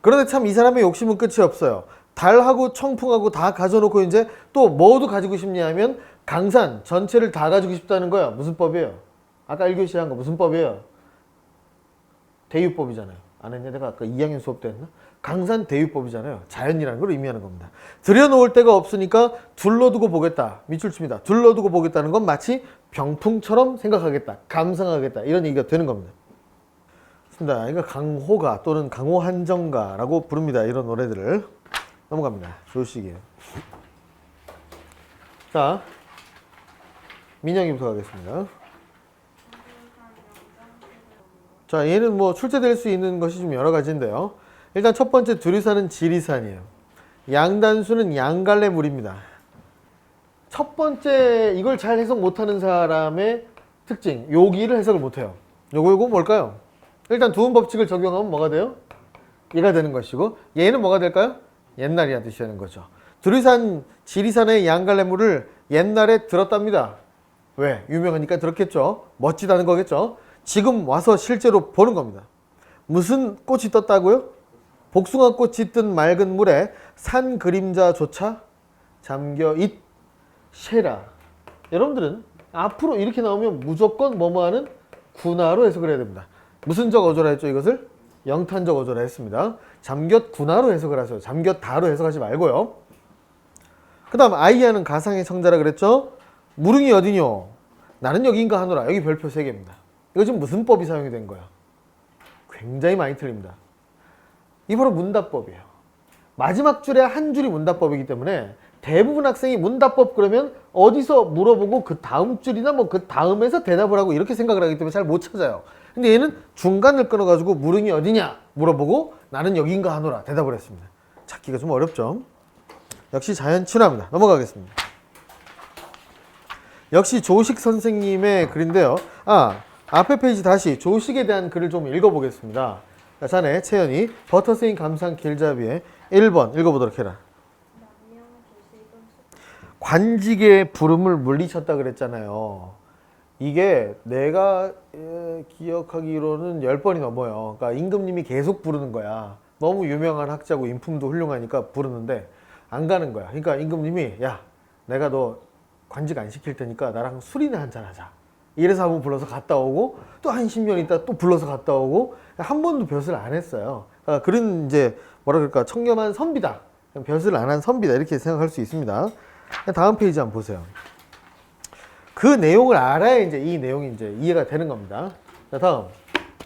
그런데 참 이 사람의 욕심은 끝이 없어요. 달하고 청풍하고 다 가져놓고 이제 또 뭐도 가지고 싶냐 하면 강산 전체를 다 가지고 싶다는 거야. 무슨 법이에요? 아까 1교시 한 거 무슨 법이에요? 대유법이잖아요. 안 했냐? 내가 아까 2학년 수업 때 했나? 강산 대유법이잖아요. 자연이라는 걸 의미하는 겁니다. 들여놓을 데가 없으니까 둘러두고 보겠다. 밑줄 칩니다. 둘러두고 보겠다는 건 마치 병풍처럼 생각하겠다. 감상하겠다. 이런 얘기가 되는 겁니다. 좋습니다. 이거 강호가 또는 강호한정가라고 부릅니다. 이런 노래들을. 넘어갑니다. 좋으시게요. 자, 민영이부터 가겠습니다. 자, 얘는 뭐 출제될 수 있는 것이 좀 여러 가지인데요. 일단 첫 번째 두리산은 지리산이에요. 양단수는 양갈래물입니다. 첫 번째 이걸 잘 해석 못하는 사람의 특징, 여기를 해석을 못해요. 요거 뭘까요? 일단 두음 법칙을 적용하면 뭐가 돼요? 얘가 되는 것이고 얘는 뭐가 될까요? 옛날이란 뜻이 되는 거죠. 두리산, 지리산의 양갈래물을 옛날에 들었답니다. 왜? 유명하니까 들었겠죠. 멋지다는 거겠죠. 지금 와서 실제로 보는 겁니다. 무슨 꽃이 떴다고요? 복숭아 꽃이 뜬 맑은 물에 산 그림자조차 잠겨 쉐라. 여러분들은 앞으로 이렇게 나오면 무조건 뭐뭐 하는 군화로 해석을 해야 됩니다. 무슨적 어조라 했죠, 이것을? 영탄적 어조라 했습니다. 잠겼 군화로 해석을 하세요. 잠겼 다로 해석하지 말고요. 그 다음 아이야는 가상의 성자라 그랬죠? 무릉이 어디뇨? 나는 여기인가 하노라. 여기 별표 3개입니다. 이거 지금 무슨 법이 사용이 된 거야? 굉장히 많이 틀립니다. 이 바로 문답법이에요. 마지막 줄에 한 줄이 문답법이기 때문에 대부분 학생이 문답법 그러면 어디서 물어보고 그 다음 줄이나 뭐 그 다음에서 대답을 하고 이렇게 생각을 하기 때문에 잘 못 찾아요. 근데 얘는 중간을 끊어가지고 무릉이 어디냐 물어보고 나는 여기인가 하노라 대답을 했습니다. 찾기가 좀 어렵죠. 역시 자연 친화입니다. 넘어가겠습니다. 역시 조식 선생님의 글인데요. 앞에 페이지 다시 조식에 대한 글을 좀 읽어보겠습니다. 자, 자네 채연이 버터스인 감상 길잡이의 1번 읽어보도록 해라. 관직의 부름을 물리쳤다 그랬잖아요. 이게 내가 기억하기로는 10번이 넘어요. 그러니까 임금님이 계속 부르는 거야. 너무 유명한 학자고 인품도 훌륭하니까 부르는데 안 가는 거야. 그러니까 임금님이 야, 내가 너 관직 안 시킬 테니까 나랑 술이나 한잔 하자. 이래서 한번 불러서 갔다 오고 또 한 10년 있다 또 불러서 갔다 오고 한 번도 벼슬 안 했어요. 그러니까 그런 이제 뭐라 그럴까 청렴한 선비다. 벼슬 안 한 선비다 이렇게 생각할 수 있습니다. 다음 페이지 한번 보세요. 그 내용을 알아야 이제 이 내용이 이제 이해가 되는 겁니다. 자, 다음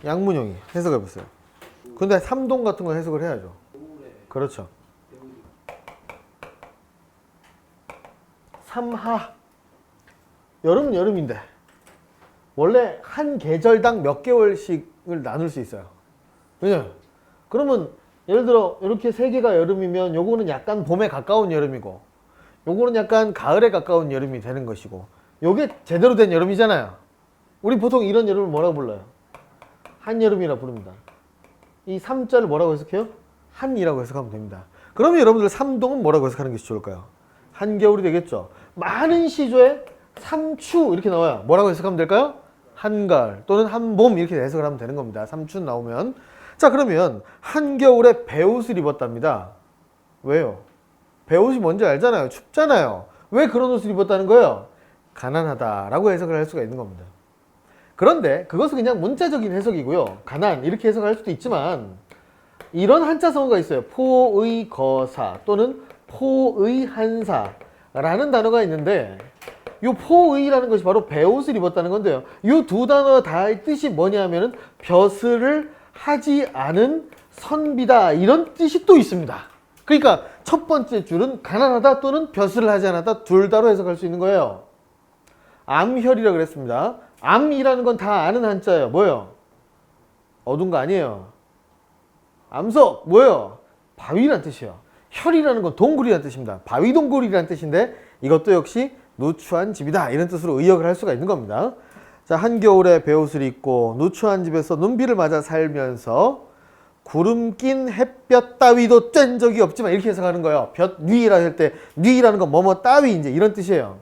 양문용이 해석해 보세요. 근데 삼동 같은 거 해석을 해야죠. 그렇죠. 삼하. 여름은 여름인데 원래 한 계절당 몇 개월씩을 나눌 수 있어요. 왜냐면 그러면 예를 들어 이렇게 3개가 여름이면 요거는 약간 봄에 가까운 여름이고 요거는 약간 가을에 가까운 여름이 되는 것이고 요게 제대로 된 여름이잖아요. 우리 보통 이런 여름을 뭐라고 불러요? 한여름이라 부릅니다. 이 3자를 뭐라고 해석해요? 한이라고 해석하면 됩니다. 그러면 여러분들 삼동은 뭐라고 해석하는 것이 좋을까요? 한겨울이 되겠죠. 많은 시조에 삼추 이렇게 나와요. 뭐라고 해석하면 될까요? 한가을 또는 한봄 이렇게 해석을 하면 되는 겁니다. 삼추 나오면. 자, 그러면 한겨울에 배옷을 입었답니다. 왜요? 배옷이 뭔지 알잖아요. 춥잖아요. 왜 그런 옷을 입었다는 거예요? 가난하다라고 해석을 할 수가 있는 겁니다. 그런데 그것은 그냥 문자적인 해석이고요. 가난 이렇게 해석할 수도 있지만 이런 한자성어가 있어요. 포의거사 또는 포의한사라는 단어가 있는데 이 포의라는 것이 바로 배옷을 입었다는 건데요. 이 두 단어 다의 뜻이 뭐냐 하면은 벼슬을 하지 않은 선비다 이런 뜻이 또 있습니다. 그러니까 첫 번째 줄은 가난하다 또는 벼슬을 하지 않았다 둘 다로 해석할 수 있는 거예요. 암혈이라고 그랬습니다. 암이라는 건 다 아는 한자예요. 뭐예요? 어두운 거 아니에요. 암석 뭐예요? 바위란 뜻이에요. 혈이라는 건 동굴이란 뜻입니다. 바위 동굴이란 뜻인데 이것도 역시 누추한 집이다 이런 뜻으로 의역을 할 수가 있는 겁니다. 자, 한겨울에 배옷을 입고 누추한 집에서 눈비를 맞아 살면서 구름 낀 햇볕 따위도 쬐은 적이 없지만 이렇게 해석하는 거예요. 볕 위라 할 때 위라는 건 뭐뭐 따위 이제 이런 뜻이에요.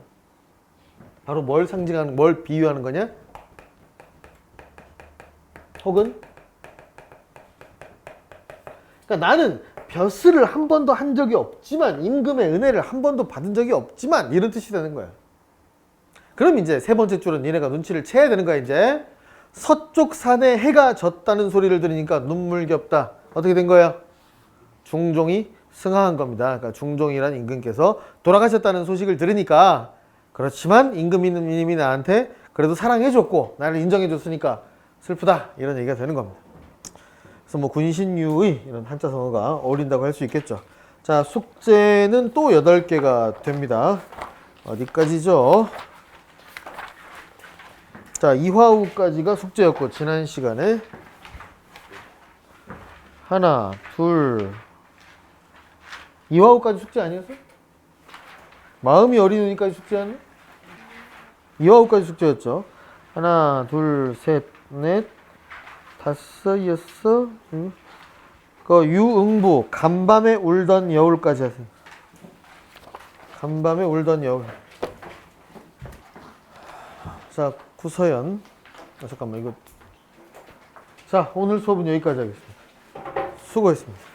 바로 뭘 상징하는 뭘 비유하는 거냐? 혹은 그러니까 나는 벼슬을 한 번도 한 적이 없지만 임금의 은혜를 한 번도 받은 적이 없지만 이런 뜻이 되는 거예요. 그럼 이제 세 번째 줄은 니네가 눈치를 채야 되는 거야. 이제 서쪽 산에 해가 졌다는 소리를 들으니까 눈물겹다. 어떻게 된 거야? 중종이 승하한 겁니다. 그러니까 중종이란 임금께서 돌아가셨다는 소식을 들으니까 그렇지만 임금님이 나한테 그래도 사랑해줬고 나를 인정해줬으니까 슬프다 이런 얘기가 되는 겁니다. 그래서 뭐 군신유의 이런 한자성어가 어울린다고 할 수 있겠죠. 자, 숙제는 또 8개가 됩니다. 어디까지죠? 자, 이화우까지가 숙제였고 지난 시간에 하나, 둘 이화우까지 숙제 아니었어? 마음이 어린우니까지 숙제였네? 이화우까지 숙제였죠. 하나, 둘, 셋, 넷, 다섯, 여섯, 그 유응부 간밤에 울던 여울까지 하세요. 간밤에 울던 여울. 자, 구서연. 잠깐만 이거. 자, 오늘 수업은 여기까지 하겠습니다. 수고했습니다.